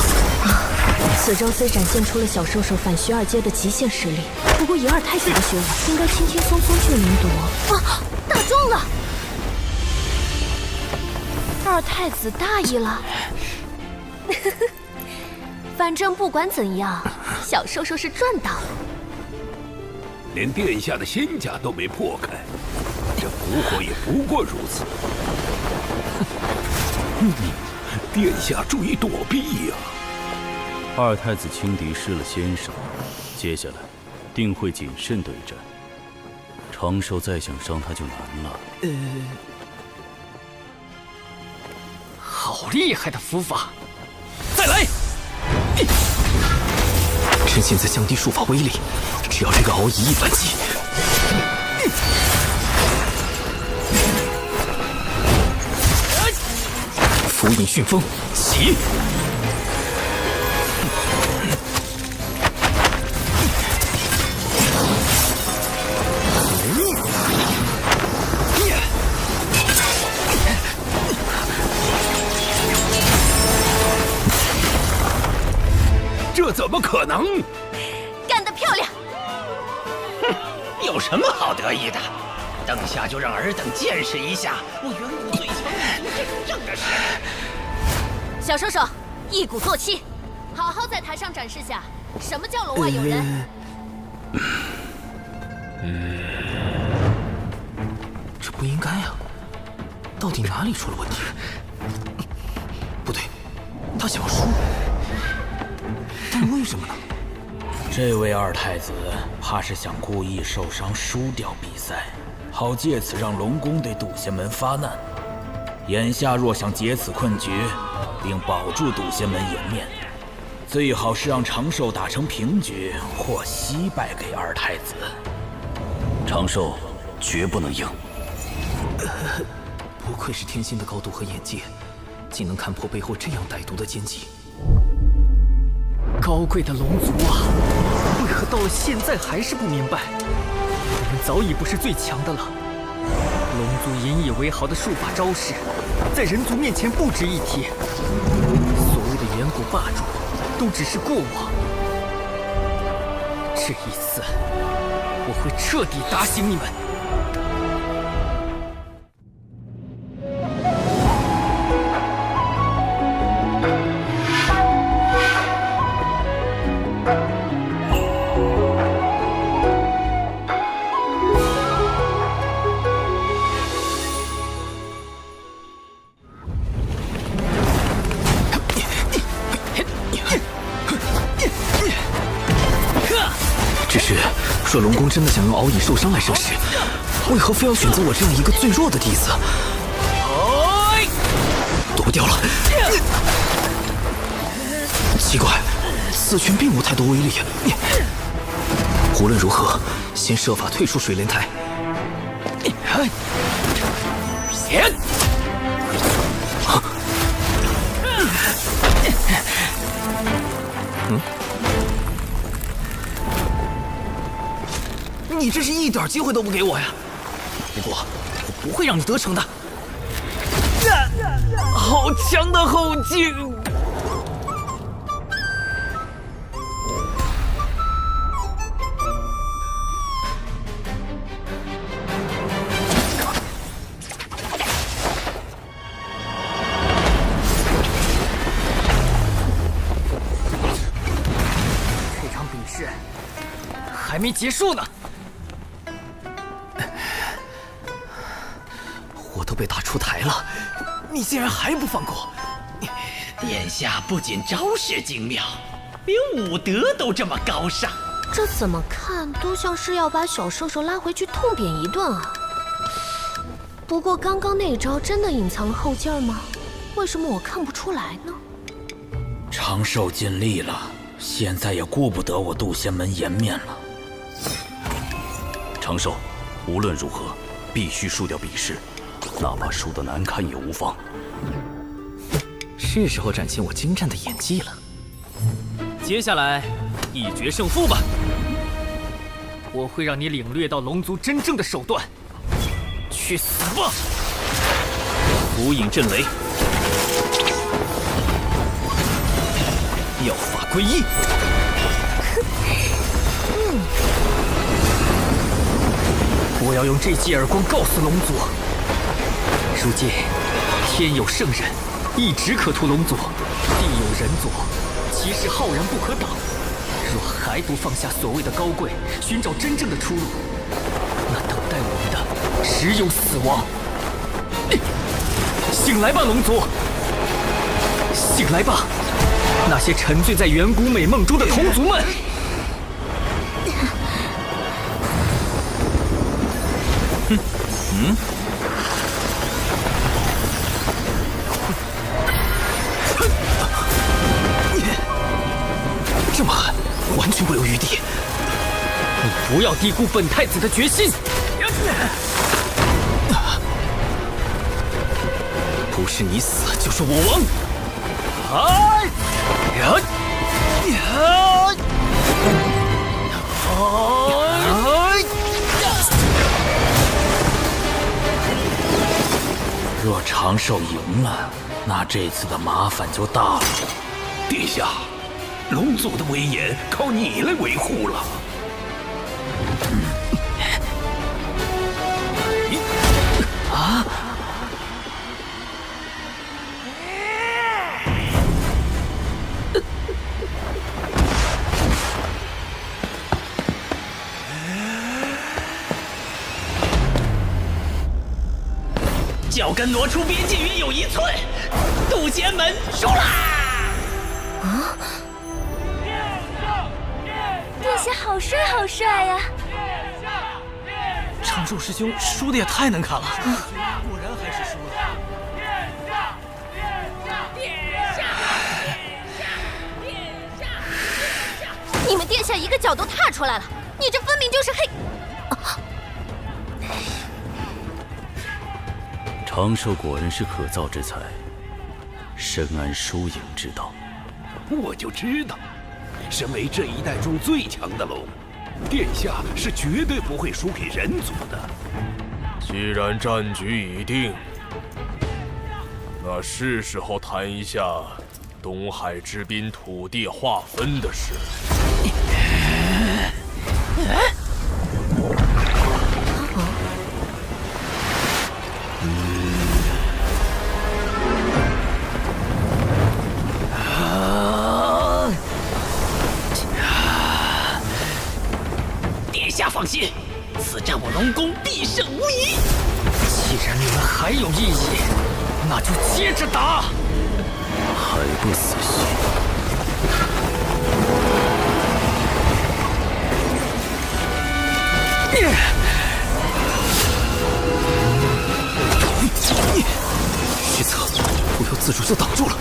E: 此招虽展现出了小兽兽反徐二阶的极限实力，不过以二太子的学问，应该轻轻松松就能夺。啊，打中了！二太子大意了。反正不管怎样，小兽兽是赚到了。
L: 连殿下的仙甲都没破开，这蛊火也不过如此。殿下注意躲避呀！
P: 二太子轻敌失了先手，接下来定会谨慎对战。长寿再想伤他就难了。
C: 好厉害的符法！再来！趁现在降低术法威力，只要这个敖乙一反击。符影旋风，起！
L: 这怎么可能？
I: 干得漂亮！
F: 哼，有什么好得意的？等下就让尔等见识一下我远古最强武族真正的实力。
E: 小兽兽，一鼓作气，好好在台上展示下什么叫楼外有人。
C: 这不应该啊！到底哪里出了问题？不对，他想输，但为什么呢？
Q: 这位二太子怕是想故意受伤输掉比赛，好借此让龙宫对笃仙门发难。眼下若想解此困局，并保住笃仙门颜面，最好是让长寿打成平局或惜败给二太子。
P: 长寿绝不能赢。
C: 不愧是天仙的高度和眼界，竟能看破背后这样歹毒的奸计。高贵的龙族啊，为何到了现在还是不明白？我们早已不是最强的了。龙族引以为豪的术法招式，在人族面前不值一提。所谓的远古霸主，都只是过往。这一次，我会彻底打醒你们。只是，若龙宫真的想用敖乙受伤来生事，为何非要选择我这样一个最弱的弟子？躲不掉了。奇怪，此拳并无太多威力。无论如何，先设法退出水莲台。你这是一点机会都不给我呀！不过，我不会让你得逞的。好强的后劲！没结束呢。我都被打出台了，你竟然还不放过！
F: 殿下不仅招式精妙，连武德都这么高尚。
E: 这怎么看都像是要把小兽兽拉回去痛扁一顿啊！不过刚刚那招真的隐藏了后劲儿吗？为什么我看不出来呢？
Q: 长寿尽力了，现在也顾不得我渡仙门颜面了。
P: 长寿，无论如何必须输掉比试，哪怕输得难看也无妨。
C: 是时候展现我精湛的演技了。接下来一决胜负吧！我会让你领略到龙族真正的手段。去死吧！无影震雷，妖法归一。我要用这记耳光告诉龙族，如今天有圣人，一直可屠龙族；地有人族，其势浩然不可挡。若还不放下所谓的高贵，寻找真正的出路，那等待我们的只有死亡。醒来吧，龙族！醒来吧，那些沉醉在远古美梦中的同族们！这么狠，完全不留余地！你不要低估本太子的决心！不是你死，就是我亡！
Q: 若长寿赢了，那这次的麻烦就大了。
L: 殿下，龙族的威严靠你来维护了。
C: 啊！
F: 脚跟挪出边界约有1寸，渡仙门输啦！
I: 啊！殿下好帅好帅呀！
C: 长寿师兄输的也太难看了，
F: 果然还是输了。
E: 你们殿下一个脚都踏出来了，你这分明就是黑。
P: 长寿果然是可造之才，深谙输赢之道。
L: 我就知道，身为这一代中最强的龙，殿下是绝对不会输给人族的。
K: 既然战局已定，那是时候谈一下东海之滨土地划分的事。
F: 殿下放心，此战我龙宫必胜无疑。
C: 既然你们还有异议，那就接着打。
P: 还不死心？虚策，不由自主就挡住了。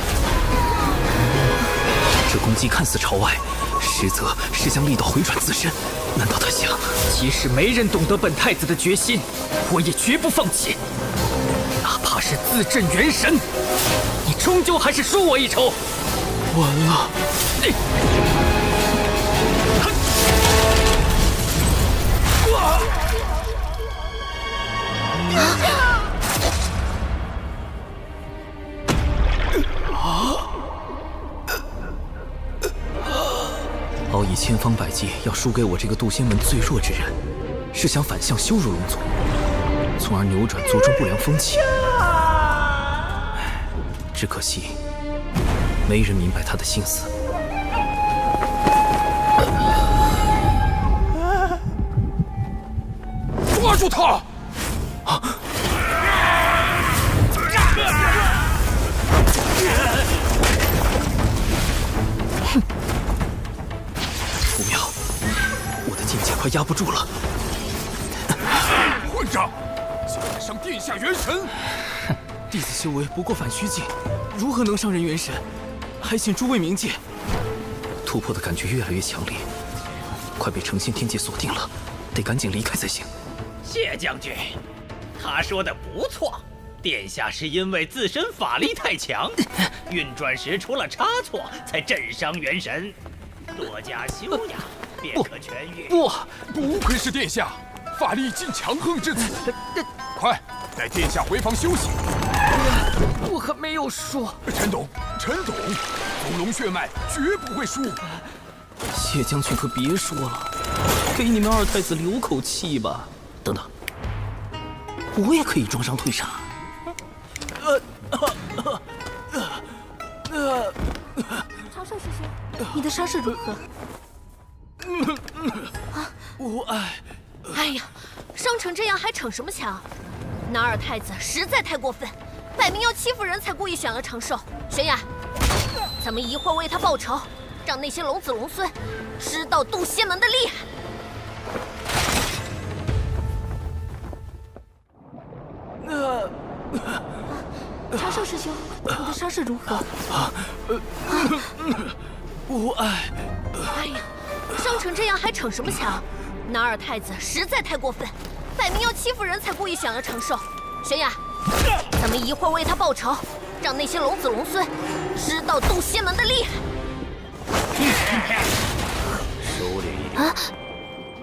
P: 这攻击看似朝外，实则是将力道回转自身。难道他想，
C: 即使没人懂得本太子的决心，我也绝不放弃。哪怕是自震元神，你终究还是输我一筹。完了！敖乙千方百计要输给我这个渡仙门最弱之人，是想反向羞辱龙族，从而扭转族中不良风气。只可惜，没人明白他的心思。
N: 住他！
C: 不妙，我的境界快压不住了。
N: 混账！竟敢伤殿下元神！
C: 弟子修为不过反虚境，如何能伤人元神？还请诸位明鉴。突破的感觉越来越强烈，快被成仙天界锁定了，得赶紧离开才行。
F: 谢将军，他说的不错，殿下是因为自身法力太强，运转时出了差错，才震伤元神。多加修养，便可痊愈。
N: 不愧是殿下，法力竟强横至此。快带殿下回房休息。
C: 我还没有说。
N: 陈董，祖龙血脉绝不会输。
C: 谢将军可别说了，给你们二太子留口气吧。等等，我也可以装伤退杀。
I: 长寿师兄，你的伤势如何？
C: 无碍。
E: 哎呀，伤成这样还逞什么强？那二太子实在太过分，摆明要欺负人才故意想要长寿。玄雅，咱们一会儿为他报仇，让那些龙子龙孙知道渡仙门的厉害。
I: 长寿师兄，你的伤势如何？
C: 无碍。
E: 哎呀，伤成这样还逞什么强？那二太子实在太过分，摆明要欺负人才故意想要长寿。玄雅，咱们一会儿为他报仇，让那些龙子龙孙知道渡仙门的厉害。
P: 收敛一点。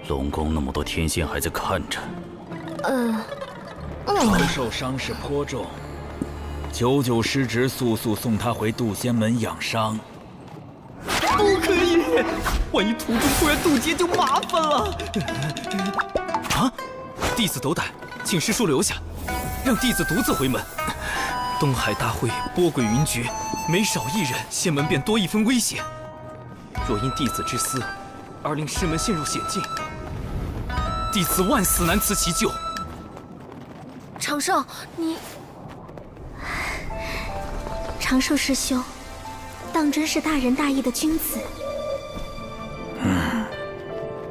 P: 龙宫那么多天仙还在看着。
Q: 长寿伤势颇重，九九师侄速速送他回渡仙门养伤。
C: 不可以，万一途中突然渡劫就麻烦了。啊！弟子斗胆，请师叔留下，让弟子独自回门。东海大会波诡云谲，每少一人，仙门便多一分危险。若因弟子之私而令师门陷入险境，弟子万死难辞其咎。
E: 长寿，你……
I: 长寿师兄，当真是大仁大义的君子。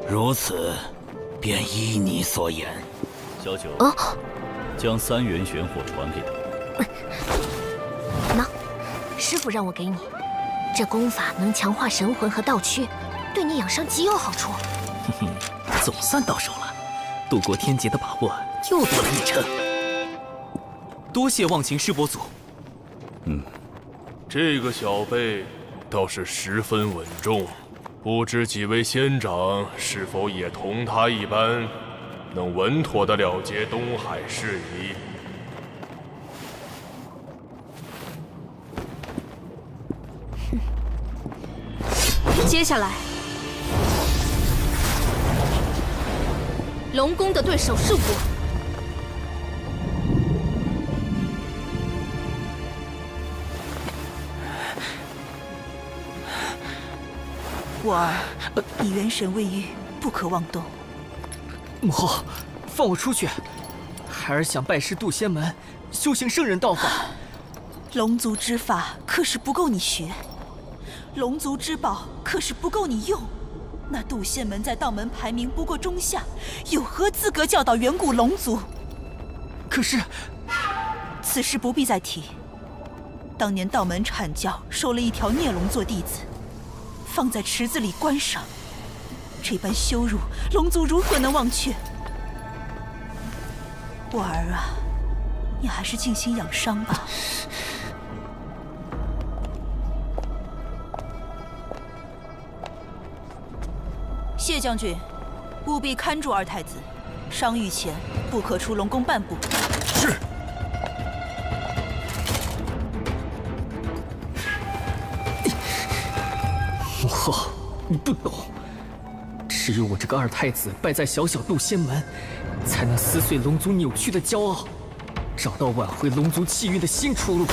Q: 如此，便依你所言。
P: 小九，将3元玄火传给他。
E: 喏，师傅让我给你，这功法能强化神魂和道躯，对你养伤极有好处。
C: 嘿嘿，总算到手了，渡过天劫的把握又多了一成。多谢忘情师伯祖。
K: 这个小辈倒是十分稳重，不知几位仙长是否也同他一般，能稳妥地了结东海事宜？
E: 接下来，龙宫的对手是我。
R: 我儿，你元神未愈，不可妄动。
C: 母后，放我出去！孩儿想拜师渡仙门，修行圣人道法。
R: 龙族之法可是不够你学，龙族之宝可是不够你用。那渡仙门在道门排名不过中下，有何资格教导远古龙族？
C: 可是，
R: 此事不必再提。当年道门阐教收了一条孽龙做弟子，放在池子里观赏，这般羞辱，龙族如何能忘却？我儿啊，你还是静心养伤吧。谢将军，务必看住二太子，伤愈前不可出龙宫半步。
N: 是。
C: 母后，你不懂，只有我这个二太子败在小小渡仙门，才能撕碎龙族扭曲的骄傲，找到挽回龙族气运的新出路。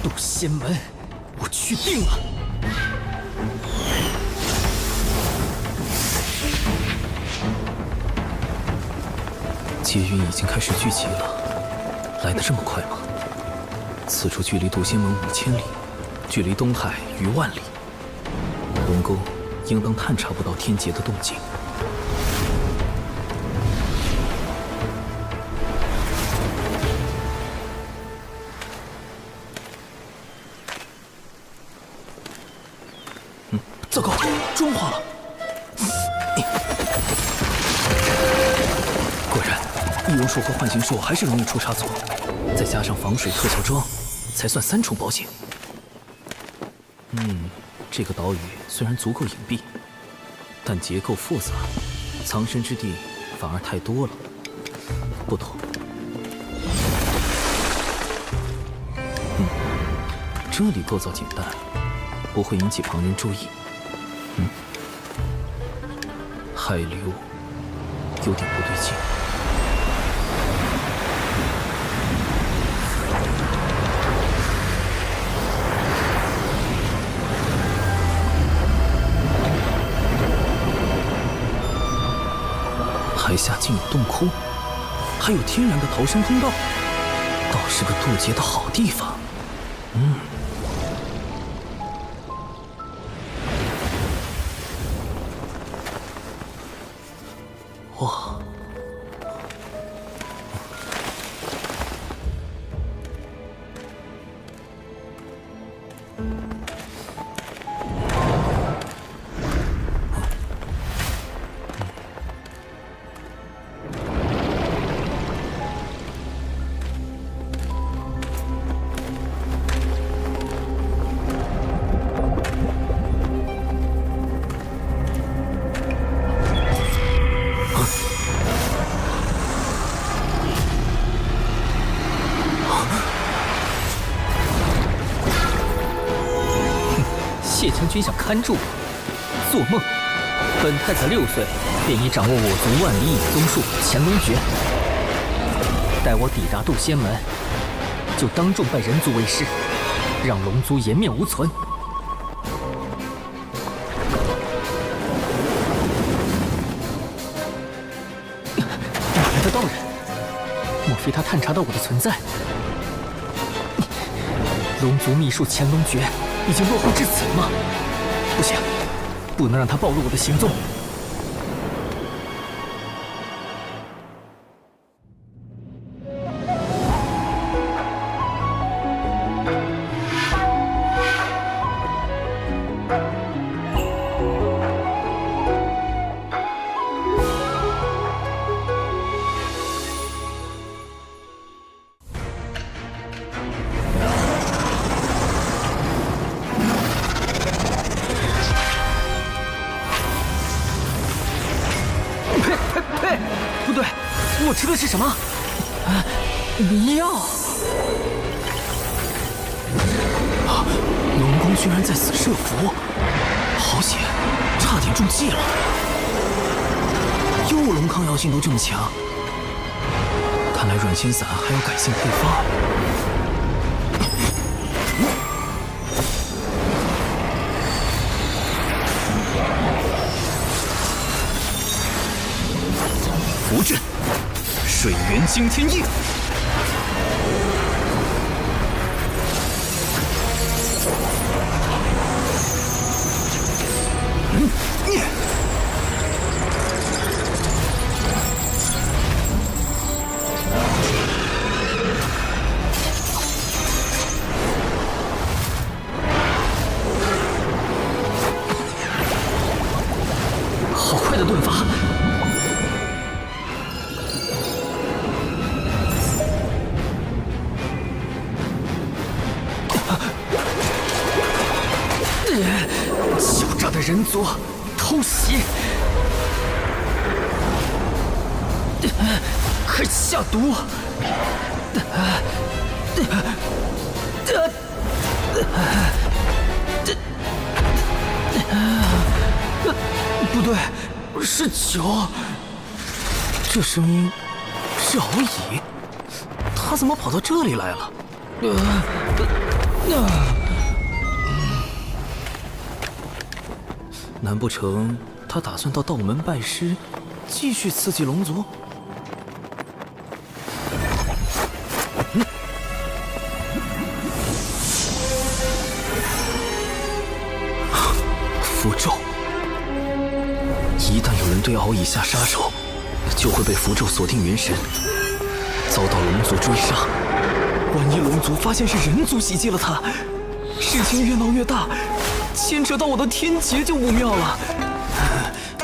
C: 渡仙门，我去定了。劫云已经开始聚集了，来得这么快吗？此处距离渡仙门5000里，距离东海逾万里。龙宫应当探查不到天劫的动静。糟糕，撞化了！果然，易容术和幻形术还是容易出差错，再加上防水特效装，才算3重保险。这个岛屿虽然足够隐蔽，但结构复杂，藏身之地反而太多了。不妥。这里构造简单，不会引起旁人注意。海流有点不对劲。海下竟有洞窟，还有天然的逃生通道，倒是个渡劫的好地方。哇！谢将军想看住我，做梦！本太子6岁便已掌握我族万里引宗术乾隆诀，待我抵达渡仙门，就当众拜人族为师，让龙族颜面无存。哪来的道人？莫非他探查到我的存在？龙族秘术乾隆诀已经落后至此了吗？不行，不能让他暴露我的行踪。不对，我吃的是什么？迷药！龙宫居然在此设伏，好险，差点中计了。幼龙抗药性都这么强，看来软仙散还要改进配方。符阵，水源惊天印。好快的盾法！狡诈的人族偷袭！快下毒！不对，是酒。这声音是敖乙，他怎么跑到这里来了？难不成他打算到道门拜师，继续刺激龙族？敖乙下杀手，就会被符咒锁定元神，遭到龙族追杀。万一龙族发现是人族袭击了他，事情越闹越大，牵扯到我的天劫就不妙了。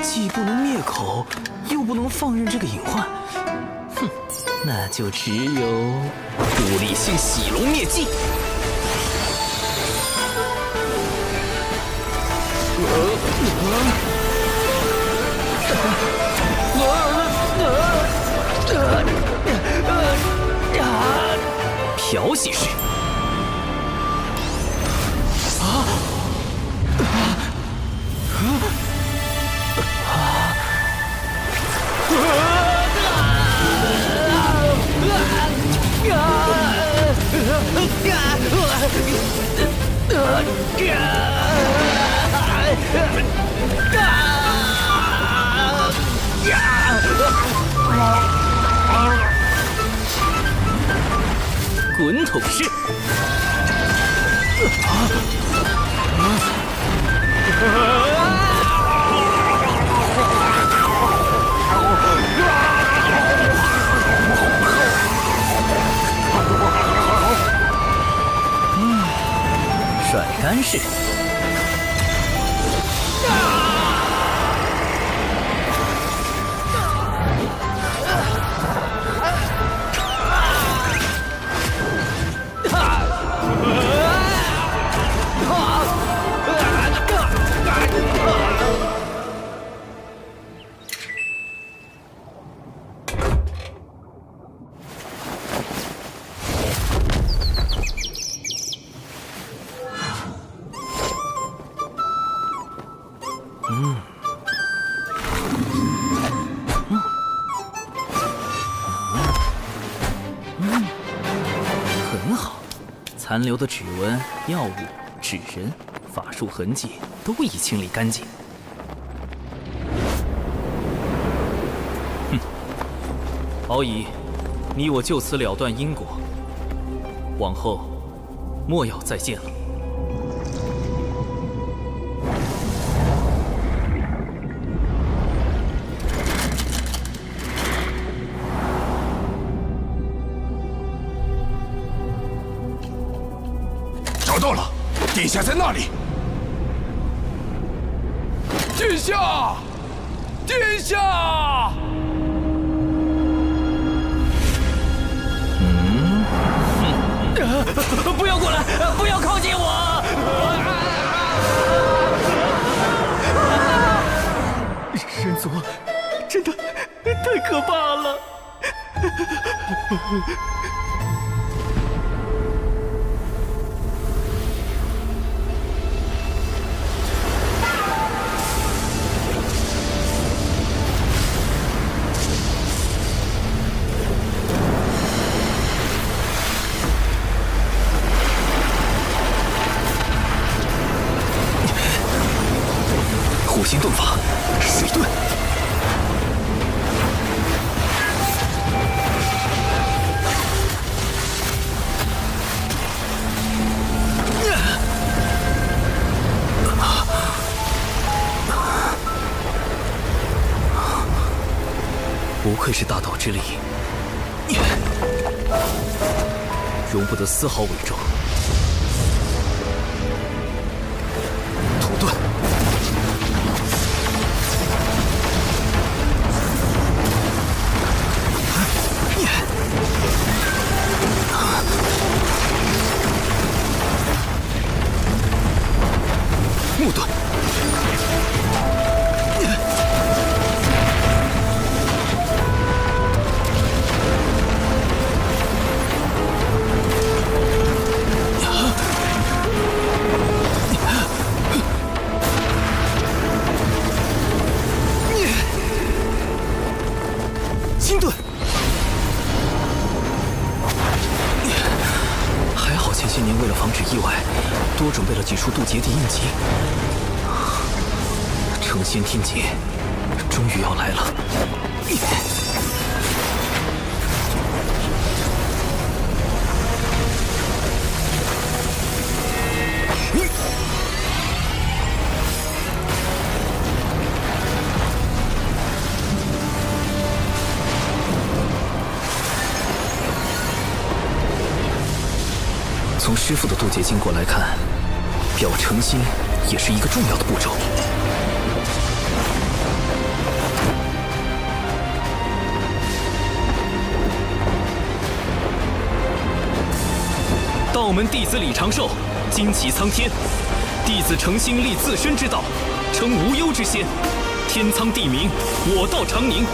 C: 既不能灭口，又不能放任这个隐患，哼，那就只有物理性洗龙灭迹。漂洗式。滚筒式。甩干式。很好，残留的指纹、药物、纸人、法术痕迹都已清理干净。哼，敖乙，你我就此了断因果，往后莫要再见了。
N: 找到了，殿下在那里。殿下，殿下！
C: 不要过来！不要靠近我！人族真的太可怕了！火星遁法，水遁。不愧是大道之力，容不得丝毫伪装。土遁。木遁。星遁。还好前些年为了防止意外，多准备了几处渡劫地印记。成仙天劫终于要来了。从师傅的渡劫经过来看，表成仙也是一个重要的步骤。道门弟子李长寿，旌旗苍天，弟子诚心立自身之道，成无忧之仙。天苍地明，我道长宁。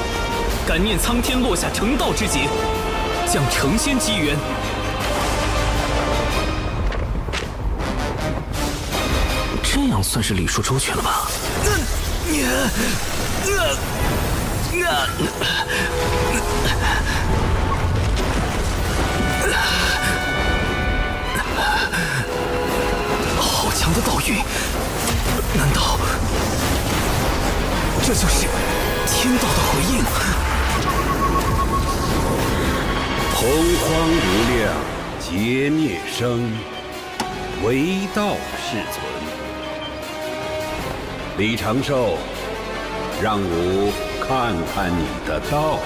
C: 感念苍天落下成道之劫，将成仙机缘。这样算是礼数周全了吧？好强的道运，难道这就是天道的回应？
L: 洪荒无量，劫灭生，唯道是存。李长寿，让吾看看你的道。